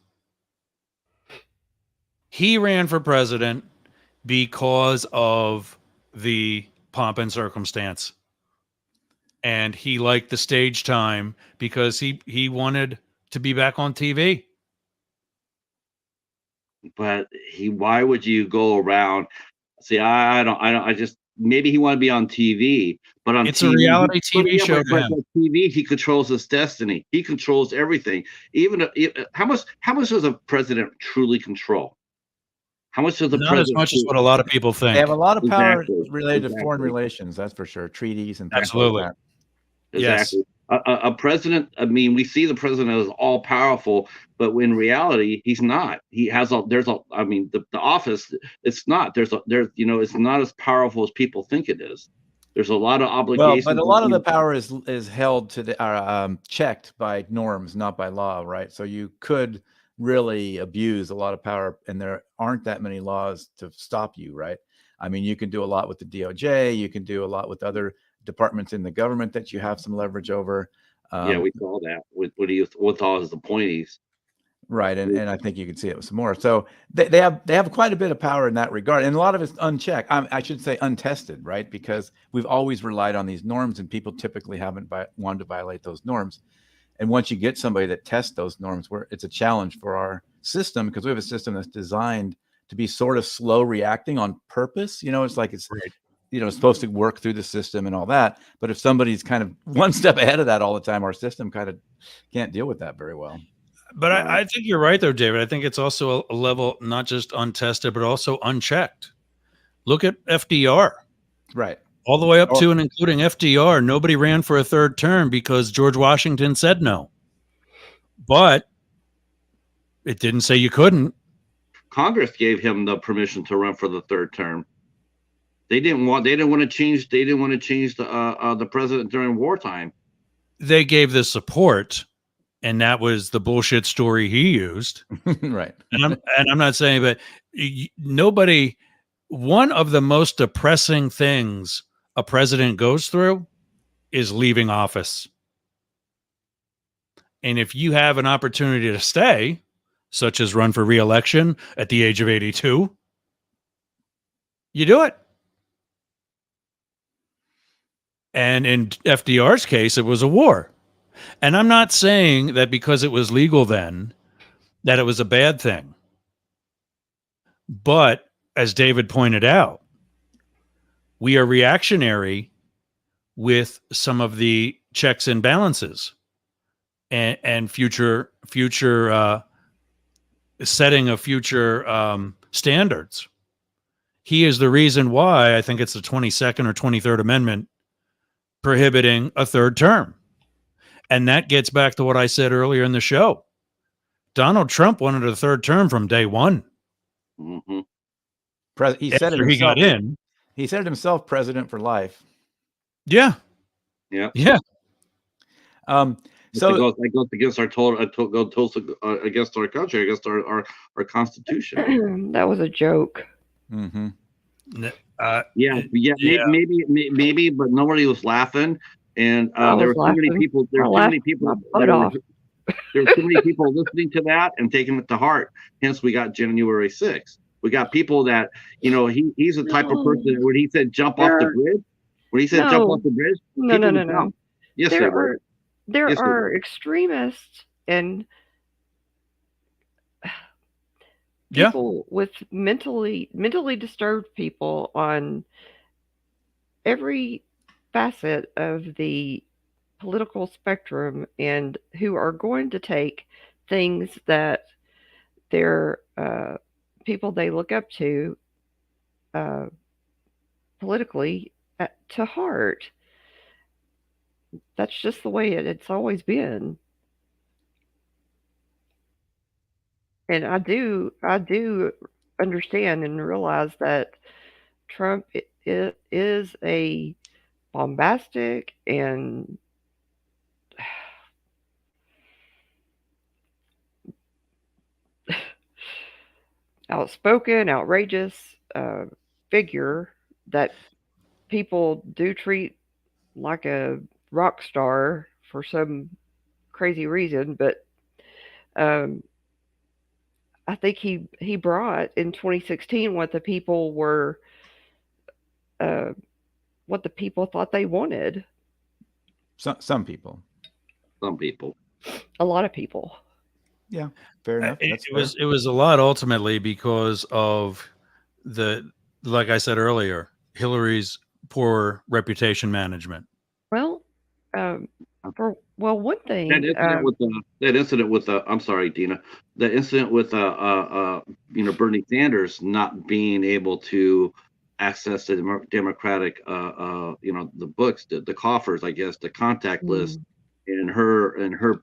D: He ran for president because of the pomp and circumstance. And he liked the stage time because he wanted to be back on TV.
A: But why would you go around? See, I just, maybe he wanted to be on TV, but on
D: it's
A: TV,
D: a reality TV show.
A: But on TV, he controls his destiny. He controls everything. How much does a president truly control? How much does the
D: Not
A: president?
D: As much as what a lot of people think.
B: They have a lot of power
A: Exactly.
B: related to foreign relations, that's for sure. Treaties and things
D: Absolutely.
B: like that.
A: Exactly. Yes. A president, I mean, we see the president as all powerful, but in reality, he's not. He has the office, it's not. It's not as powerful as people think it is. There's a lot of obligations.
B: Well, but a lot of the power is held to checked by norms, not by law, right? So you could really abuse a lot of power, and there aren't that many laws to stop you, right? I mean, you can do a lot with the DOJ, you can do a lot with other departments in the government that you have some leverage over.
A: Yeah, we saw that with all his appointees.
B: Right, and I think you can see it with some more. So they have quite a bit of power in that regard, and a lot of it's unchecked. I should say untested, right? Because we've always relied on these norms, and people typically haven't wanted to violate those norms. And once you get somebody that tests those norms, it's a challenge for our system, because we have a system that's designed to be sort of slow reacting on purpose. It's like it's
D: right.
B: It's supposed to work through the system and all that. But if somebody's kind of one step ahead of that all the time, our system kind of can't deal with that very well.
D: But I think you're right, though, David. I think it's also a level not just untested, but also unchecked. Look at FDR.
B: Right.
D: All the way up to and including FDR. Nobody ran for a third term because George Washington said no. But it didn't say you couldn't.
A: Congress gave him the permission to run for the third term. They didn't want to change the president during wartime. They
D: gave the support. And that was the bullshit story he used.
B: Right.
D: And I'm not saying, but nobody, one of the most depressing things a president goes through is leaving office. And if you have an opportunity to stay, such as run for re-election at the age of 82, you do it. And in FDR's case, it was a war. And I'm not saying that because it was legal then, that it was a bad thing. But as David pointed out, we are reactionary with some of the checks and balances and future setting of future standards. He is the reason why I think it's the 22nd or 23rd Amendment prohibiting a third term. And that gets back to what I said earlier in the show. Donald Trump wanted a third term from day one.
A: Mm-hmm.
B: He said it
D: After he
B: himself.
D: got in.
B: He said it himself, president for life.
D: Yeah.
A: Yeah.
D: Yeah.
B: So
A: that goes against our against our country, against our constitution.
C: That was a joke.
B: mhm.
A: Maybe, but nobody was laughing, and
C: I
A: there
C: was
A: were too many
C: laughing.
A: people. There
C: I
A: were too many
C: laughed
A: people.
C: my butt off.
A: There were too many people listening to that and taking it to heart. Hence, we got January 6th. We got people that he's the type of person that when he said jump off the bridge, jump off the bridge,
C: No.
A: Yes,
C: there are extremists and people with mentally disturbed people on every facet of the political spectrum, and who are going to take things that their people they look up to politically to heart. That's just the way it's always been. And I do understand and realize that Trump is a bombastic and outspoken, outrageous figure that people do treat like a rock star for some crazy reason. But I think he brought in 2016 what the people were, what the people thought they wanted.
B: Some people.
C: A lot of people.
B: Yeah, fair enough.
D: It was a lot ultimately because of like I said earlier, Hillary's poor reputation management.
C: Well, one thing
A: that incident with I'm sorry, Deana, the incident with Bernie Sanders not being able to access the Democratic the books, the coffers, I guess, the contact list, and her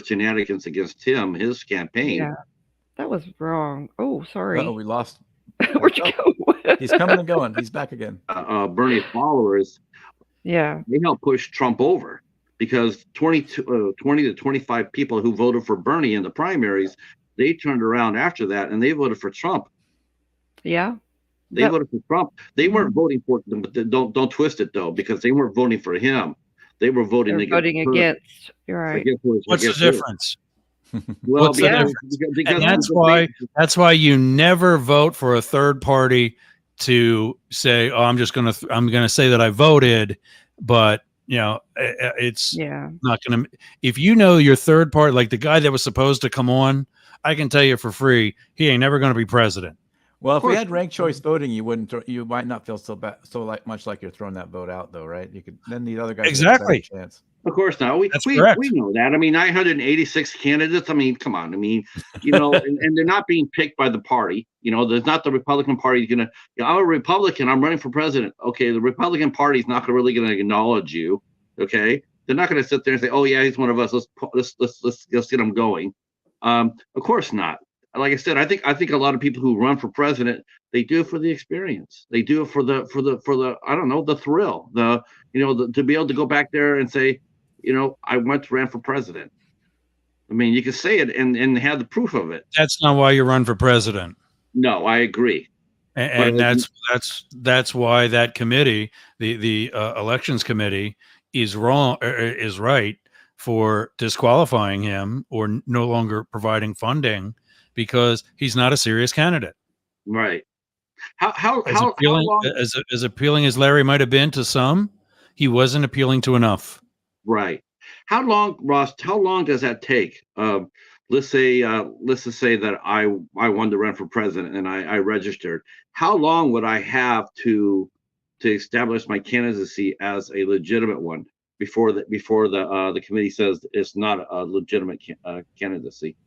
A: shenanigans against his campaign.
C: Yeah, that was wrong. Oh, sorry.
B: Oh, we lost.
C: Where'd you go?
B: He's coming and going. He's back again.
A: Bernie followers,
C: they
A: helped push Trump over because 20 to 25 people who voted for Bernie in the primaries, they turned around after that and they voted for Trump.
C: Yeah.
A: They voted for Trump. They weren't voting for him, but don't twist it though, because they weren't voting for him. They were voting
C: against. You're right.
D: What's the difference?
A: Well,
D: because that's why you never vote for a third party to say, "Oh, I'm going to say that I voted," but it's not going to. If you know your third party, like the guy that was supposed to come on, I can tell you for free, he ain't never going to be president.
B: Well, if we had ranked choice voting, you might not feel much like you're throwing that vote out, though, right? You could then the other guys
D: exactly.
B: Have a chance.
A: Of course not. We know that. I mean, 986 candidates. I mean, come on. I mean, and they're not being picked by the party. There's not the Republican Party going to. I'm a Republican. I'm running for president. Okay, the Republican Party is not really going to acknowledge you. Okay, they're not going to sit there and say, "Oh yeah, he's one of us. Let's get him going." Of course not. Like I said, I think a lot of people who run for president, they do it for the experience. They do it for the I don't know, the thrill, to be able to go back there and say, I ran for president. I mean, you can say it and have the proof of it.
D: That's not why you run for president.
A: No, I agree.
D: And that's why that committee, the elections committee, is right for disqualifying him or no longer providing funding because he's not a serious candidate.
A: Right.
D: As appealing as Larry might have been to some, he wasn't appealing to enough.
A: Right. How long, Ross? How long does that take? Let's just say that I wanted to run for president and I registered. How long would I have to establish my candidacy as a legitimate one before the committee says it's not a legitimate candidacy?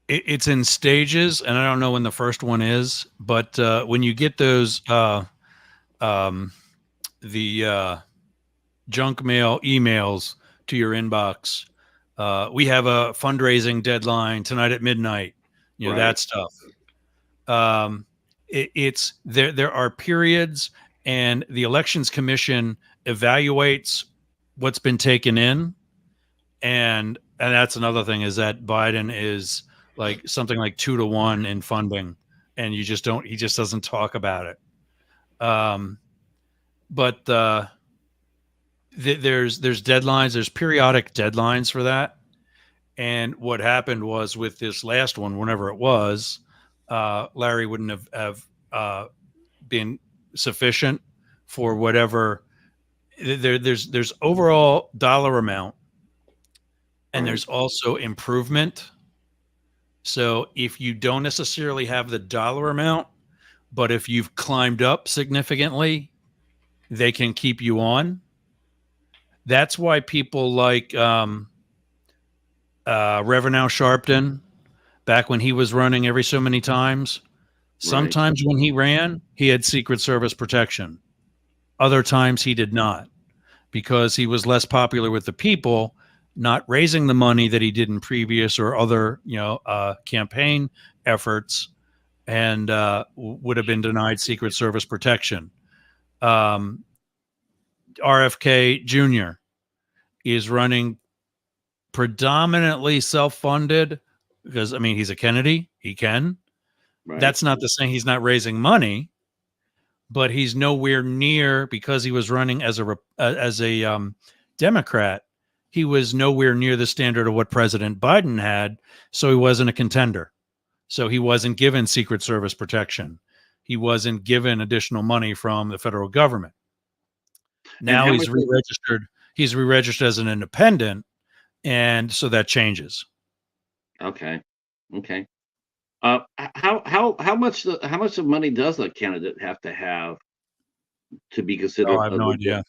D: It's in stages, and I don't know when the first one is, but when you get those the junk mail emails to your inbox. We have a fundraising deadline tonight at midnight.
A: Right.
D: That stuff. It's there. There are periods, and the Elections Commission evaluates what's been taken in, and that's another thing, is that Biden is like something like 2-1 in funding, and he just doesn't talk about it. But there's deadlines, there's periodic deadlines for that. And what happened was, with this last one, whenever it was, Larry wouldn't have been sufficient for whatever. There's overall dollar amount, and there's also improvement. So if you don't necessarily have the dollar amount, but if you've climbed up significantly, they can keep you on. That's why people like Reverend Al Sharpton, back when he was running every so many times. Sometimes when he ran, he had Secret Service protection. Other times he did not, because he was less popular with the people, not raising the money that he did in previous or other, campaign efforts, and would have been denied Secret Service protection. RFK Jr. is running predominantly self-funded, because, I mean, he's a Kennedy. He can. Right. That's not to say he's not raising money, but he's nowhere near, because he was running as a Democrat. He was nowhere near the standard of what President Biden had, so he wasn't a contender. So he wasn't given Secret Service protection. He wasn't given additional money from the federal government. Now he's re-registered. He's re-registered as an independent, and so that changes.
A: Okay. How much of money does a candidate have to be considered?
D: I have no idea.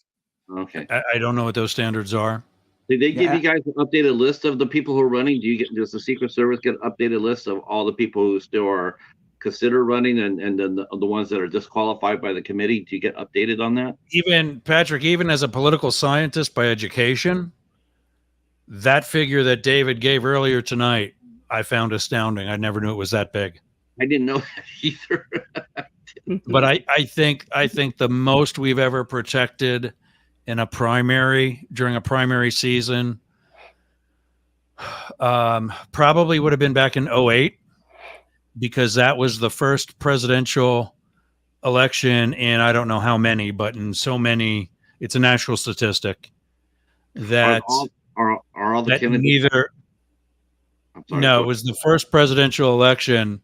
A: Okay.
D: I don't know what those standards are.
A: Did they give you guys an updated list of the people who are running? Does the Secret Service get an updated list of all the people who still are considered running, and then the ones that are disqualified by the committee? Do you get updated on that?
D: Even Patrick, even as a political scientist by education, that figure that David gave earlier tonight, I found astounding. I never knew it was that big.
A: I didn't know that either.
D: But I think the most we've ever protected in a primary, during a primary season, probably would have been back in 2008, because that was the first presidential election in, I don't know how many, but in so many, it's a national statistic that
A: are all the
D: that
A: candidates?
D: neither. No, it was the first presidential election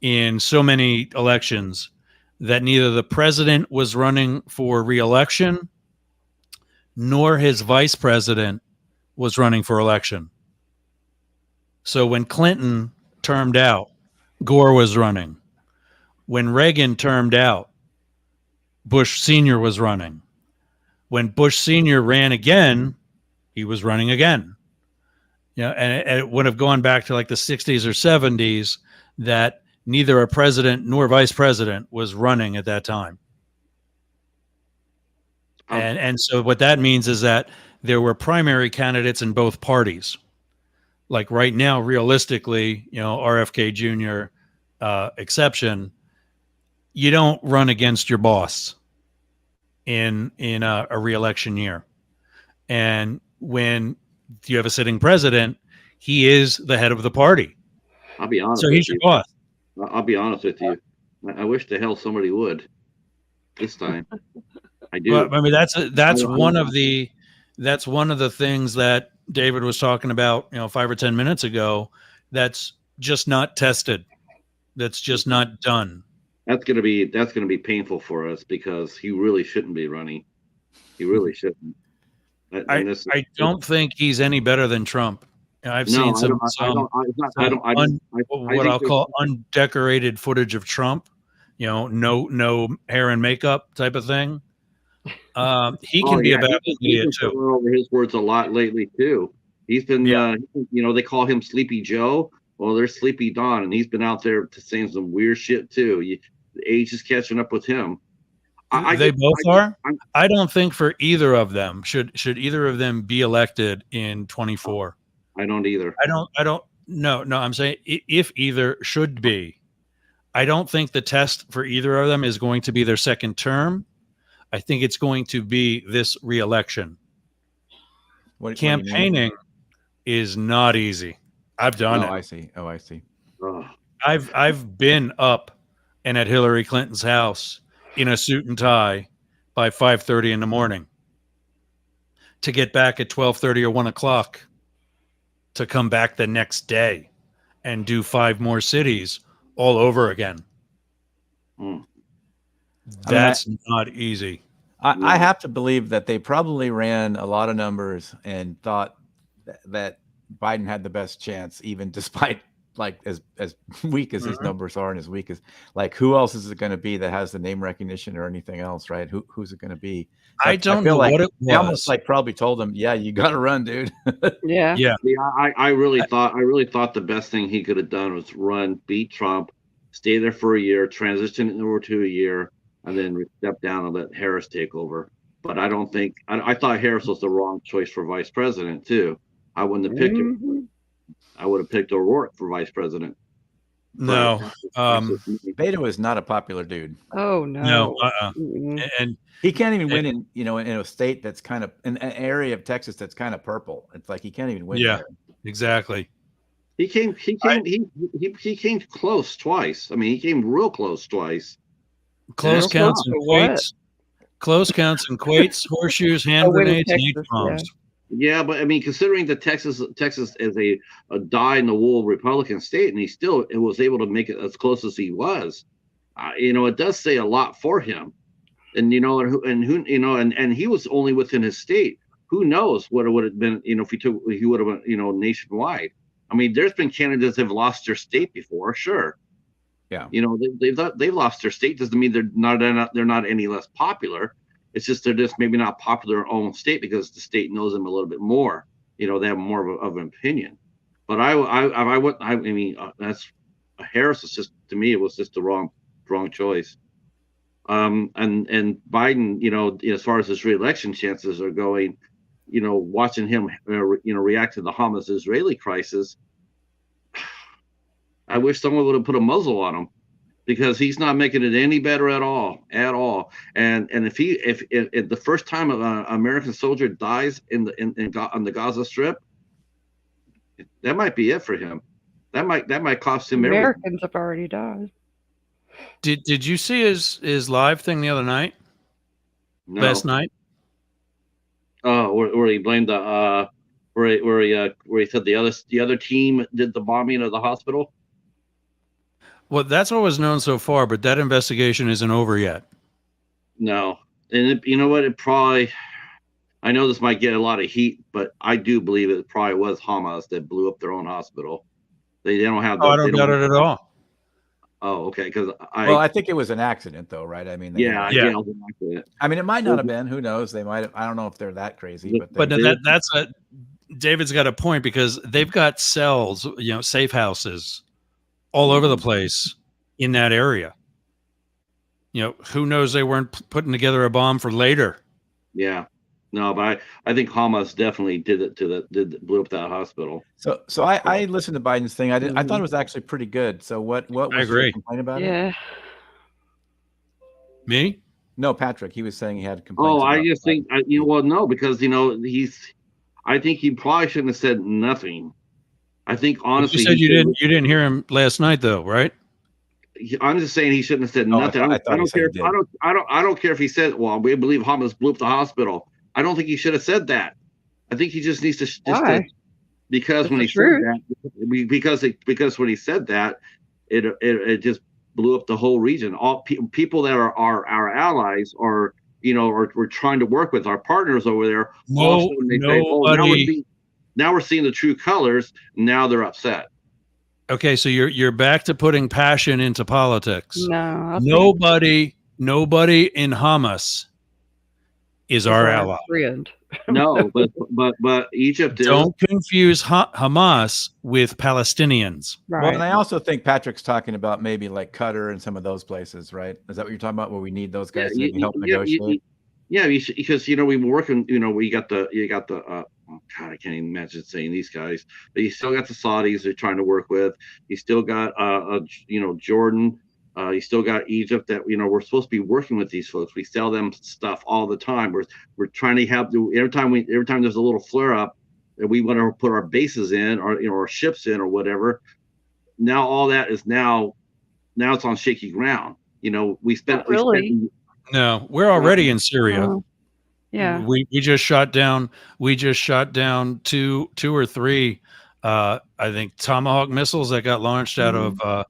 D: in so many elections that neither the president was running for re-election nor his vice president was running for election. So when Clinton termed out, Gore was running. When Reagan termed out, Bush Sr. was running. When Bush Sr. ran again, he was running again. And it would have gone back to like the 60s or 70s that neither a president nor vice president was running at that time. And so what that means is that there were primary candidates in both parties. Like right now, realistically, RFK Jr. Exception, you don't run against your boss in a re-election year. And when you have a sitting president, he is the head of the party.
A: I'll be honest.
D: So he's your boss.
A: I'll be honest with you. I wish the hell somebody would this time. I do.
D: Well, I mean, that's one of the things that David was talking about, 5 or 10 minutes ago. That's just not tested. That's just not done.
A: That's gonna be painful for us, because he really shouldn't be running. He really shouldn't.
D: I don't think he's any better than Trump. I've seen what I'll call undecorated footage of Trump. No hair and makeup type of thing. He can be a bad idiot too.
A: Over his words a lot lately too. He's been, they call him Sleepy Joe. Well, there's Sleepy Don, and he's been out there saying some weird shit too. The age is catching up with him.
D: They both are. I don't think for either of them should either of them be elected in 24.
A: I don't either.
D: I don't. No. I'm saying if either should be. I don't think the test for either of them is going to be their second term. I think it's going to be this re-election. Campaigning is not easy. I've done it.
B: I see. Oh, I see.
D: I've been up and at Hillary Clinton's house in a suit and tie by 5:30 in the morning to get back at 12:30 or 1 o'clock to come back the next day and do 5 more cities all over again. That's not easy.
B: I have to believe that they probably ran a lot of numbers and thought that Biden had the best chance, even despite like as weak as his numbers are and as weak as like who else is it going to be that has the name recognition or anything else, right? Who's it going to be?
D: I don't know what it was.
B: They almost like probably told him, yeah, you got to run, dude.
C: Yeah.
A: I really thought the best thing he could have done was run, beat Trump, stay there for a year, transition over to a year, and then step down and let Harris take over. But I don't think I thought Harris was the wrong choice for vice president too. I wouldn't have picked him. I would have picked O'Rourke for vice president.
D: No,
B: Beto is not a popular dude.
C: Oh no,
D: and
B: he can't even win in a state that's kind of in an area of Texas that's kind of purple. It's like he can't even win.
D: Yeah,
B: there.
D: Exactly.
A: He came close twice. I mean, he came real close twice.
D: Close counts and quates. Close counts and quates, horseshoes, hand grenades, and H-bombs.
A: Yeah, but I mean, considering that Texas is a die-in-the-wool Republican state, and he still was able to make it as close as he was, it does say a lot for him. And and he was only within his state. Who knows what it would have been, if he would have went, nationwide. I mean, there's been candidates that have lost their state before, sure.
B: Yeah.
A: They've lost their state. Doesn't mean they're not any less popular. It's just they're just maybe not popular in their own state because the state knows them a little bit more. They have more of an opinion. But that's Harris is just, to me, it was just the wrong choice. And Biden, as far as his reelection chances are going, watching him, react to the Hamas-Israeli crisis, I wish someone would have put a muzzle on him, because he's not making it any better at all. And if the first time an American soldier dies on the Gaza Strip, that might be it for him. That might cost him everything.
C: Americans have already died.
D: Did you see his live thing the other night?
A: No.
D: Last night?
A: Oh, where he blamed where he said the other team did the bombing of the hospital.
D: Well, that's what was known so far, but that investigation isn't over yet.
A: No. And you know what? It probably, I know this might get a lot of heat, but I do believe it probably was Hamas that blew up their own hospital. They don't have.
D: I don't doubt it at all.
A: Oh, okay. Because
B: I think it was an accident, though, right? I mean,
A: yeah. It was an accident.
B: I mean, it might not have been. Who knows? They might have. I don't know if they're that crazy,
D: but David's got a point, because they've got cells, safe houses all over the place in that area. Who knows? They weren't putting together a bomb for later.
A: Yeah, no, but I think Hamas definitely did it blew up that hospital.
B: So I listened to Biden's thing. I thought it was actually pretty good. So what was your complaint about it?
C: Yeah.
D: Me?
B: No, Patrick. He was saying he had complaints.
A: Oh, I just think no, because I think he probably shouldn't have said nothing. I think honestly,
D: you said you didn't hear him last night, though, right?
A: I'm just saying he shouldn't have said nothing. I don't care. I don't care if he said, "Well, we believe Hamas blew up the hospital." I don't think he should have said that. I think he just needs to because when he said that, because when he said that, it just blew up the whole region. All people that are our allies or we're trying to work with, our partners over there. Now we're seeing the true colors. Now they're upset.
D: Okay, so you're back to putting passion into politics.
C: No,
D: nobody in Hamas is
C: He's
D: our
C: our
D: ally.
C: friend.
A: No, but Egypt is.
D: Don't confuse Hamas with Palestinians.
B: Well,
C: Right.
B: and I also think Patrick's talking about maybe like Qatar and some of those places, right? Is that what you're talking about? Where we need those guys to maybe help negotiate?
A: Because we've been working. We got the oh God, I can't even imagine saying these guys. But you still got the Saudis they're trying to work with. You still got Jordan. You still got Egypt that we're supposed to be working with these folks. We sell them stuff all the time. We're trying to have every time there's a little flare up that we want to put our bases in or our ships in or whatever. Now all that is now it's on shaky ground. We spent
C: Not really.
D: No, we're already in Syria.
C: Yeah.
D: We just shot down two or three I think Tomahawk missiles that got launched out of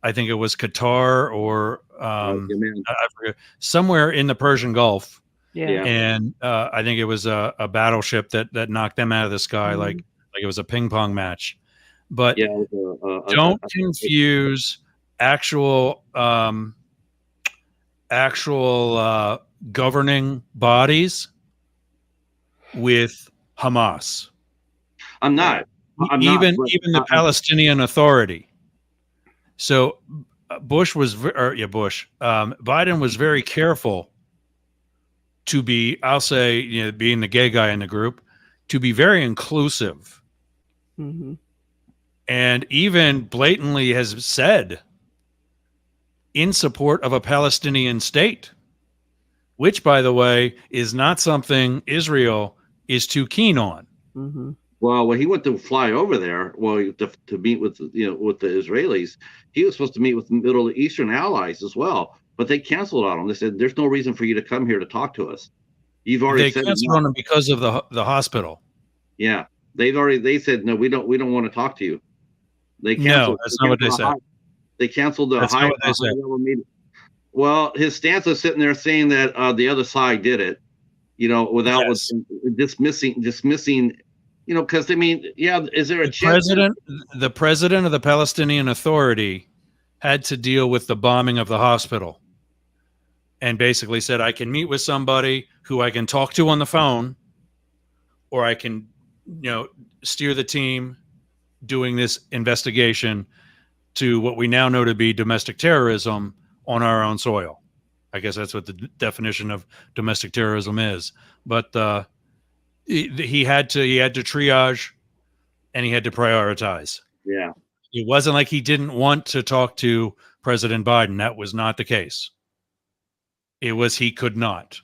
D: I think it was Qatar or I forget, somewhere in the Persian Gulf.
C: Yeah.
D: And I think it was a battleship that knocked them out of the sky like it was a ping pong match. But don't confuse actual governing bodies with Hamas.
A: I'm not.
D: Even the Palestinian Authority. So Biden was very careful to be, I'll say, being the gay guy in the group, to be very inclusive.
C: Mm-hmm.
D: And even blatantly has said in support of a Palestinian state, which, by the way, is not something Israel is too keen on.
C: Mm-hmm.
A: Well, when he went to fly over there, to meet with with the Israelis, he was supposed to meet with Middle Eastern allies as well, but they canceled on him. They said, "There's no reason for you to come here to talk to us. You've already said." They
D: canceled on him because of the hospital.
A: Yeah, they said no. We don't want to talk to you. They canceled.
D: No, that's not what they said.
A: They canceled the high level meeting. Well, his stance was sitting there saying that the other side did it, without dismissing. Because is there a chance?
D: The president of the Palestinian Authority had to deal with the bombing of the hospital, and basically said, "I can meet with somebody who I can talk to on the phone, or I can, steer the team doing this investigation to what we now know to be domestic terrorism on our own soil." I guess that's what the definition of domestic terrorism is. But he had to triage, and he had to prioritize.
A: Yeah,
D: it wasn't like he didn't want to talk to President Biden. That was not the case. It was he could not.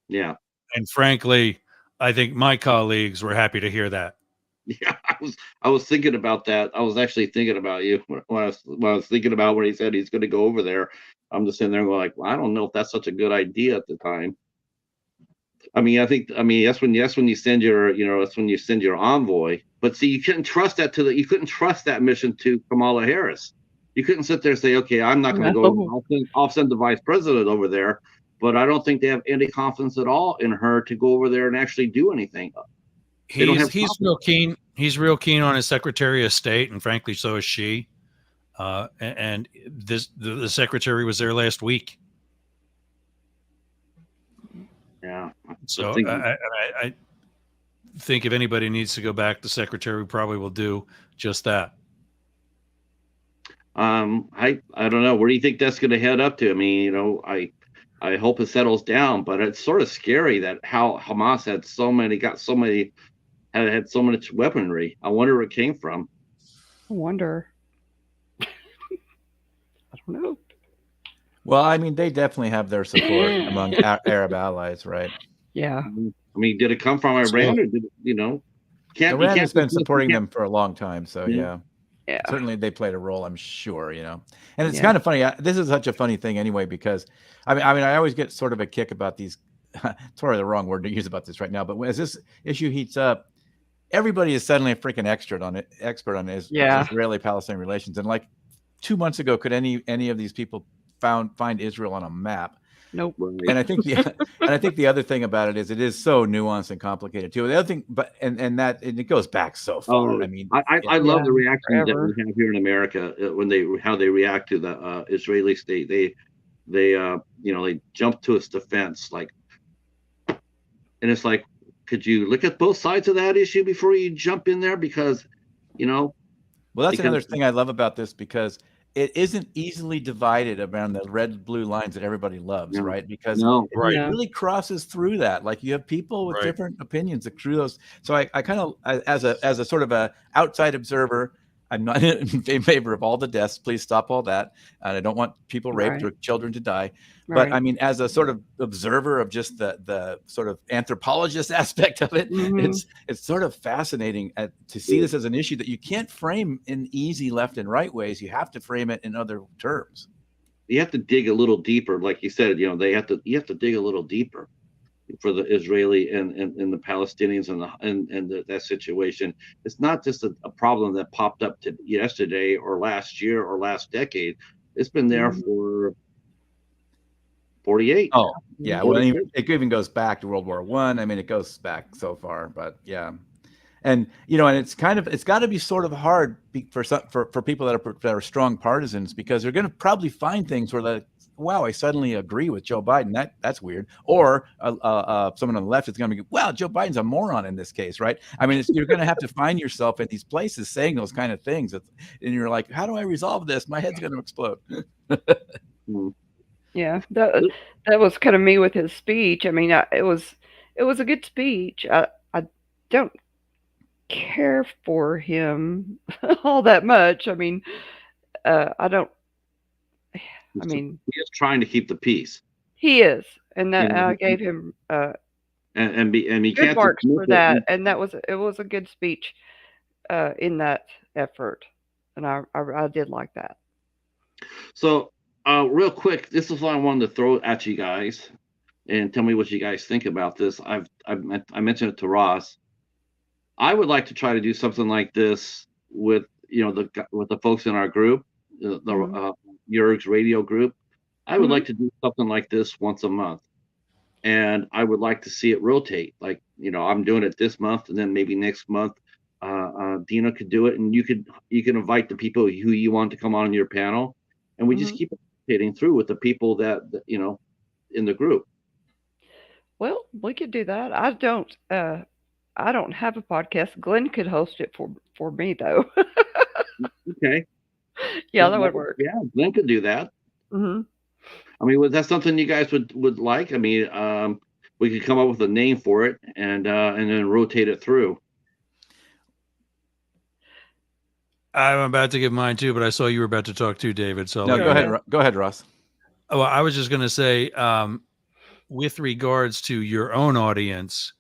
A: Yeah,
D: and frankly, I think my colleagues were happy to hear that.
A: Yeah, I was thinking about that. I was actually thinking about you when I was thinking about when he said he's going to go over there. I'm just sitting there going like, well, I don't know if that's such a good idea at the time. That's when you send your envoy. But see, you couldn't trust that mission to Kamala Harris. You couldn't sit there and say, okay, I'm not going to go. I'll send the vice president over there. But I don't think they have any confidence at all in her to go over there and actually do anything.
D: He's real keen. He's real keen on his Secretary of State, and frankly, so is she. And the secretary was there last week.
A: Yeah.
D: So I think if anybody needs to go back, the secretary probably will do just that.
A: I don't know. Where do you think that's going to head up to? I hope it settles down, but it's sort of scary that how Hamas had so much weaponry. I wonder where it came from.
C: I wonder. I don't know.
B: Well, they definitely have their support among Arab allies, right?
C: Yeah.
A: Did it come from Iran or did it,
B: Iran has been supporting them for a long time, so yeah.
C: Certainly
B: they played a role, I'm sure, and it's kind of funny. This is such a funny thing anyway, because I always get sort of a kick about these. It's probably the wrong word to use about this right now, but as this issue heats up, everybody is suddenly a freaking expert on Israeli-Palestinian relations. And like 2 months ago, could any of these people find Israel on a map?
C: Nope.
B: And I think the other thing about it is so nuanced and complicated too. The other thing, but it goes back so far.
A: I love the reaction that we have here in America when how they react to the Israeli state. They jump to its defense. Like And it's like, could you look at both sides of that issue before you jump in there? Because, you know,
B: Well, that's
A: because
B: another thing I love about this, because it isn't easily divided around the red blue lines that everybody loves,
A: no,
B: right? Because
A: no,
D: Right.
B: it
C: Yeah.
B: really crosses through that. Like, you have people with
D: Right.
B: different opinions that through those. So I kind of, as a sort of a outside observer, I'm not in favor of all the deaths. Please stop all that. And I don't want people raped
C: Right.
B: or children to die.
C: Right.
B: But I mean, as a sort of observer of just the sort of anthropologist aspect of it,
C: Mhm.
B: it's sort of fascinating to see this as an issue that you can't frame in easy left and right ways. You have to frame it in other terms.
A: you have to dig a little deeper. Like you said, you have to dig a little deeper for the Israeli and the Palestinians and that situation. It's not just a problem that popped up to yesterday or last year or last decade. It's been there
C: Mhm.
A: for 48.
B: Oh, yeah. Well,
A: 46.
B: it even goes back to World War I. I mean, it goes back so far, but yeah. And and it's got to be sort of hard for people that are strong partisans, because they're going to probably find things where like, wow, I suddenly agree with Joe Biden. That's weird. Or someone on the left is going to be, wow, Joe Biden's a moron in this case, right? I mean, you're going to have to find yourself in these places saying those kind of things, and you're like, how do I resolve this? My head's going to explode.
A: Mm.
C: Yeah. That was kind of me with his speech. I mean, it was a good speech. I don't care for him all that much. I mean, I don't. I mean,
A: He is trying to keep the peace,
C: he is, and
A: you
C: that
A: know,
C: I gave him
A: and he
C: good
A: can't
C: marks
A: dismiss
C: for
A: it.
C: that, and it was a good speech in that effort, and I did like that.
A: So, real quick, this is what I wanted to throw at you guys, and tell me what you guys think about this. I mentioned it to Ross. I would like to try to do something like this with with the folks in our group, the
C: Hmm.
A: Yerg's radio group. I would
C: Hmm.
A: like to do something like this once a month, and I would like to see it rotate. Like, I'm doing it this month, and then maybe next month, Deana could do it, and you can invite the people who you want to come on your panel, and we just
C: Hmm.
A: keep rotating through with the people that in the group.
C: Well, we could do that. I don't have a podcast. Glenn could host it for me though.
A: Okay,
C: Yeah, that would work.
A: yeah, Glenn could do that.
C: Hmm.
A: I mean, was that something you guys would like? I mean, we could come up with a name for it and then rotate it through.
D: I'm about to give mine too, but I saw you were about to talk too, David. So I'll
B: No,
D: let
B: go
D: you-
B: ahead. Go ahead, Ross.
D: Oh, I was just going to say, with regards to your own audience,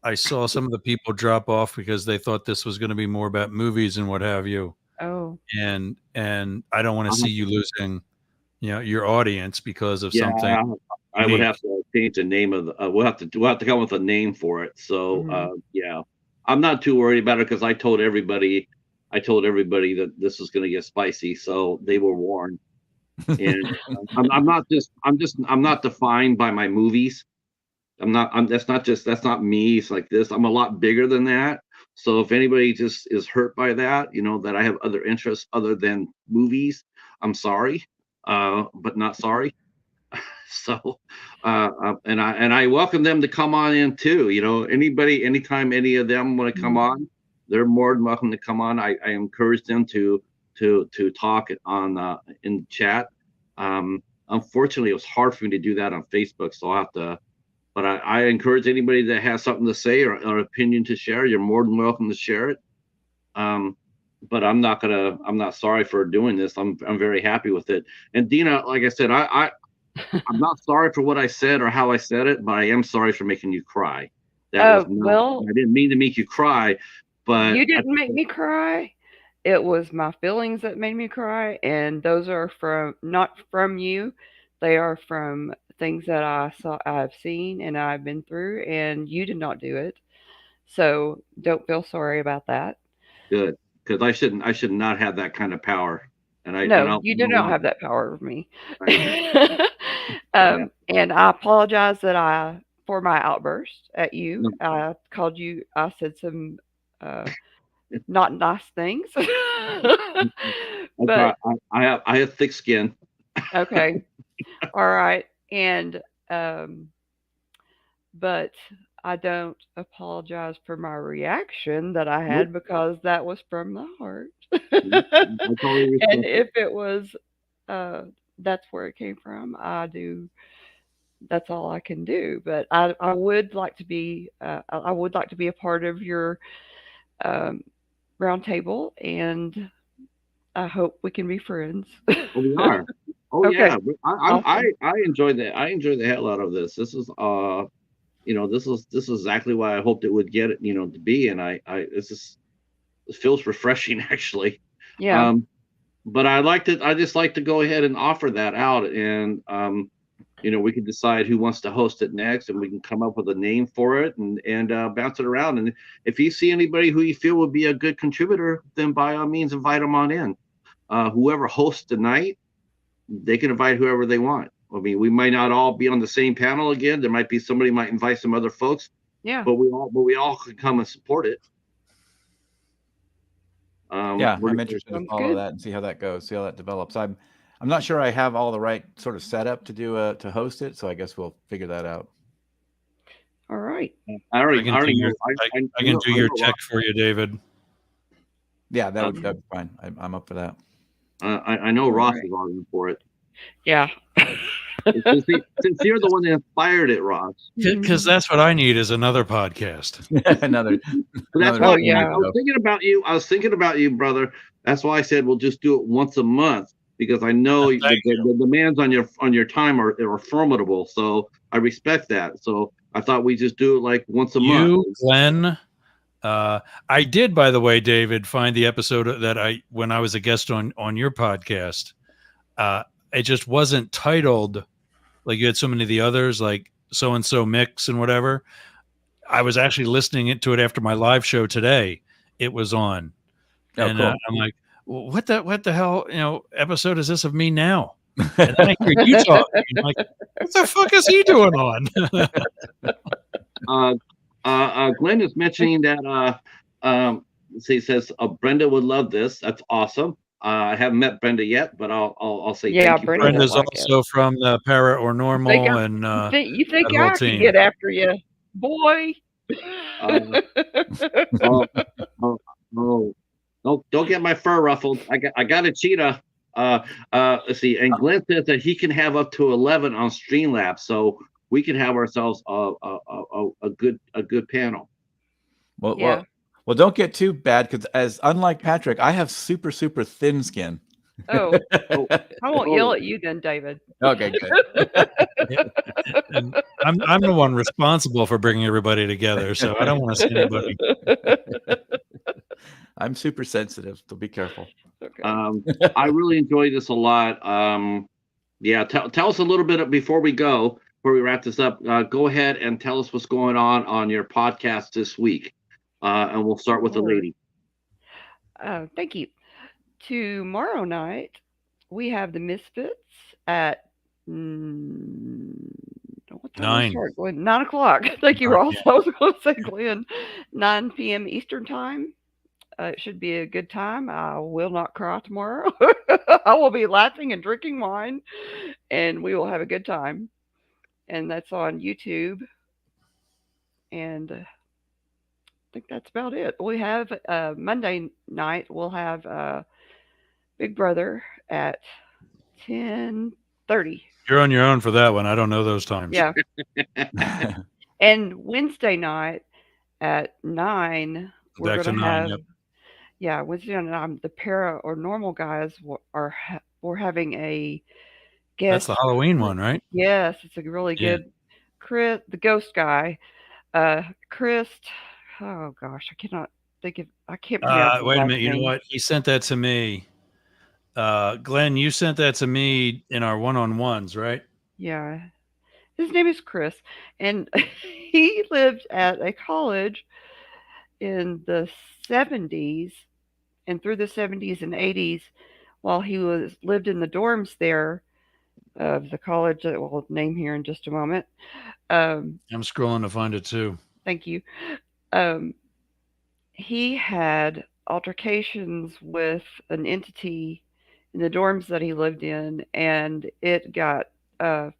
D: I saw some of the people drop off because they thought this was going to be more about movies and what have you.
C: Oh,
D: And I don't want to
A: Uh-huh.
D: see you losing, your audience because of
A: Yeah,
D: something.
A: I would
D: unique.
A: have to change the name of the. We'll have to come up with a name for it. So
C: Mhm.
A: yeah, I'm not too worried about it because I told everybody that this is going to get spicy, so they were warned. And I'm not defined by my movies. That's not me. It's like this. I'm a lot bigger than that. So if anybody just is hurt by that, that I have other interests other than movies, I'm sorry, but not sorry. So, and I welcome them to come on in too. Anytime any of them want to come
C: Mhm.
A: on, they're more than welcome to come on. I encourage them to talk on in chat. Unfortunately, it was hard for me to do that on Facebook, so I'll have to. But I encourage anybody that has something to say or opinion to share. You're more than welcome to share it. But I'm not sorry for doing this. I'm very happy with it. And Deana, like I said, I'm not sorry for what I said or how I said it, but I am sorry for making you cry. That was not.
C: Well,
A: I didn't mean to make you cry, but
C: you didn't make me cry. It was my feelings that made me cry, and those are not from you. They are from things that I've seen and I've been through, and you did not do it. So don't feel sorry about that.
A: good because I should not have that kind of power. And
C: No,
A: I'll
C: you do not
A: want
C: have that power over me.
A: right. Yeah.
C: And I apologize for my outburst at you.
A: No,
C: I called you. I said some uh, not nice things. But
A: I have thick skin.
C: okay, all right, and um, but I don't apologize for my reaction that I
A: Nope.
C: had because that was from the heart.
A: I totally
C: And
A: respect it.
C: if it was, uh, that's where it came from. I do. That's all I can do. But I would like to be. I would like to be a part of your um, roundtable, and I hope we can be friends.
A: Oh, we are. Oh
C: Okay,
A: yeah,
C: awesome.
A: I enjoy that. I enjoy the hell out of this. This is this is exactly why I hoped it would get it, to be. And this feels refreshing actually.
C: Yeah,
A: Um, but I just like to go ahead and offer that out, and we can decide who wants to host it next, and we can come up with a name for it, and bounce it around. And if you see anybody who you feel would be a good contributor, then by all means invite them on in. Whoever hosts the night, they can invite whoever they want. I mean, we might not all be on the same panel again. There might be somebody might invite some other folks,
C: yeah.
A: but we all can come and support it.
B: Yeah,
A: We're
B: I'm
A: gonna,
B: interested to
C: Sounds
B: follow
C: good.
B: that and see how that goes, see how that develops. I'm not sure I have all the right sort of setup to do to host it, so I guess we'll figure that out.
C: All right.
A: I
D: I
A: already know.
D: can do
A: I
D: your
A: know.
D: tech for you, David.
B: Yeah,
A: Uh,
B: that'd be fine. I'm up for that.
A: I know
C: All
A: Ross
C: right.
A: is arguing for it.
C: Yeah.
A: Since you're the one that inspired it, Ross.
D: Because that's what I need is another podcast.
B: another
A: So that's
B: another
A: why
C: Oh
B: stream
A: I
C: yeah.
A: was
B: show.
A: thinking about you. I was thinking about you, brother. That's why I said we'll just do it once a month, because I know
D: Thank
A: the demands on your time are formidable. So I respect that. So I thought we just do it like once a month.
D: you, Glenn. I did, by the way, David, find the episode that when I was a guest on your podcast. It just wasn't titled like you had so many of the others, like so and so mix and whatever. I was actually listening to it after my live show today. It was on,
B: Oh,
D: and
B: cool.
D: I'm like, well, what the hell, episode is this of me now? And then I hear you talking. I'm like, what the fuck is he doing on?
A: Glenn is mentioning that. He says Brenda would love this. That's awesome. I haven't met Brenda yet, but I'll say
C: Yeah,
A: thank you for
C: Brenda
A: that.
C: would
D: Brenda's
C: like it.
D: also from the Para or
C: You think
D: Normal and
C: you think
D: that whole
C: I can
D: team.
C: get after you, boy?
A: Uh, oh, oh, oh, don't get my fur ruffled. I got a cheetah. Let's see. And Glenn says that he can have up to 11 on Streamlabs, so we can have ourselves a good panel.
B: Well,
C: Yeah.
B: well, don't get too bad because as unlike Patrick, I have super thin skin.
C: Oh,
A: Oh,
C: I won't
A: oh,
C: yell at you then, David.
B: Okay, good.
D: And I'm the one responsible for bringing everybody together, so I don't want to see anybody.
B: I'm super sensitive, so be careful.
C: Okay.
A: I really enjoy this a lot. Yeah, tell us a little bit before we wrap this up. Go ahead and tell us what's going on your podcast this week, and we'll start with the
C: Sure.
A: lady.
C: Thank you. Tomorrow night we have the Misfits at what time
D: 9.
C: we start, Glenn? 9 o'clock. Thank you, Ross. I was going to say Glenn. 9 p.m. Eastern time. It should be a good time. I will not cry tomorrow. I will be laughing and drinking wine, and we will have a good time. And that's on YouTube. And I think that's about it. We have Monday night. We'll have Big Brother at 10:30.
D: You're on your own for that one. I don't know those times.
C: Yeah. And Wednesday night at 9, we're
D: Back to
C: going to
D: 9.
C: have
D: Yep.
C: yeah, Wednesday night the Para or Normal Guys we're having a
D: That's
C: guest.
D: the Halloween one, right?
C: Yes, it's a really
D: Yeah.
C: good Chris, the ghost guy. Chris. Oh gosh, I can't pronounce his
D: Wait a
C: last
D: minute. You know
C: name.
D: what? He sent that to me. Glenn, you sent that to me in our one-on-ones, right?
C: Yeah, his name is Chris, and he lived at a college in the 70s and through the 70s and 80s while he lived in the dorms there of the college that we'll name here in just a moment. Um,
D: I'm scrolling to find it too.
C: thank you. Um, he had altercations with an entity in the dorms that he lived in, and it got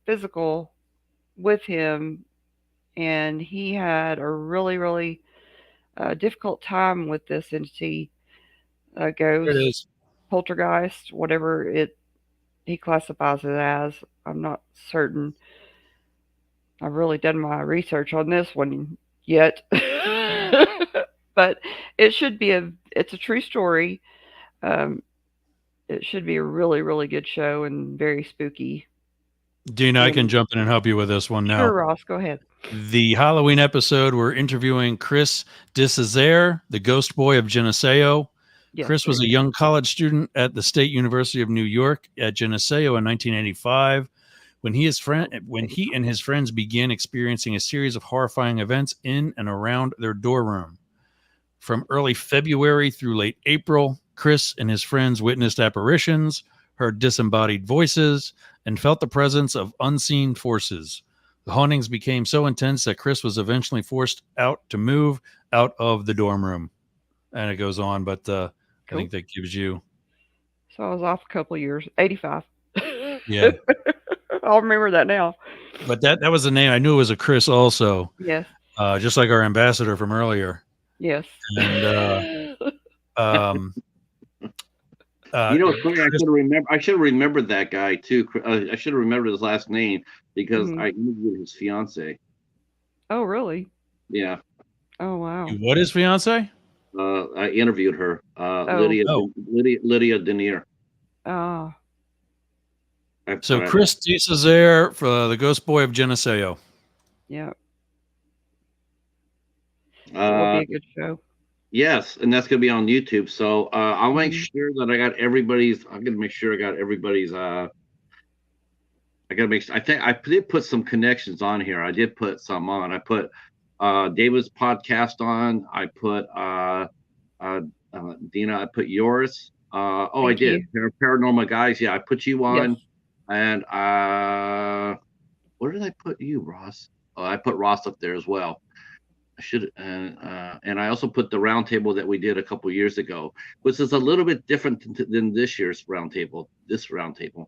C: physical with him and he had a really, really difficult time with this entity,
D: There it
C: ghost,
D: is.
C: poltergeist, whatever he classifies it as. I'm not certain. I've really done my research on this one yet, but it's a true story. Um, it should be a really, really good show and very spooky.
D: Deana, I can
C: And
D: jump in and help you with this one
C: sure,
D: now.
C: Ross, go ahead.
D: The Halloween episode, we're interviewing Chris DeCesare, the ghost boy of Geneseo.
C: Yes,
D: Chris was a young college student at the State University of New York at Geneseo in 1985 when he and his friends began experiencing a series of horrifying events in and around their dorm room. From early February through late April, Chris and his friends witnessed apparitions, heard disembodied voices, and felt the presence of unseen forces. The hauntings became so intense that Chris was eventually forced to move out of the dorm room. And it goes on, but I think that gives you.
C: So I was off a couple of years, 85.
D: Yeah.
C: I'll remember that now.
D: But that was the name. I knew it was a Chris also.
C: Yes.
D: Just like our ambassador from earlier.
C: Yes.
D: And
A: it's funny. I should have remembered that guy too. I should have remembered his last name because I interviewed his fiance.
C: Oh, really?
A: Yeah.
C: Oh, wow.
D: What is fiance?
A: I interviewed her, Lydia Denier.
C: Oh.
D: So Chris DeCesare for the Ghost Boy of Geneseo.
C: Yeah. That will be a good show.
A: Yes, and that's gonna be on YouTube. So I'll make sure that I got everybody's. I'm gonna make sure I got everybody's. I think I did put some connections on here. I did put some on. I put David's podcast on. I put Deana. I put yours. I did. Paranormal Guyz. Yeah, I put you on. Yes. And where did I put you, Ross? Oh, I put Ross up there as well. I should, and I also put the roundtable that we did a couple years ago, which is a little bit different than this year's roundtable. This roundtable.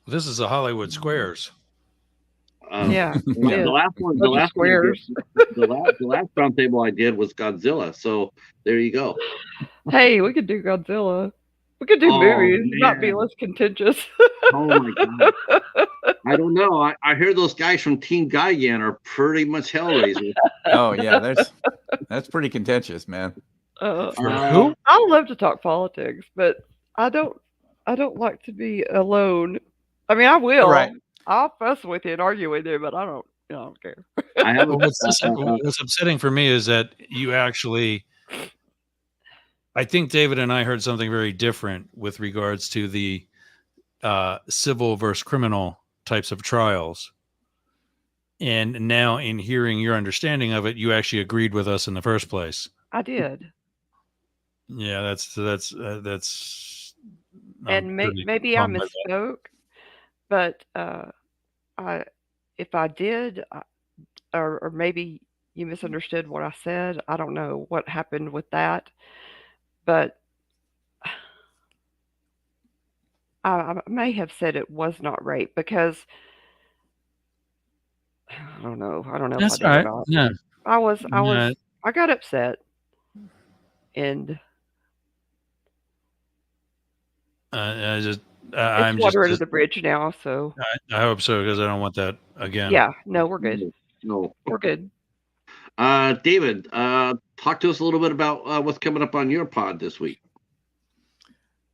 D: This is the Hollywood Squares.
C: Yeah.
A: The last one. The last squares. The last roundtable I did was Godzilla. So there you go.
C: Hey, we could do Godzilla. We could do movies, not be less contentious.
A: Oh my god! I don't know. I hear those guys from Team Gaigan are pretty much Hellraisers.
B: Oh yeah, that's pretty contentious, man.
C: Who? I love to talk politics, but I don't like to be alone. I mean, I will.
B: Right.
C: I'll fuss with you and argue with you, but I don't care.
D: What's upsetting for me is that you actually. I think David and I heard something very different with regards to the civil versus criminal types of trials. And now in hearing your understanding of it, you actually agreed with us in the first place.
C: I did.
D: Yeah, that's
C: and maybe I misspoke, but if I did, or maybe you misunderstood what I said. I don't know what happened with that. But I may have said it was not rape because I don't know.
D: That's
C: if I did or not.
D: Yeah.
C: I got upset, and
D: I'm
C: water under the bridge now. So
D: I hope so, because I don't want that again.
C: Yeah. No, we're good.
A: No,
C: we're good.
A: David, talk to us a little bit about what's coming up on your pod this week.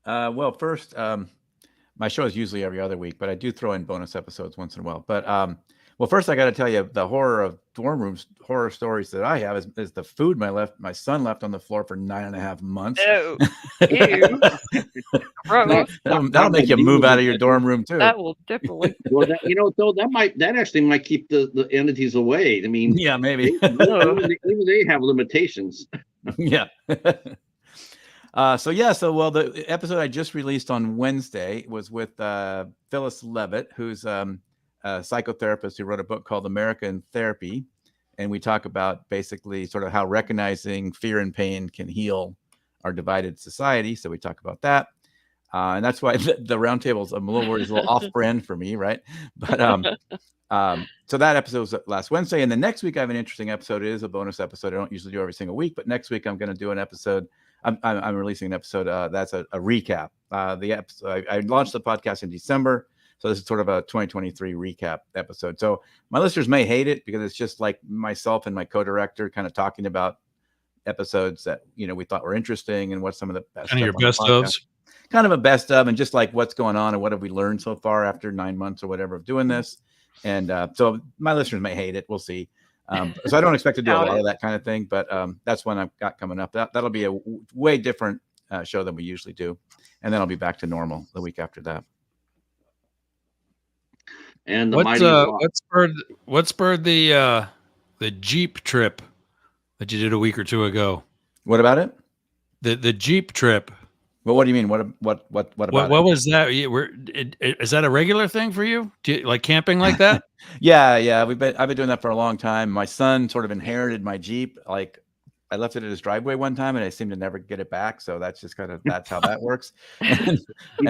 B: Well, first, my show is usually every other week, but I do throw in bonus episodes once in a while. But well, first I got to tell you, the horror of dorm rooms, horror stories that I have is the food my son left on the floor for 9.5 months.
C: Oh, ew. Gross.
B: That'll make you move out of your dorm room too.
C: That will definitely.
A: Well, that actually might keep the entities away. I mean,
B: yeah, maybe.
A: even they have limitations.
B: Yeah. So the episode I just released on Wednesday was with Phyllis Levitt, who's a psychotherapist who wrote a book called America in Therapy. And we talk about basically sort of how recognizing fear and pain can heal our divided society. So we talk about that. And that's why the roundtables, I'm a little worried, is a little off brand for me, right? But so that episode was last Wednesday, and the next week I have an interesting episode. It is a bonus episode. I don't usually do every single week, but next week I'm going to do an episode. I'm releasing an episode that's a recap. The episode I launched the podcast in December, so this is sort of a 2023 recap episode. So my listeners may hate it because it's just like myself and my co-director kind of talking about episodes that we thought were interesting and what's some of the best.
D: Kind of your best ofs.
B: Kind of a best of, and just like what's going on and what have we learned so far after 9 months or whatever of doing this. And so my listeners may hate it. We'll see. So I don't expect to do a lot of that kind of thing, but that's one I've got coming up. That'll be a way different show than we usually do. And then I'll be back to normal the week after that.
A: And the
D: what spurred the Jeep trip that you did a week or two ago?
B: What about it?
D: The Jeep trip.
B: Well, what do you mean? What about
D: what was that? Is that a regular thing for you? Do you like camping like that?
B: Yeah. I've been doing that for a long time. My son sort of inherited my Jeep. Like I left it at his driveway one time, and I seem to never get it back. So that's just that's how that works. And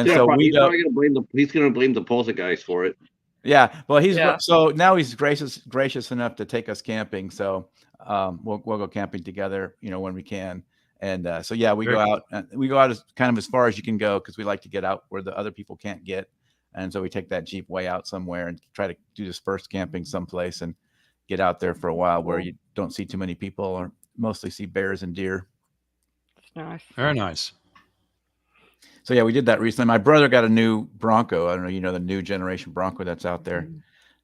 B: so he's
A: going to blame the poltergeist for it.
B: Yeah. Well, so now he's gracious enough to take us camping. So we'll go camping together, when we can. And so, we go out. We go out as far as you can go because we like to get out where the other people can't get. And so we take that Jeep way out somewhere and try to do dispersed camping someplace and get out there for a while where you don't see too many people or mostly see bears and deer.
C: That's nice.
D: Very nice.
B: So, we did that recently. My brother got a new Bronco. I don't know, the new generation Bronco that's out there.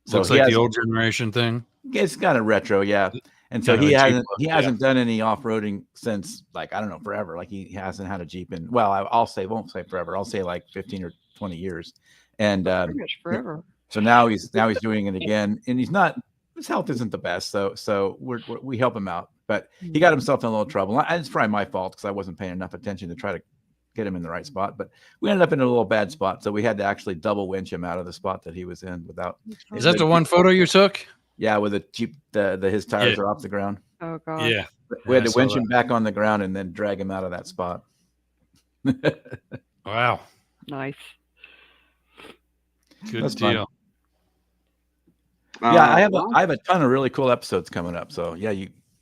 B: So
D: looks like the old generation thing.
B: It's kind of retro, yeah. And so he hasn't done any off-roading since I don't know, forever. Like he hasn't had a Jeep in, won't say forever. I'll say like 15 or 20 years. And
C: pretty much forever.
B: So now he's doing it again, and his health isn't the best. So we help him out, but he got himself in a little trouble. It's probably my fault because I wasn't paying enough attention to try to get him in the right spot, but we ended up in a little bad spot. So we had to actually double winch him out of the spot that he was in without.
D: Is that the one photo you took?
B: Yeah, with the Jeep, his tires are off the ground.
C: Oh God.
D: Yeah.
B: We had to winch him back on the ground and then drag him out of that spot.
D: Wow.
C: Nice.
D: Good
B: That's
D: deal.
B: Fun. I have a ton of really cool episodes coming up. So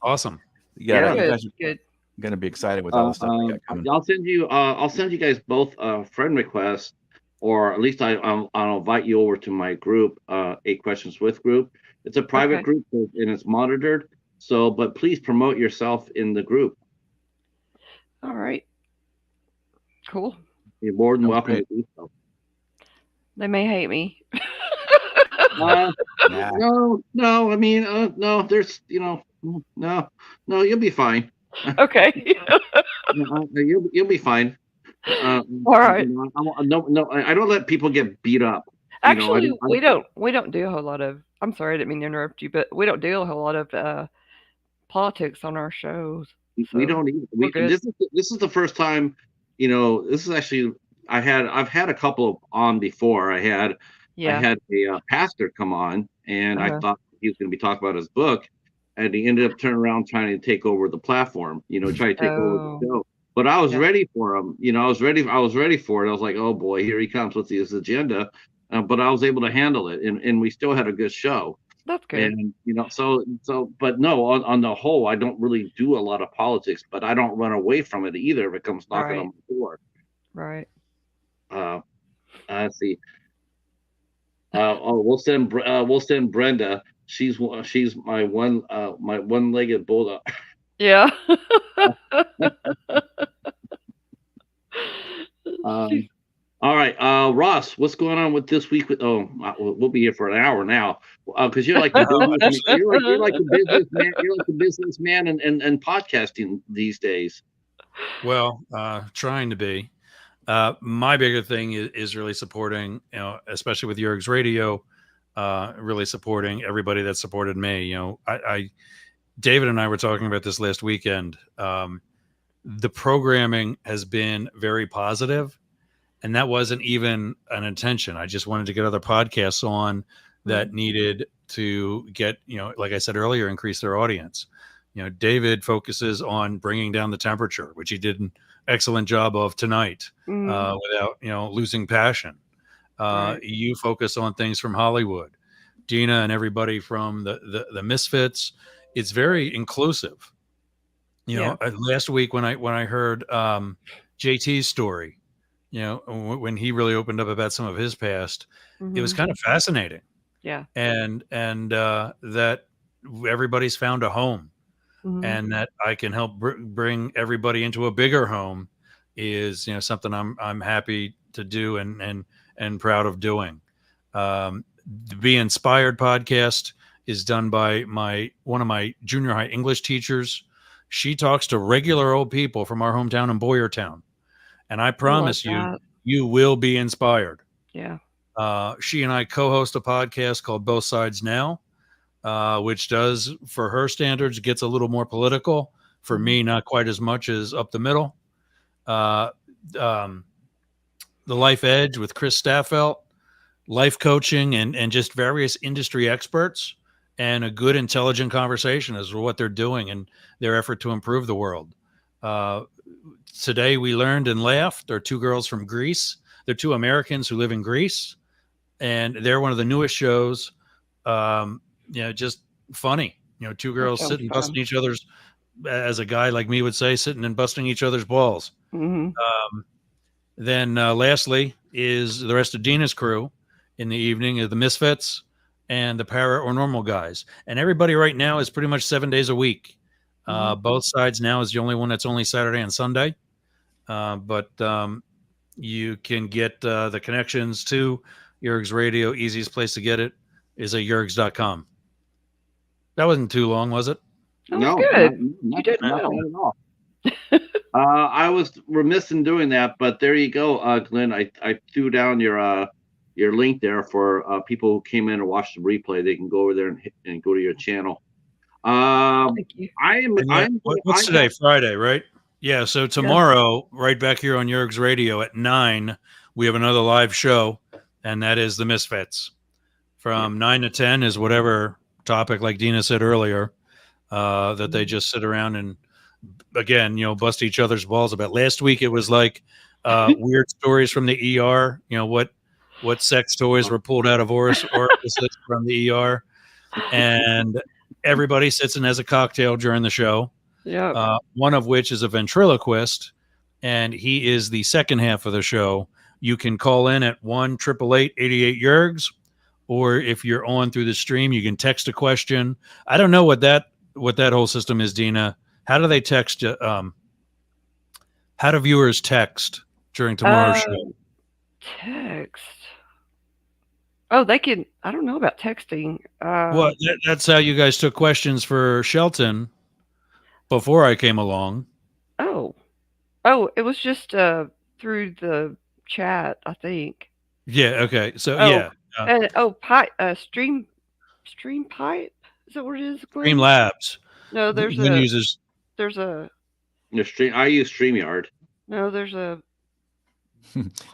D: awesome.
B: You guys are
C: good.
B: Going to be excited with all the stuff we got coming.
A: I'll send you guys both friend requests, or at least I'll invite you over to my group, 8 Questions With group. It's a private group and it's monitored. So, but please promote yourself in the group.
C: All right. Cool.
A: You're more than welcome to do so.
C: They may hate me.
A: No. I mean, no. There's, no. You'll be fine.
C: Okay.
A: You'll be fine.
C: All right.
A: No. I don't let people get beat up.
C: Actually, we don't do a whole lot of. I'm sorry, I didn't mean to interrupt you, but we don't do a whole lot of politics on our shows. So
A: we don't either. This is the first time. This is actually I've had a couple on before. I had a pastor come on, and I thought he was going to be talking about his book, and he ended up turning around trying to take over the platform. Try to take over the show. But I was ready for him. I was ready for it. I was like, oh boy, here he comes with his agenda. But I was able to handle it, and we still had a good show.
C: That's good.
A: And but no, on the whole, I don't really do a lot of politics, but I don't run away from it either if it comes knocking on my door.
C: Right.
A: Let's see. We'll send Brenda. She's my one-legged bulldog.
C: Yeah.
A: All right, Ross, what's going on with this week? We'll be here for an hour now, because you're like you're like the businessman and podcasting these days.
D: Well, trying to be. My bigger thing is really supporting, especially with Yerg's Radio, really supporting everybody that supported me. David and I were talking about this last weekend. The programming has been very positive. And that wasn't even an intention. I just wanted to get other podcasts on that needed to get, like I said earlier, increase their audience. David focuses on bringing down the temperature, which he did excellent job of tonight,
C: Mhm.
D: without losing passion.
C: Right.
D: You focus on things from Hollywood. Deana and everybody from the Misfits. It's very inclusive.
C: Yeah.
D: Last week when I heard JT's story, when he really opened up about some of his past, it was
C: Mhm.
D: kind of fascinating.
C: Yeah.
D: And that everybody's found a home,
C: Mhm.
D: and that I can help bring everybody into a bigger home is something I'm happy to do and proud of doing. The Be Inspired podcast is done by one of my junior high English teachers. She talks to regular old people from our hometown in Boyertown, and I
C: I love
D: promise you,
C: that.
D: you will be inspired.
C: Yeah.
D: She and I co-host a podcast called Both Sides Now, which does, for her standards, gets a little more political. For
C: Mhm.
D: me, not quite as much as Up the Middle. Uh, um, the Life Edge with Chris Staffelt, life coaching, and just various industry experts, and a good, intelligent conversation as to what they're doing and their effort to improve the world. Uh, Today, we learned and laughed. They're two girls from Greece. They're two Americans who live in Greece, and they're one of the newest shows. Just funny. Two
C: That
D: girls
C: sounds
D: sitting,
C: fun.
D: busting each other's, as a guy like me would say, sitting and busting each other's balls.
C: Mhm.
D: Then lastly is the rest of Deana's crew in the evening, the Misfits and the Or Normal Guyz. And everybody right now is pretty much 7 days a week.
C: Mhm.
D: Both Sides Now is the only one that's only Saturday and Sunday. But you can get the connections to Yerg's Radio. Easiest place to get it is at yergs.com. That wasn't too long, was it?
C: That was
A: No,
C: good. You did
A: not
C: well.
A: bad at all. I was remiss in doing that, but there you go, Glenn. I threw down your link there for people who came in and watched the replay. They can go over there and go to your channel.
C: Thank you.
D: What's today? Friday, right? Yeah. So
C: Yeah.
D: tomorrow, right back here on Yerg's Radio at 9, we have another live show, and that is the Misfits. From 9 to 10 is whatever topic, like Deana said earlier, that they just sit around and, again, bust each other's balls about. Last week it was like weird stories from the ER. What sex toys were pulled out of orifices from the ER, and everybody sits and has a cocktail during the show.
C: Yeah.
D: One of which is a ventriloquist, and he is the second half of the show. You can call in at 1-888-88-YERGS, or if you're on through the stream, you can text a question. I don't know what that whole system is, Deana. How do they text? How do viewers text during tomorrow's show?
C: Text. Oh, they can. I don't know about texting.
D: Well, that's how you guys took questions for Shelton before I came along.
C: Oh, it was just through the chat, I think.
D: Yeah. Okay. So
C: Oh,
D: yeah.
C: and stream pipe. Is that what it is, Glenn?
D: Stream Labs.
C: No, there's
D: Glenn
C: a
D: uses.
A: Your stream. I use StreamYard.
C: no, there's a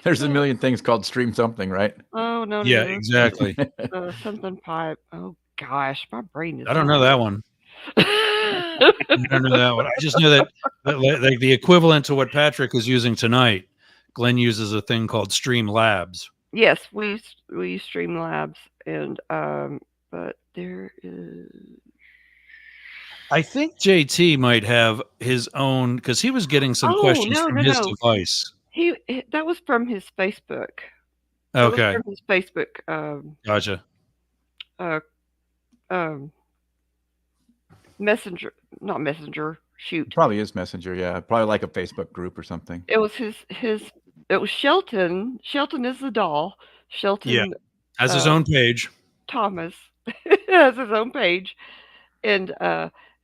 B: There's a million things called stream something, right?
C: oh no,
D: Yeah,
C: no,
D: exactly.
C: something pipe. Oh gosh, my brain is.
D: I don't know that one. I don't know that one. I just know that like the equivalent to what Patrick is using tonight, Glenn uses a thing called Stream Labs.
C: Yes, we use Streamlabs, and but there is.
D: I think JT might have his own, because he was getting some questions from his device.
C: That was from his Facebook. That was
D: Okay.
C: from his Facebook.
D: Gotcha.
C: Messenger, not Messenger. Shoot.
B: Probably is Messenger, yeah. Probably like a Facebook group or something.
C: It was his. It was Shelton. Shelton is the doll. Shelton
D: has his own page.
C: Thomas has his own page, and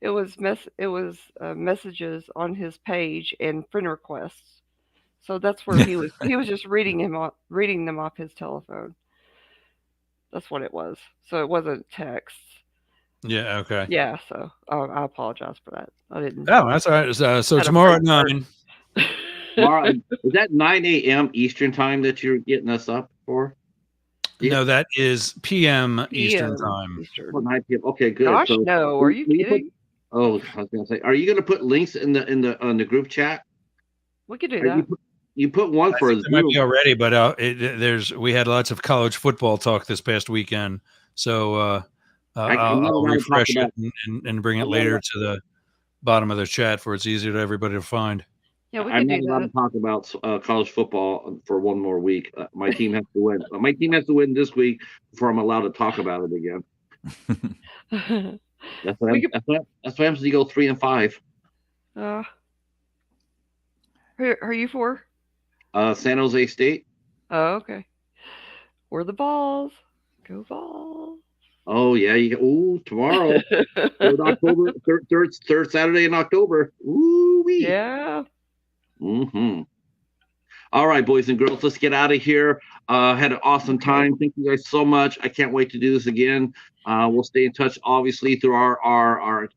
C: it was messages on his page and friend requests. So that's where he was just reading them off his telephone. That's what it was. So it wasn't texts.
D: Yeah. Okay.
C: Yeah. So I apologize for that. I didn't.
D: Oh, that's all right. So tomorrow at 9.
A: Tomorrow, is that 9 a.m. Eastern time that you're getting us up for?
D: No, that is PM Eastern time.
A: Oh, 9 p.m. Okay, good.
C: Gosh,
A: so,
C: no. Are you kidding?
A: I was gonna say, are you gonna put links in the group chat?
C: We could do
A: You
C: that.
A: put one
D: I
A: for
D: think there might be
A: Zoom.
D: already, but we had lots of college football talk this past weekend, so
A: I'm not
D: I'll
A: allowed to talk
D: refresh
A: about-
D: it and bring it
A: I'm not
D: later
A: allowed-
D: to the bottom of the chat for it's easier to everybody to find.
C: Yeah, we
A: I'm
C: could
A: not
C: do
A: allowed to
C: that.
A: talk about college football for one more week. My team has to win. My team has to win this week before I'm allowed to talk about it again. That's what
C: We could-
A: happens. You go 3-5.
C: Who are you for?
A: San Jose State.
C: Oh, okay. We're the balls. Go balls.
A: Oh yeah, tomorrow. October, third Saturday in October. Ooh wee.
C: Yeah.
A: Mm-hmm. All right, boys and girls, let's get out of here. Had an awesome time. Thank you guys so much. I can't wait to do this again. We'll stay in touch, obviously, through our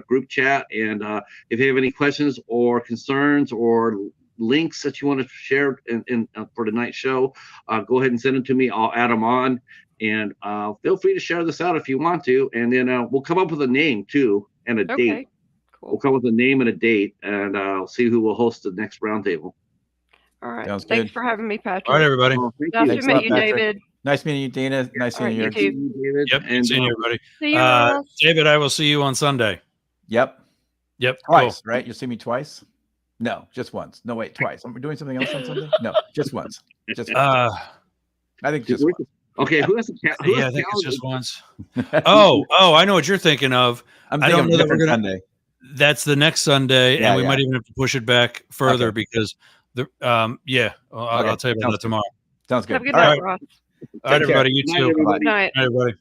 A: group chat. And if you have any questions or concerns or links that you want to share in for tonight's show, go ahead and send them to me. I'll add them on. And feel free to share this out if you want to. And then we'll come up with a name too and a date.
C: Cool.
A: We'll come up with a name and a date, and see who will host the next roundtable.
C: All right.
B: Sounds
C: Thanks
B: good.
C: for having me, Patrick.
D: All right, everybody.
A: Oh, thank
C: Nice
A: you.
C: to meet you,
B: Patrick.
C: David.
B: Nice meeting you, Dana. Nice
C: All right,
B: seeing you.
C: you
B: Eric.
C: too.
A: David.
D: Yep,
A: And
D: seeing you, everybody.
C: See you, Ross.
D: David, I will see you on Sunday.
B: Yep.
D: Yep,
B: Twice, right? You'll see me twice? No, just once. No, wait, twice. We're doing something else on Sunday? No, just once. Just once. I think just once.
A: Okay, who has the cat?
D: Yeah, I think it's just once. Oh, I know what you're thinking of.
B: I'm
D: I
B: thinking
D: don't
B: of
D: know
B: a
D: that we're
B: different
D: gonna.
B: Sunday.
D: That's the next Sunday,
B: Yeah,
D: and we
B: yeah.
D: might even have to push it back further
B: Okay.
D: because the I'll tell you about
B: Sounds
D: that
B: good.
D: tomorrow.
B: Sounds good.
C: Have a good
B: All
C: night,
B: right.
C: Ross.
D: All right,
B: Take care.
D: everybody. You
A: Good night,
D: too.
A: everybody.
C: Good night.
D: All right, everybody.